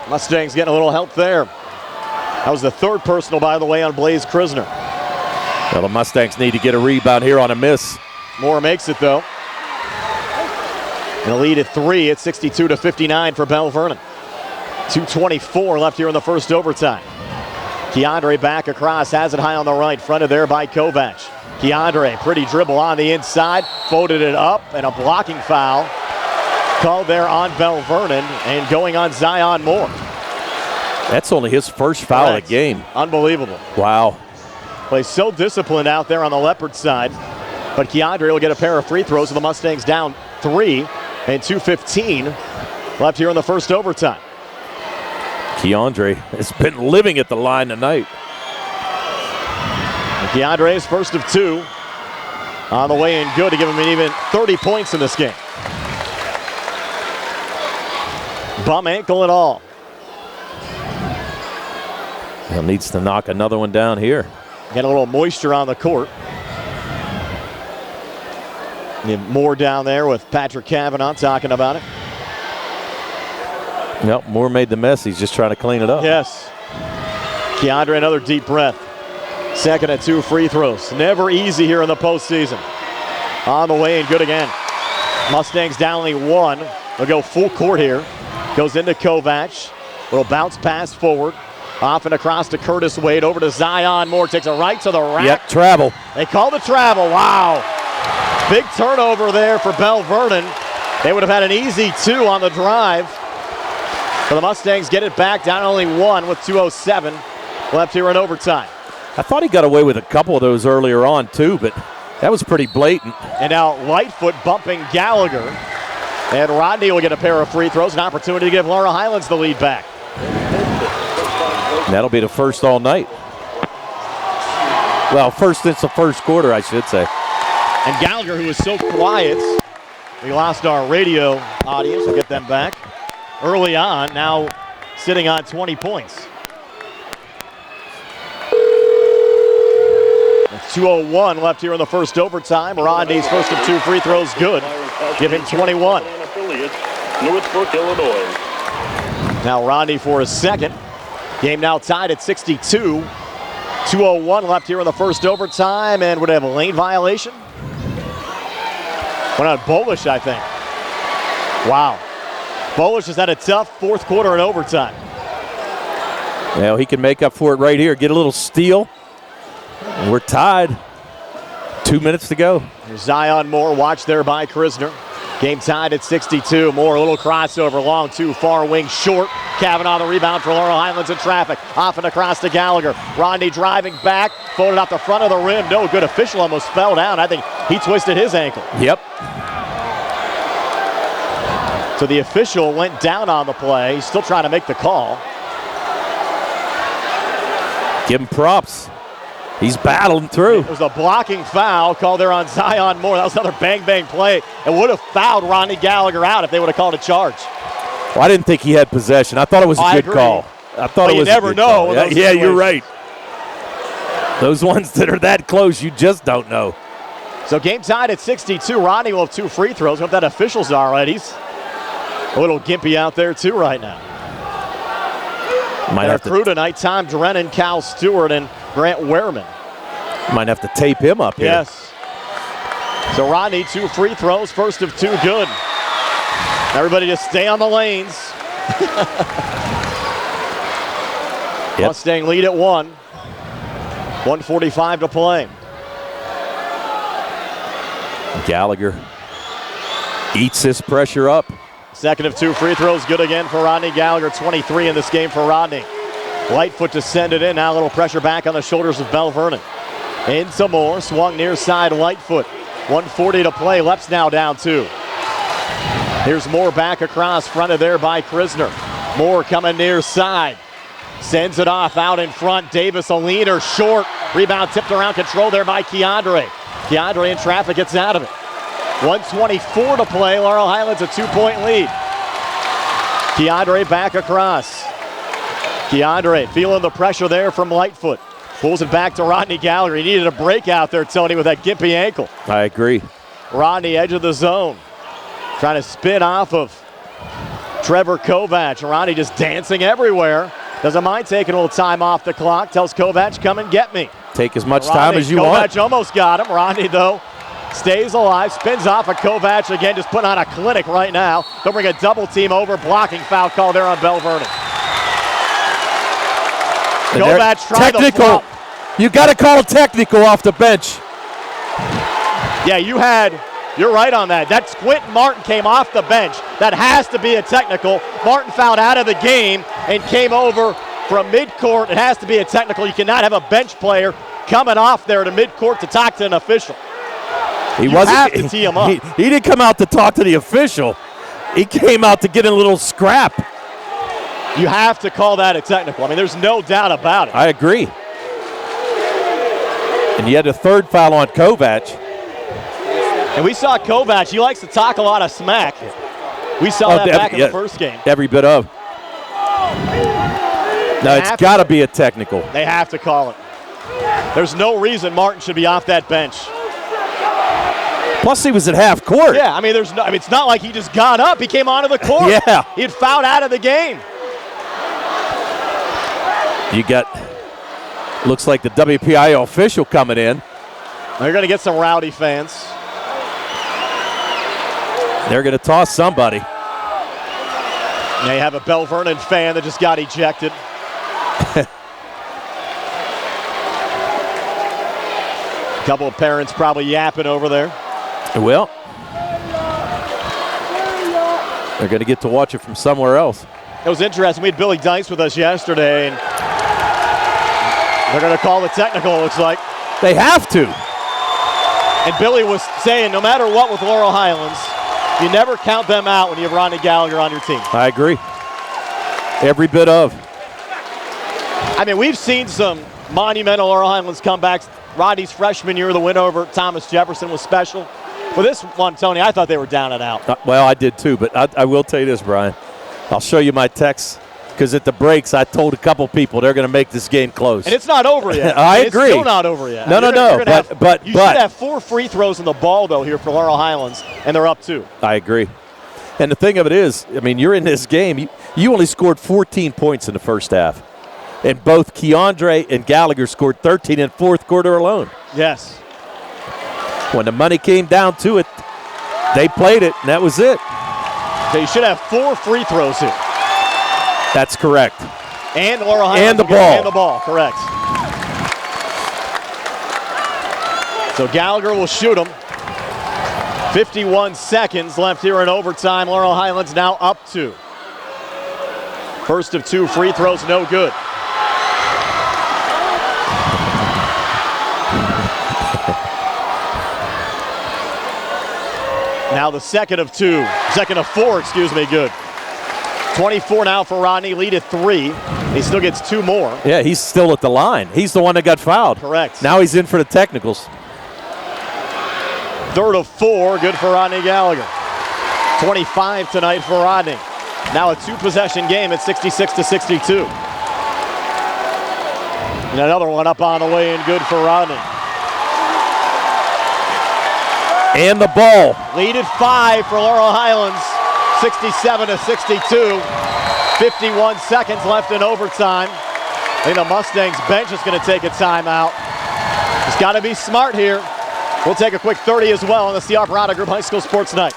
Mustangs getting a little help there. That was the 3rd personal, by the way, on Blaze Krisner. Well, the Mustangs need to get a rebound here on a miss. Moore makes it, though. And a lead at 3 at 62-59 for Belle Vernon. 2:24 left here in the first overtime. Keandre back across, has it high on the right, fronted there by Kovac. Keandre, pretty dribble on the inside, folded it up, and a blocking foul called there on Belle Vernon, and going on Zion Moore. That's only his first foul of the game. Unbelievable. Wow. Plays so disciplined out there on the Leopard side, but Keandre will get a pair of free throws, and the Mustangs down 3, and 2:15 left here in the first overtime. Keandre has been living at the line tonight. Keandre's first of 2 on the way in good to give him an even 30 points in this game. Bum ankle and all. He needs to knock another one down here. Get a little moisture on the court. Moore down there with Patrick Kavanaugh talking about it. Yep, Moore made the mess. He's just trying to clean it up. Yes. Keandre, another deep breath. Second at 2 free throws. Never easy here in the postseason. On the way and good again. Mustangs down only 1. They'll go full court here. Goes into Kovac. Little bounce pass forward. Off and across to Curtis Wade. Over to Zion Moore. Takes a right to the rack. Yep, travel. They call the travel. Wow. Big turnover there for Belle Vernon. They would have had an easy 2 on the drive. So the Mustangs get it back, down only 1 with 2:07 left here in overtime. I thought he got away with a couple of those earlier on too, but that was pretty blatant. And now Lightfoot bumping Gallagher. And Rodney will get a pair of free throws, an opportunity to give Laurel Highlands the lead back. And that'll be the first all night. Well, first since the first quarter, I should say. And Gallagher, who was so quiet, we lost our radio audience. We'll get them back. Early on, now sitting on 20 points. 2:01 left here in the first overtime. Rodney's first of 2 free throws good. Give him 21. Northbrook, Illinois. Now Rodney for his second. Game now tied at 62. 2:01 left here in the first overtime, and would have a lane violation. Went on Bolish, I think. Wow. Bolish has had a tough fourth quarter in overtime. Well, he can make up for it right here. Get a little steal. And we're tied. 2 minutes to go. There's Zion Moore, watched there by Krisner. Game tied at 62. Moore, a little crossover, long two, far wing, short. Kavanaugh the rebound for Laurel Highlands in traffic. Off and across to Gallagher. Rodney driving back, floated off the front of the rim. No good. Official almost fell down. I think he twisted his ankle. Yep. So the official went down on the play. He's still trying to make the call. Give him props. He's battling through. It was a blocking foul called there on Zion Moore. That was another bang-bang play. It would have fouled Rodney Gallagher out if they would have called a charge. Well, I didn't think he had possession. I thought it was a good call. I thought it was. You never know. Yeah, you're right. Those ones that are that close, you just don't know. So game tied at 62. Rodney will have 2 free throws. Hope that official's all right. He's a little gimpy out there too right now. Might and have our crew tonight: Tom Drennan, Cal Stewart, and Grant Wehrman. Might have to tape him up here. Yes. So Rodney, 2 free throws, first of 2 good. Everybody just stay on the lanes. Yep. Mustang lead at 1. 1:45 to play. Gallagher eats this pressure up. Second of 2 free throws, good again for Rodney Gallagher. 23 in this game for Rodney. Lightfoot to send it in. Now a little pressure back on the shoulders of Belle Vernon. Into Moore, swung near side Lightfoot. 1:40 to play. Leps now down 2. Here's Moore back across, fronted there by Krisner. Moore coming near side. Sends it off out in front. Davis, a leaner, short. Rebound tipped around, control there by Keandre. Keandre in traffic, gets out of it. 1:24 to play. Laurel Highlands a 2-point lead. Keandre back across. Keandre feeling the pressure there from Lightfoot. Pulls it back to Rodney Gallagher. He needed a break out there, Tony, with that gimpy ankle. I agree. Rodney, edge of the zone. Trying to spin off of Trevor Kovac. Rodney just dancing everywhere. Doesn't mind taking a little time off the clock. Tells Kovac, come and get me. Take as much time as you want. Kovac almost got him. Rodney, though, stays alive. Spins off of Kovac again, just putting on a clinic right now. They'll bring a double team over. Blocking foul call there on Belle Vernon. Kovac tried technical. You got to call a technical off the bench. Yeah, you're right on that. That's Quentin Martin came off the bench. That has to be a technical. Martin fouled out of the game and came over from midcourt. It has to be a technical. You cannot have a bench player coming off there to midcourt to talk to an official. You have to tee him up. He didn't come out to talk to the official. He came out to get in a little scrap. You have to call that a technical. I mean, there's no doubt about it. I agree. And you had a third foul on Kovac. And we saw Kovac. He likes to talk a lot of smack. We saw that back in the first game. Every bit of. No, it's got to be a technical. They have to call it. There's no reason Martin should be off that bench. Plus, he was at half court. Yeah, I mean, it's not like he just got up. He came onto the court. Yeah. He had fouled out of the game. You got, looks like the WPIAL official coming in. They're going to get some rowdy fans. They're going to toss somebody. They have a Belle Vernon fan that just got ejected. A couple of parents probably yapping over there. Well, they're going to get to watch it from somewhere else. It was interesting. We had Billy Dice with us yesterday, and they're going to call the technical, it looks like. They have to. And Billy was saying, no matter what with Laurel Highlands, you never count them out when you have Rodney Gallagher on your team. I agree. Every bit of. I mean, we've seen some monumental Laurel Highlands comebacks. Rodney's freshman year, the win over Thomas Jefferson was special. For this one, Tony, I thought they were down and out. Well, I did too, but I will tell you this, Brian. I'll show you my text because at the breaks I told a couple people they're going to make this game close. And it's not over yet. I agree. It's still not over yet. No. You should have 4 free throws in the ball, though, here for Laurel Highlands, and they're up 2. I agree. And the thing of it is, I mean, you're in this game. You only scored 14 points in the first half. And both Keandre and Gallagher scored 13 in fourth quarter alone. Yes. When the money came down to it, they played it, and that was it. So you should have 4 free throws here. That's correct. And Laurel Highlands. And the ball. And the ball, correct. So Gallagher will shoot him. 51 seconds left here in overtime. Laurel Highlands now up 2. First of 2 free throws, no good. Now the second of 4, good. 24 now for Rodney, lead at 3. He still gets 2 more. Yeah, he's still at the line. He's the one that got fouled. Correct. Now he's in for the technicals. Third of 4, good for Rodney Gallagher. 25 tonight for Rodney. Now a 2-possession game at 66-62. And another one up on the way and good for Rodney. And the ball. Lead at 5 for Laurel Highlands. 67-62. 51 seconds left in overtime. I think the Mustangs bench is going to take a timeout. It's got to be smart here. We'll take a quick 30 as well on the CR Parada Group High School Sports Night.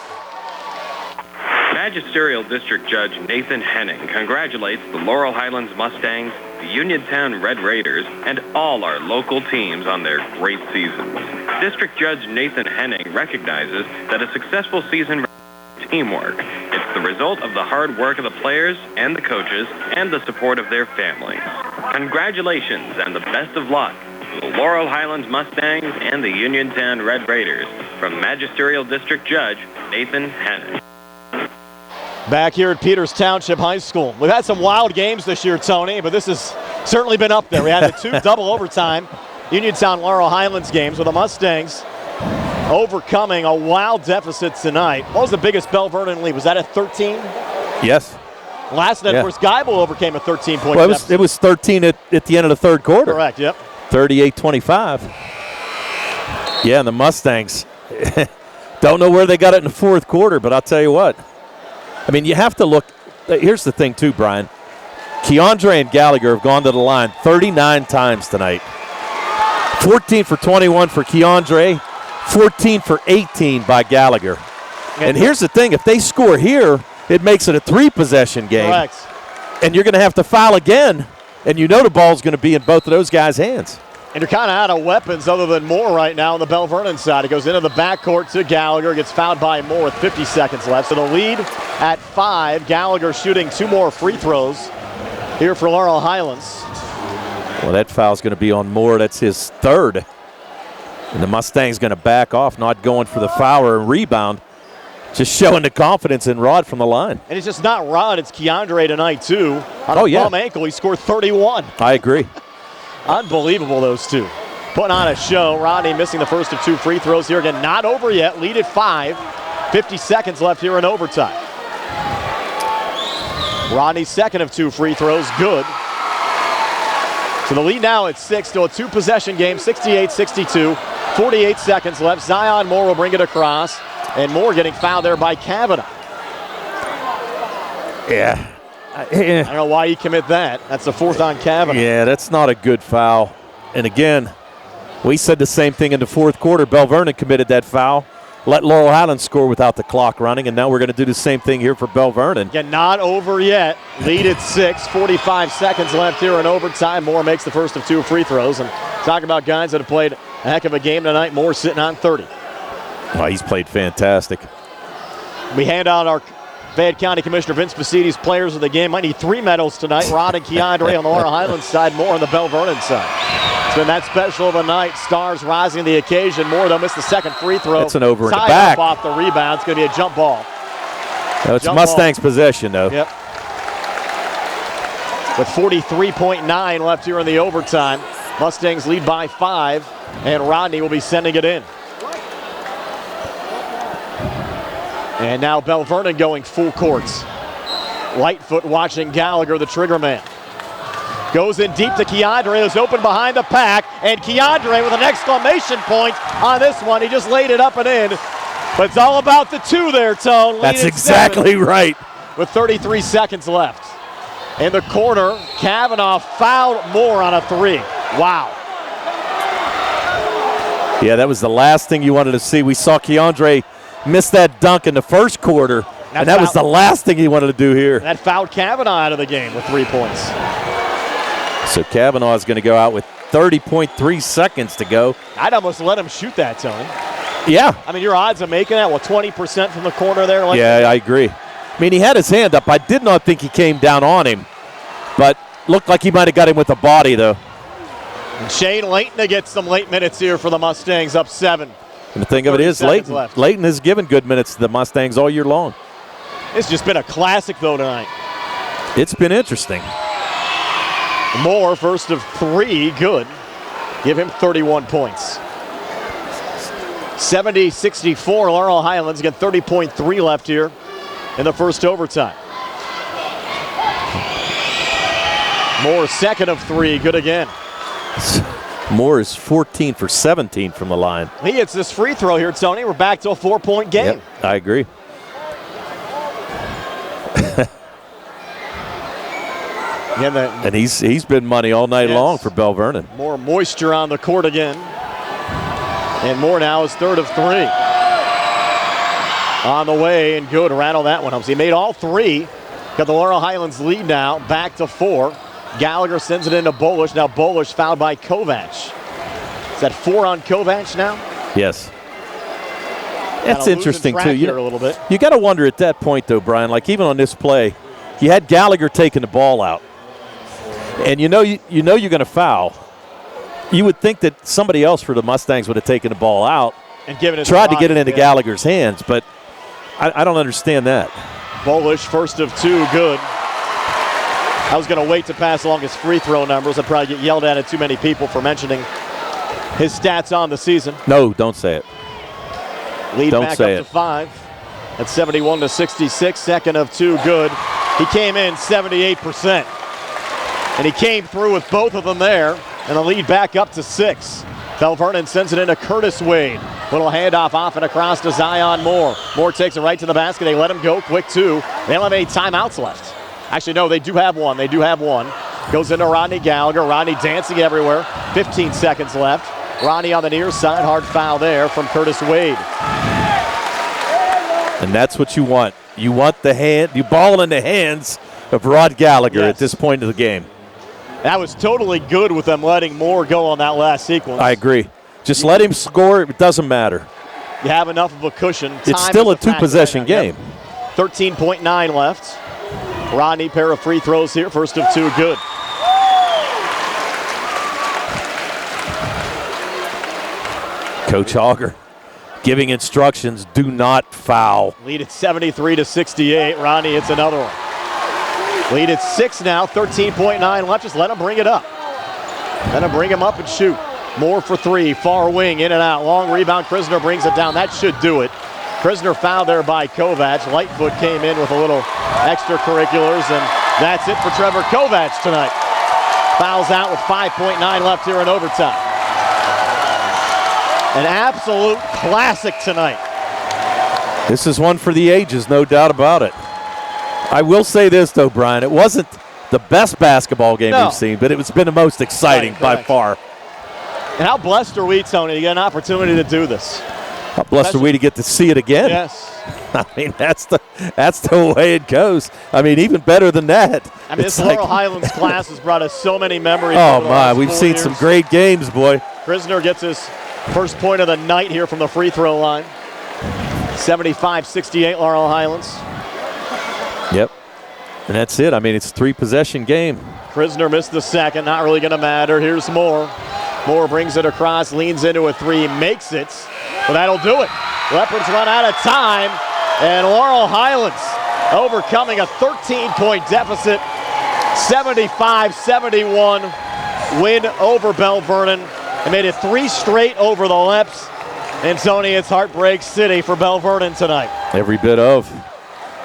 Magisterial District Judge Nathan Henning congratulates the Laurel Highlands Mustangs, the Uniontown Red Raiders, and all our local teams on their great seasons. District Judge Nathan Henning recognizes that a successful season requires teamwork. It's the result of the hard work of the players and the coaches and the support of their families. Congratulations and the best of luck to the Laurel Highlands Mustangs and the Uniontown Red Raiders from Magisterial District Judge Nathan Henning. Back here at Peters Township High School. We've had some wild games this year, Tony, but this has certainly been up there. We had the 2 double overtime Uniontown Laurel Highlands games with the Mustangs overcoming a wild deficit tonight. What was the biggest Belle Vernon lead? Was that at 13? Yes. Last night, of course, Geibel overcame a 13-point deficit. It was 13 at the end of the third quarter. Correct, yep. 38-25. Yeah, and the Mustangs don't know where they got it in the fourth quarter, but I'll tell you what. I mean, you have to look. Here's the thing, too, Brian. Keandre and Gallagher have gone to the line 39 times tonight. 14 for 21 for Keandre, 14 for 18 by Gallagher. And here's the thing. If they score here, it makes it a 3-possession game. Correct. And you're going to have to foul again, and you know the ball's going to be in both of those guys' hands. And you're kind of out of weapons other than Moore right now on the Belle Vernon side. It goes into the backcourt to Gallagher, gets fouled by Moore with 50 seconds left. So the lead at 5. Gallagher shooting 2 more free throws here for Laurel Highlands. Well, that foul's going to be on Moore. That's his 3rd. And the Mustang's going to back off, not going for the foul or rebound. Just showing the confidence in Rod from the line. And it's just not Rod, it's Keandre tonight, too. On a bum ankle, he scored 31. I agree. Unbelievable, those 2. Putting on a show. Rodney missing the first of 2 free throws here. Again, not over yet. Lead at 5. 50 seconds left here in overtime. Rodney's second of 2 free throws, good. So the lead now at 6, still a 2-possession game, 68-62. 48 seconds left. Zion Moore will bring it across. And Moore getting fouled there by Kavanaugh. Yeah. I don't know why you commit that. That's the 4th on Kavanaugh. Yeah, that's not a good foul. And again, we said the same thing in the fourth quarter. Belle Vernon committed that foul. Let Laurel Highlands score without the clock running, and now we're going to do the same thing here for Belle Vernon. Again, not over yet. Lead at 6. 45 seconds left here in overtime. Moore makes the first of 2 free throws. And talking about guys that have played a heck of a game tonight, Moore sitting on 30. Well, he's played fantastic. We hand out our Fayette County Commissioner Vince Pacides players of the game. Might need 3 medals tonight. Rod and Keandre on the Laurel Highlands side, Moore on the Belle Vernon side. It's been that special of a night. Stars rising to the occasion. Moore, they'll miss the second free throw. It's an over in the Tied back. up off the rebound. It's going to be a jump ball. No, it's Mustangs' possession, though. Yep. With 43.9 left here in the overtime. Mustangs lead by 5, and Rodney will be sending it in. And now Belle Vernon going full courts. Lightfoot watching Gallagher, the trigger man. Goes in deep to Keandre, who's open behind the pack, and Keandre with an exclamation point on this one. He just laid it up and in. But it's all about the two there, Tone. That's exactly right. With 33 seconds left. In the corner, Kavanaugh fouled Moore on a three. Wow. Yeah, that was the last thing you wanted to see. We saw Keandre miss that dunk in the first quarter, and that was the last thing he wanted to do here. That fouled Kavanaugh out of the game with 3 points. So Kavanaugh is going to go out with 30.3 seconds to go. I'd almost let him shoot that, Tony. Yeah. I mean, your odds of making that, 20% from the corner there? Yeah, I agree. I mean, he had his hand up. I did not think he came down on him, but looked like he might have got him with the body, though. And Shane Layton to get some late minutes here for the Mustangs, up 7. And the thing of it is, Layton has given good minutes to the Mustangs all year long. It's just been a classic, though, tonight. It's been interesting. Moore, first of 3, good. Give him 31 points. 70-64, Laurel Highlands. Again, 30.3 left here in the first overtime. Moore, second of 3, good again. Moore is 14 for 17 from the line. He hits this free throw here, Tony. We're back to a 4-point game. Yep, I agree. And he's been money all night long for Belle Vernon. More moisture on the court again. And Moore now is third of 3. On the way and good. Rattle that one home. So he made all 3. Got the Laurel Highlands lead now. Back to 4. Gallagher sends it into Bolish. Now Bolish fouled by Kovac. Is that 4 on Kovac now? Yes. That's interesting, too. A little bit. You got to wonder at that point, though, Brian, like even on this play, you had Gallagher taking the ball out. And you know you're going to foul. You would think that somebody else for the Mustangs would have taken the ball out and tried to get it into Gallagher's hands, but I don't understand that. Bolish, first of 2, good. I was going to wait to pass along his free throw numbers. I'd probably get yelled at too many people for mentioning his stats on the season. No, don't say it. Lead back up to 5 at 71-66. Second of 2, good. He came in 78%. And he came through with both of them there. And the lead back up to 6. Belle Vernon sends it into Curtis Wade. Little handoff off and across to Zion Moore. Moore takes it right to the basket. They let him go quick, too. They don't have any timeouts left. Actually, no, they do have one. Goes into Rodney Gallagher. Rodney dancing everywhere. 15 seconds left. Rodney on the near side. Hard foul there from Curtis Wade. And that's what you want. You want you ball in the hands of Rod Gallagher at this point of the game. That was totally good with them letting Moore go on that last sequence. I agree. Just let him score. It doesn't matter. You have enough of a cushion. It's still a 2-possession game. 13.9 left. Rodney, pair of free throws here. First of 2, good. Coach Auger giving instructions, do not foul. Lead at 73-68. Rodney hits another one. Lead at 6 now, 13.9 left. Just let him bring it up. Let him bring him up and shoot. Moore for 3, far wing, in and out. Long rebound, Krisner brings it down. That should do it. Krisner fouled there by Kovac. Lightfoot came in with a little extracurriculars, and that's it for Trevor Kovac tonight. Fouls out with 5.9 left here in overtime. An absolute classic tonight. This is one for the ages, no doubt about it. I will say this, though, Brian. It wasn't the best basketball game we've seen, but it's been the most exciting by far. And how blessed are we, Tony, to get an opportunity to do this? How blessed are we to get to see it again? Yes. I mean, that's the way it goes. I mean, even better than that. I mean, this Laurel Highlands class has brought us so many memories. Oh, my. We've seen some great games, boy. Krisner gets his first point of the night here from the free throw line. 75-68 Laurel Highlands. Yep. And that's it. I mean, it's a 3-possession game. Krisner missed the second. Not really going to matter. Here's Moore. Moore brings it across, leans into a 3, makes it. But that'll do it. Leopards run out of time. And Laurel Highlands overcoming a 13-point deficit. 75-71 win over Belle Vernon. They made it 3 straight over the Leps. And Tony, it's Heartbreak City for Belle Vernon tonight. Every bit of.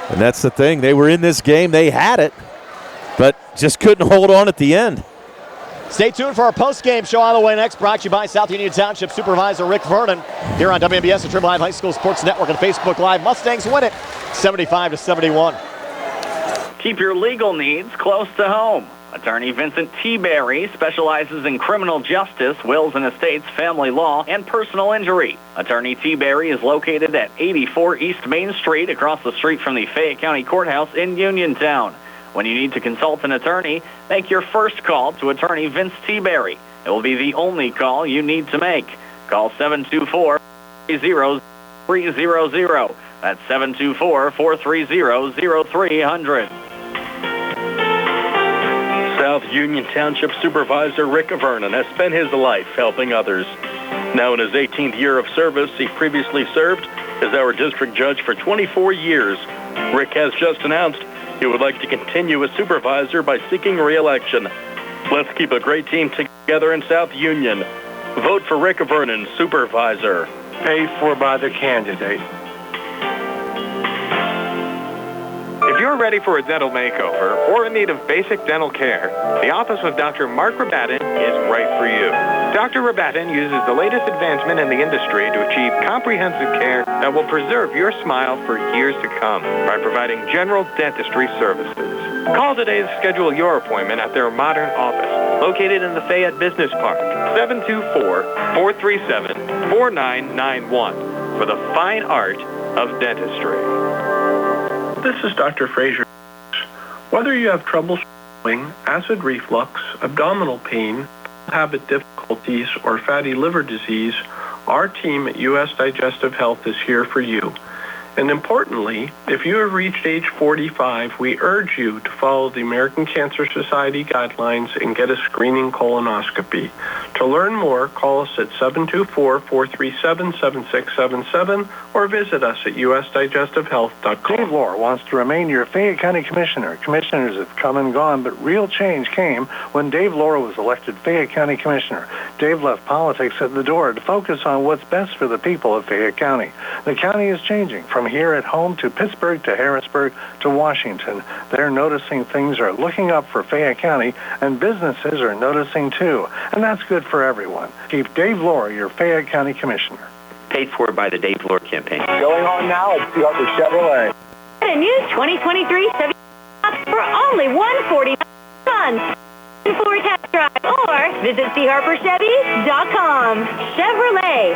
And that's the thing. They were in this game. They had it, but just couldn't hold on at the end. Stay tuned for our post-game show on the way next, brought to you by South Union Township Supervisor Rick Vernon here on WMBS and Triple Live High School Sports Network and Facebook Live. Mustangs win it 75-71. Keep your legal needs close to home. Attorney Vincent T. Berry specializes in criminal justice, wills and estates, family law, and personal injury. Attorney T. Berry is located at 84 East Main Street, across the street from the Fayette County Courthouse in Uniontown. When you need to consult an attorney, make your first call to Attorney Vince T. Berry. It will be the only call you need to make. Call 724-300-300. That's 724-430-0300. South Union Township Supervisor Rick Vernon has spent his life helping others. Now in his 18th year of service, he previously served as our district judge for 24 years. Rick has just announced he would like to continue as supervisor by seeking re-election. Let's keep a great team together in South Union. Vote for Rick Vernon, supervisor. Paid for by the candidate. If you're ready for a dental makeover or in need of basic dental care, the office of Dr. Mark Rabatin is right for you. Dr. Rabatin uses the latest advancement in the industry to achieve comprehensive care that will preserve your smile for years to come by providing general dentistry services. Call today to schedule your appointment at their modern office located in the Fayette Business Park, 724-437-4991 for the fine art of dentistry. This is Dr. Frazier. Whether you have trouble swallowing, acid reflux, abdominal pain, habit difficulties, or fatty liver disease, our team at U.S. Digestive Health is here for you. And importantly, if you have reached age 45, we urge you to follow the American Cancer Society guidelines and get a screening colonoscopy. To learn more, call us at 724-437-7677 or visit us at usdigestivehealth.com. Dave Lohr wants to remain your Fayette County Commissioner. Commissioners have come and gone, but real change came when Dave Lohr was elected Fayette County Commissioner. Dave left politics at the door to focus on what's best for the people of Fayette County. The county is changing from here at home to Pittsburgh to Harrisburg to Washington. They're noticing things are looking up for Fayette County, and businesses are noticing too. And that's good for everyone. Keep Dave Lohr your Fayette County Commissioner. Paid for by the Dave Lohr campaign. Going on now at Harper Chevrolet. Get a new 2023 Chevy for only $149 for a test drive, or visit charperchevy.com. Chevrolet,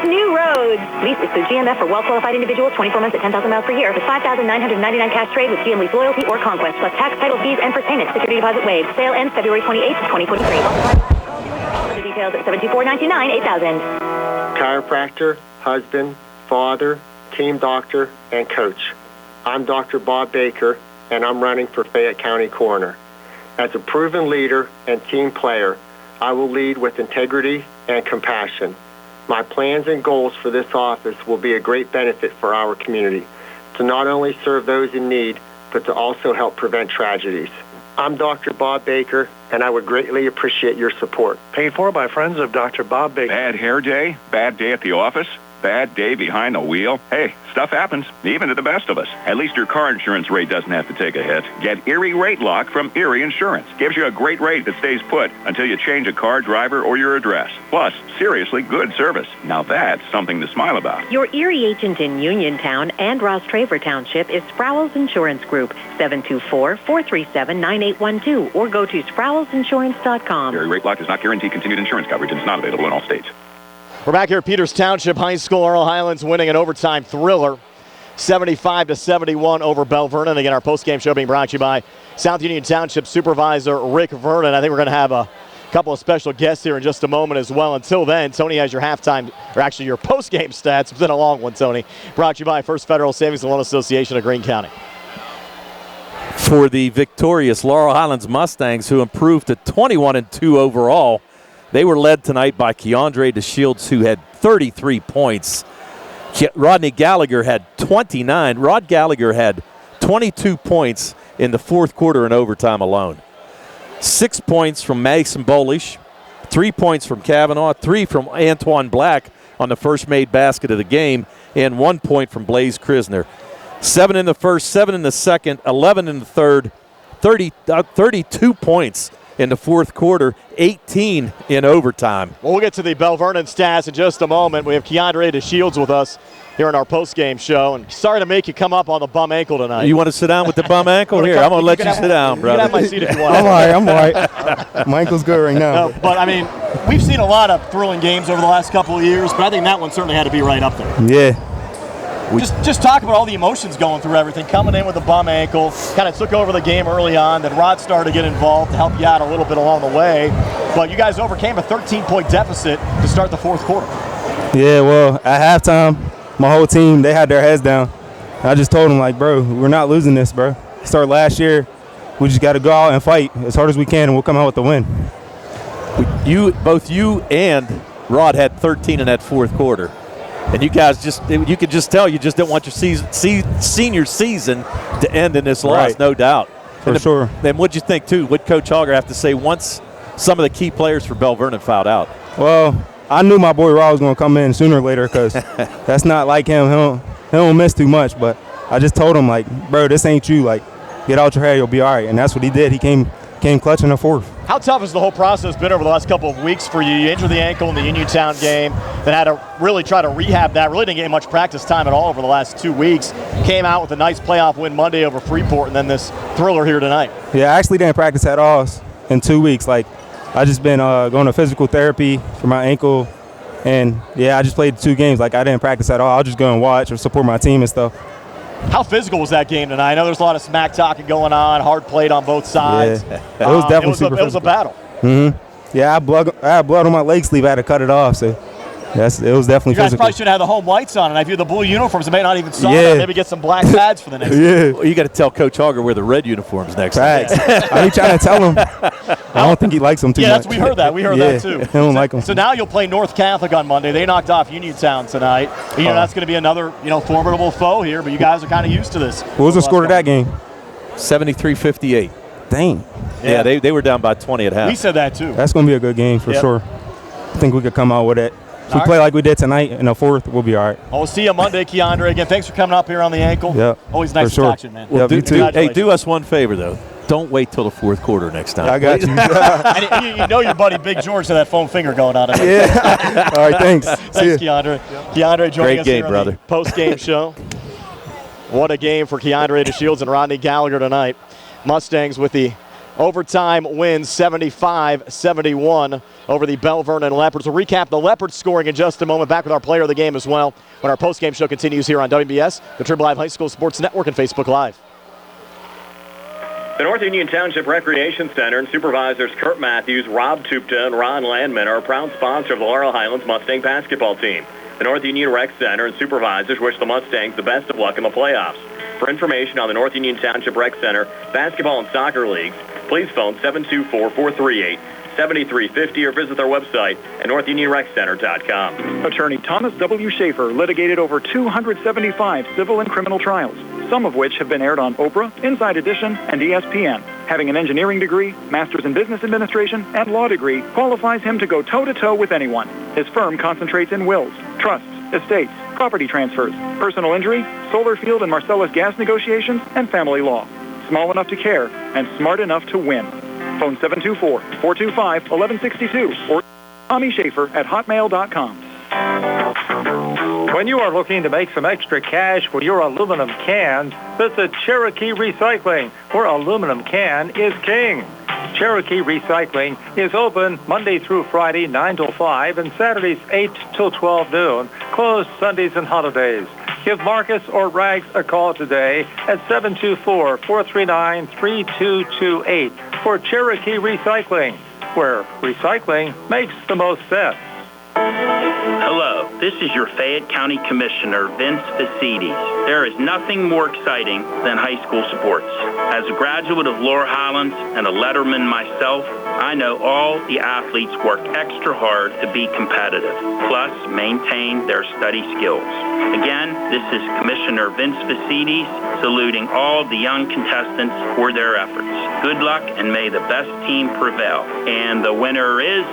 5 new roads. Lease excludes GMF for well-qualified individuals, 24 months at 10,000 miles per year, with $5,999 cash trade with GM Lease Loyalty or Conquest, plus tax, title fees, and first payment. Security deposit waived. Sale ends February 28th, 2023. The details at 724-99-8000. Chiropractor, husband, father, team doctor, and coach. I'm Dr. Bob Baker, and I'm running for Fayette County Coroner. As a proven leader and team player, I will lead with integrity and compassion. My plans and goals for this office will be a great benefit for our community, to not only serve those in need, but to also help prevent tragedies. I'm Dr. Bob Baker, and I would greatly appreciate your support. Paid for by friends of Dr. Bob Baker. Bad hair day? Bad day at the office? Bad day behind the wheel? Hey, stuff happens, even to the best of us. At least your car insurance rate doesn't have to take a hit. Get Erie Rate Lock from Erie Insurance. Gives you a great rate that stays put until you change a car, driver, or your address. Plus, seriously good service. Now that's something to smile about. Your Erie agent in Uniontown and Ross Traver Township is Sproul's Insurance Group, 724-437-9812, or go to sproulsinsurance.com. Erie Rate Lock does not guarantee continued insurance coverage and is not available in all states. We're back here at Peters Township High School. Laurel Highlands winning an overtime thriller, 75-71 over Belle Vernon. Again, our postgame show being brought to you by South Union Township Supervisor Rick Vernon. I think we're going to have a couple of special guests here in just a moment as well. Until then, Tony has your halftime, or actually your postgame stats. It's been a long one, Tony. Brought to you by First Federal Savings and Loan Association of Greene County. For the victorious Laurel Highlands Mustangs, who improved to 21-2 overall, they were led tonight by Keandre DeShields, who had 33 points. Rodney Gallagher had 29. Rod Gallagher had 22 points in the fourth quarter in overtime alone. 6 points from Mason Bolish, 3 points from Kavanaugh, 3 from Antoine Black on the first made basket of the game, and 1 point from Blaze Krisner. 7 in the first, 7 in the second, 11 in the third, 32 points in the fourth quarter, 18 in overtime. Well, we'll get to the Belle Vernon stats in just a moment. We have Keandre DeShields with us here in our post-game show. And sorry to make you come up on the bum ankle tonight. You want to sit down with the bum ankle? Here, I'm going to let you sit down, brother. You can have my seat if you want. I'm all right. My ankle's good right now. No, but, I mean, we've seen a lot of thrilling games over the last couple of years, but I think that one certainly had to be right up there. Yeah. Just talk about all the emotions going through everything. Coming in with a bum ankle, kind of took over the game early on. Then Rod started to get involved to help you out a little bit along the way. But you guys overcame a 13-point deficit to start the fourth quarter. Yeah, well, at halftime, my whole team, they had their heads down. I just told them, like, bro, we're not losing this, bro. Started last year. We just got to go out and fight as hard as we can, and we'll come out with the win. Both you and Rod had 13 in that fourth quarter. And you guys you could just tell you just didn't want your senior season to end in this loss, Right. no doubt. For sure. And what'd you think, too? What'd Coach Auger have to say once some of the key players for Belle Vernon fouled out? Well, I knew my boy Rod was going to come in sooner or later because that's not like him. He don't miss too much. But I just told him, like, bro, this ain't you. Like, get out your head, you'll be all right. And that's what he did. He came clutch in the fourth. How tough has the whole process been over the last couple of weeks for you? You injured the ankle in the Uniontown game, then had to really try to rehab that. Really didn't get much practice time at all over the last 2 weeks. Came out with a nice playoff win Monday over Freeport, and then this thriller here tonight. Yeah, I actually didn't practice at all in 2 weeks. Like, I just been going to physical therapy for my ankle. And, yeah, I just played 2 games. Like, I didn't practice at all. I'll just go and watch or support my team and stuff. How physical was that game tonight? I know there's a lot of smack talking going on, hard played on both sides. Yeah, it was definitely super physical. It was a battle. Mm-hmm. Yeah, I had blood on my leg sleeve. I had to cut it off. So, yes, it was definitely you guys physical. probably should have the home whites on, and if you had the blue uniforms, they may not even saw that. Maybe get some black pads for the next Yeah. Well, you got to tell Coach Auger wear the red uniforms next time. I be trying to tell him. I don't think he likes them too much. Yeah, we heard that. We heard that too. He don't like them. So now you'll play North Catholic on Monday. They knocked off Uniontown tonight. That's going to be another formidable foe here, but you guys are kind of used to this. What was the score to that game? 73-58. Dang. Yeah, they were down by 20 at half. We said that too. That's going to be a good game for sure. I think we could come out with it. If we play like we did tonight in the fourth, we'll be all right. We'll see you Monday, Keandre. Again, thanks for coming up here on the ankle. Yep. Always nice to talk to you, man. Well, do us one favor, though. Don't wait till the fourth quarter next time. I got you. And you know your buddy Big George had that foam finger going on. Yeah. All right, thanks. Thanks, Keandre. Keandre joining us here on the post-game show. What a game for Keandre DeShields and Rodney Gallagher tonight. Mustangs with the overtime win, 75-71 over the Belle Vernon Leopards. We'll recap the Leopards scoring in just a moment. Back with our player of the game as well when our post-game show continues here on WBS, the Triple Live High School Sports Network, and Facebook Live. The North Union Township Recreation Center and supervisors Kurt Matthews, Rob Tupta, and Ron Landman are a proud sponsor of the Laurel Highlands Mustang basketball team. The North Union Rec Center and supervisors wish the Mustangs the best of luck in the playoffs. For information on the North Union Township Rec Center basketball and soccer leagues, please phone 724-438-7350 or visit their website at northunionreccenter.com. Attorney Thomas W. Schaefer litigated over 275 civil and criminal trials, some of which have been aired on Oprah, Inside Edition, and ESPN. Having an engineering degree, master's in business administration, and law degree qualifies him to go toe-to-toe with anyone. His firm concentrates in wills, trusts, estates, property transfers, personal injury, solar field and Marcellus gas negotiations, and family law. Small enough to care and smart enough to win. Phone 724-425-1162 or Tommy Schaefer at hotmail.com. When you are looking to make some extra cash with your aluminum cans, visit Cherokee Recycling, where aluminum can is king. Cherokee Recycling is open Monday through Friday, 9 till 5, and Saturdays, 8 till 12 noon, closed Sundays and holidays. Give Marcus or Rags a call today at 724-439-3228 for Cherokee Recycling, where recycling makes the most sense. Hello, this is your Fayette County Commissioner, Vince Facides. There is nothing more exciting than high school sports. As a graduate of Laurel Highlands and a letterman myself, I know all the athletes work extra hard to be competitive, plus maintain their study skills. Again, this is Commissioner Vince Facides saluting all the young contestants for their efforts. Good luck and may the best team prevail. And the winner is...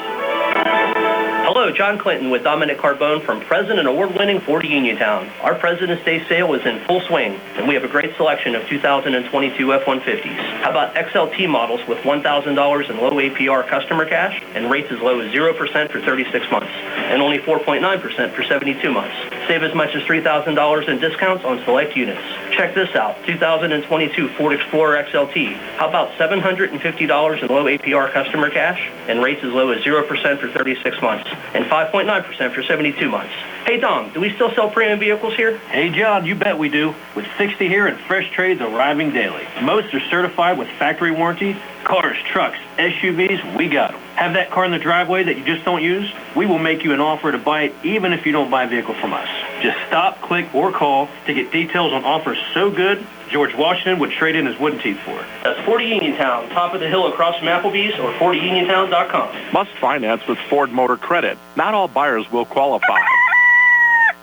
Hello, John Clinton with Dominic Carbone from President Award-winning Ford Uniontown. Our President's Day sale is in full swing, and we have a great selection of 2022 F-150s. How about XLT models with $1,000 in low APR customer cash and rates as low as 0% for 36 months and only 4.9% for 72 months. Save as much as $3,000 in discounts on select units. Check this out, 2022 Ford Explorer XLT. How about $750 in low APR customer cash and rates as low as 0% for 36 months and 5.9% for 72 months. Hey, Dom, do we still sell premium vehicles here? Hey, John, you bet we do. With 60 here and fresh trades arriving daily. Most are certified with factory warranty. Cars, trucks, SUVs, we got them. Have that car in the driveway that you just don't use? We will make you an offer to buy it even if you don't buy a vehicle from us. Just stop, click, or call to get details on offers so good George Washington would trade in his wooden teeth for it. That's 40 Uniontown, top of the hill across from Applebee's or 40uniontown.com. Must finance with Ford Motor Credit. Not all buyers will qualify.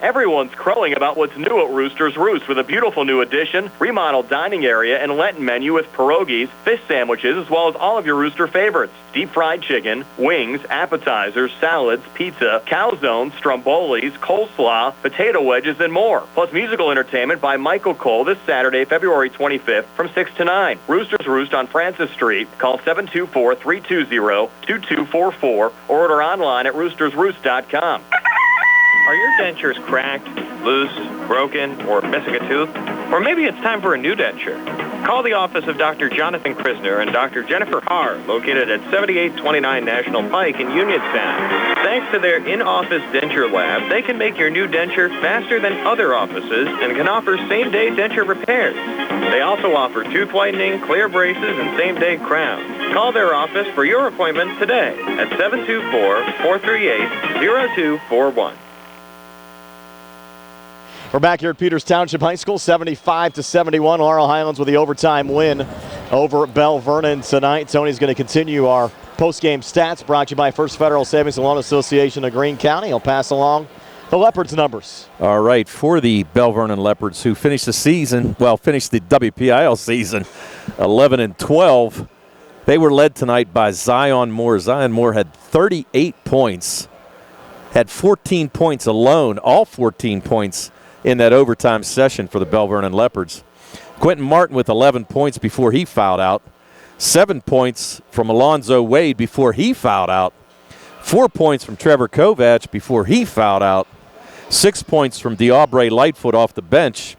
Everyone's crowing about what's new at Roosters Roost with a beautiful new addition, remodeled dining area, and Lenten menu with pierogies, fish sandwiches, as well as all of your Rooster favorites. Deep fried chicken, wings, appetizers, salads, pizza, calzones, strombolis, coleslaw, potato wedges, and more. Plus musical entertainment by Michael Cole this Saturday, February 25th from 6 to 9. Roosters Roost on Francis Street. Call 724-320-2244 or order online at roostersroost.com. Are your dentures cracked, loose, broken, or missing a tooth? Or maybe it's time for a new denture. Call the office of Dr. Jonathan Krisner and Dr. Jennifer Haar, located at 7829 National Pike in Uniontown. Thanks to their in-office denture lab, they can make your new denture faster than other offices and can offer same-day denture repairs. They also offer tooth whitening, clear braces, and same-day crowns. Call their office for your appointment today at 724-438-0241. We're back here at Peters Township High School, 75-71. Laurel Highlands with the overtime win over Belle Vernon tonight. Tony's going to continue our post-game stats brought to you by First Federal Savings and Loan Association of Greene County. He'll pass along the Leopards numbers. All right, for the Belle Vernon Leopards, who finished the WPIAL season 11-12, they were led tonight by Zion Moore. Zion Moore had 38 points, had 14 points alone, all 14 points in that overtime session for the Belle Vernon Leopards. Quentin Martin with 11 points before he fouled out. 7 points from Alonzo Wade before he fouled out. 4 points from Trevor Kovach before he fouled out. 6 points from DeAubrey Lightfoot off the bench.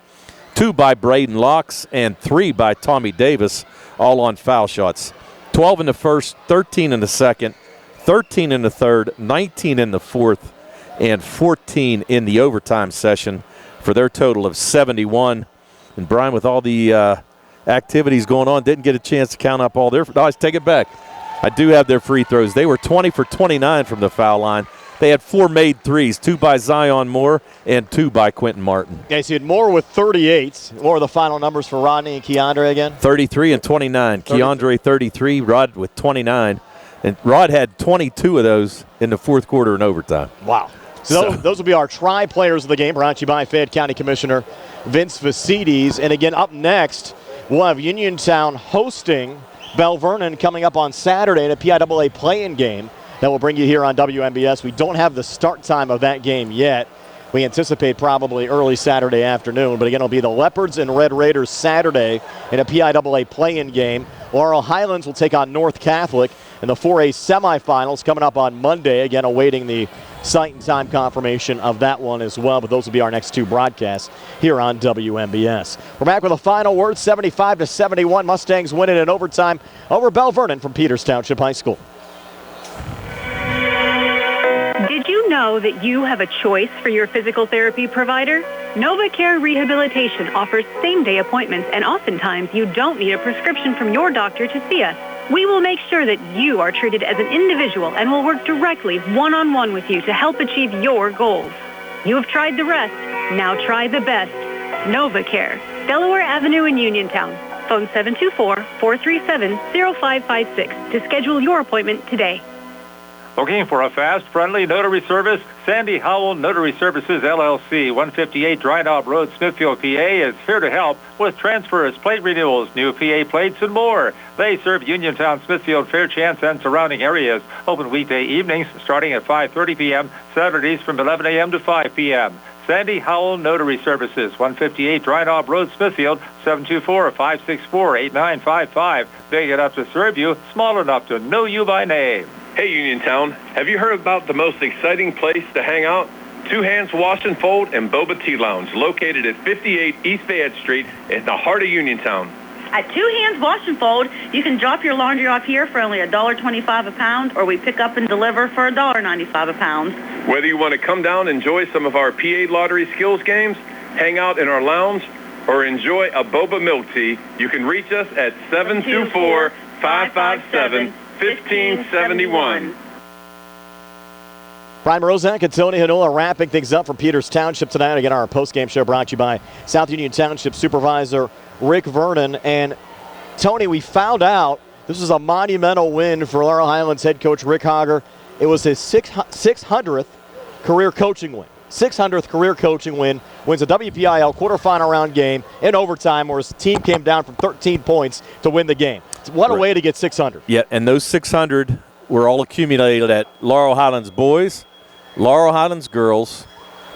2 by Braden Locks and 3 by Tommy Davis, all on foul shots. 12 in the first, 13 in the second, 13 in the third, 19 in the fourth, and 14 in the overtime session, for their total of 71. And Brian, with all the activities going on, didn't get a chance to count up all their. No, I take it back. I do have their free throws. They were 20 for 29 from the foul line. They had 4 made threes, 2 by Zion Moore and 2 by Quentin Martin. Okay, so you had Moore with 38. What were the final numbers for Rodney and Keandre again? 33 and 29. Keandre 33, Rod with 29. And Rod had 22 of those in the fourth quarter in overtime. Wow. So those will be our tri-players of the game, brought to you by Fayette County Commissioner Vince Vicides. And again, up next, we'll have Uniontown hosting Belle Vernon coming up on Saturday in a PIAA play-in game that will bring you here on WMBS. We don't have the start time of that game yet. We anticipate probably early Saturday afternoon. But again, it'll be the Leopards and Red Raiders Saturday in a PIAA play-in game. Laurel Highlands will take on North Catholic in the 4A semifinals coming up on Monday. Again, awaiting the site and time confirmation of that one as well. But those will be our next 2 broadcasts here on WMBS. We're back with a final word, 75-71. Mustangs win it in overtime over Belle Vernon from Peters Township High School. Did you know that you have a choice for your physical therapy provider? NovaCare Rehabilitation offers same-day appointments, and oftentimes you don't need a prescription from your doctor to see us. We will make sure that you are treated as an individual and will work directly one-on-one with you to help achieve your goals. You have tried the rest. Now try the best. NovaCare, Delaware Avenue in Uniontown. Phone 724-437-0556 to schedule your appointment today. Looking for a fast, friendly notary service? Sandy Howell Notary Services, LLC, 158 Dry Knob Road, Smithfield, PA, is here to help with transfers, plate renewals, new PA plates, and more. They serve Uniontown, Smithfield, Fairchance, and surrounding areas. Open weekday evenings starting at 5:30 p.m., Saturdays from 11 a.m. to 5 p.m. Sandy Howell Notary Services, 158 Dry Knob Road, Smithfield, 724-564-8955. Big enough to serve you, small enough to know you by name. Hey, Uniontown, have you heard about the most exciting place to hang out? Two Hands Wash and Fold and Boba Tea Lounge, located at 58 East Fayette Street in the heart of Uniontown. At Two Hands Wash and Fold, you can drop your laundry off here for only $1.25 a pound, or we pick up and deliver for $1.95 a pound. Whether you want to come down and enjoy some of our PA lottery skills games, hang out in our lounge, or enjoy a boba milk tea, you can reach us at 724-557-1571. Brian Mroziak and Tony Hanula wrapping things up for Peters Township tonight. Again, our post-game show brought to you by South Union Township Supervisor Rick Vernon. And Tony, we found out this was a monumental win for Laurel Highlands head coach Rick Hogger. It was his 600th career coaching win. 600th career coaching win. Wins a WPIAL quarterfinal round game in overtime where his team came down from 13 points to win the game. What a way to get 600. Yeah, and those 600 were all accumulated at Laurel Highlands boys, Laurel Highlands girls,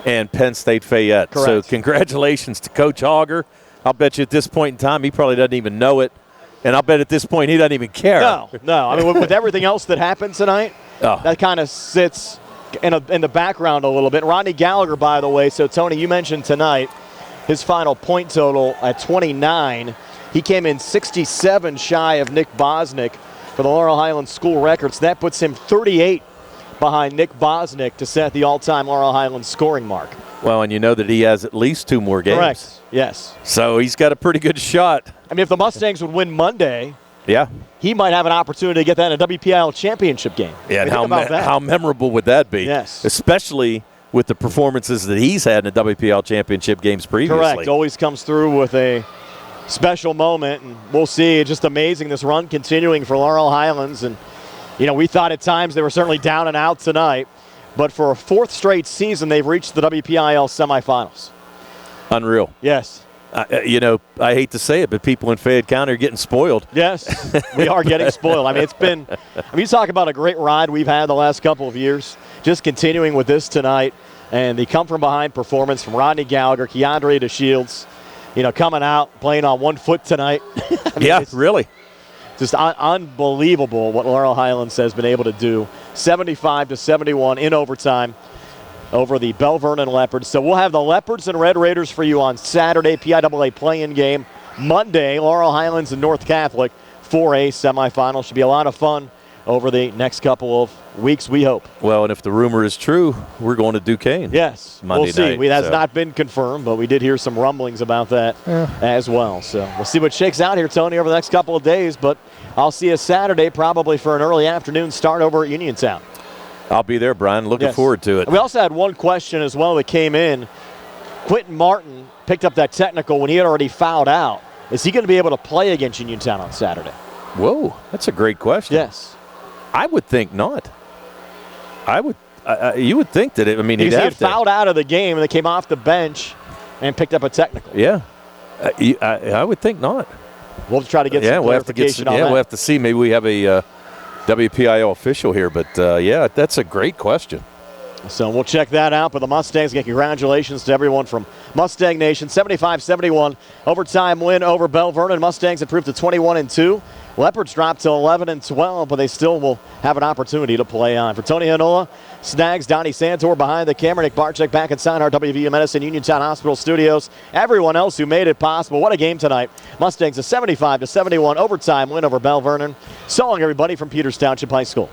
and Penn State Fayette. Correct. So congratulations to Coach Hogger. I'll bet you at this point in time he probably doesn't even know it. And I'll bet at this point he doesn't even care. No. I mean, with everything else that happened tonight, that kind of sits in the background a little bit. Rodney Gallagher, by the way, so Tony, you mentioned tonight his final point total at 29. He came in 67 shy of Nick Bosnick for the Laurel Highlands school records. That puts him 38 behind Nick Bosnick to set the all-time Laurel Highlands scoring mark. Well, and you know that he has at least 2 more games. Correct, yes. So he's got a pretty good shot. I mean, if the Mustangs would win Monday, yeah, he might have an opportunity to get that in a WPIAL championship game. Yeah, and how memorable would that be? Yes. Especially with the performances that he's had in the WPIAL championship games previously. Correct, always comes through with a special moment, and we'll see. It's just amazing, this run continuing for Laurel Highlands. And, you know, we thought at times they were certainly down and out tonight, but for a 4th straight season, they've reached the WPIAL semifinals. Unreal. Yes. You know, I hate to say it, but people in Fayette County are getting spoiled. Yes, we are getting spoiled. I mean, you talk about a great ride we've had the last couple of years, just continuing with this tonight, and the come-from-behind performance from Rodney Gallagher, Keandre DeShields, you know, coming out, playing on 1 foot tonight. I mean, yeah, really. Just unbelievable what Laurel Highlands has been able to do. 75-71 in overtime over the Belle Vernon Leopards. So we'll have the Leopards and Red Raiders for you on Saturday, PIAA play-in game. Monday, Laurel Highlands and North Catholic, 4A semifinal. Should be a lot of fun over the next couple of weeks, we hope. Well, and if the rumor is true, we're going to Duquesne. Yes, Monday we'll see. night, It has not been confirmed, but we did hear some rumblings about that as well. So we'll see what shakes out here, Tony, over the next couple of days. But I'll see you Saturday probably for an early afternoon start over at Uniontown. I'll be there, Brian. Looking forward to it. We also had one question as well that came in. Quentin Martin picked up that technical when he had already fouled out. Is he going to be able to play against Uniontown on Saturday? Whoa, that's a great question. Yes. I would think not. You would think that, he'd he have had fouled out of the game and they came off the bench and picked up a technical. Yeah. I would think not. We'll try to get some clarification on that. We'll have to see. Maybe we have a WPIAL official here, but that's a great question. So we'll check that out. But the Mustangs, again, congratulations to everyone from Mustang Nation. 75-71 overtime win over Belle Vernon. Mustangs improved to 21-2. Leopards dropped to 11-12, but they still will have an opportunity to play on. For Tony Hanula, Snags, Donnie Santor behind the camera, Nick Barcheck back inside our WVU Medicine Uniontown Hospital studios. Everyone else who made it possible. What a game tonight. Mustangs a 75-71 overtime win over Belle Vernon. So long, everybody, from Peters Township High School.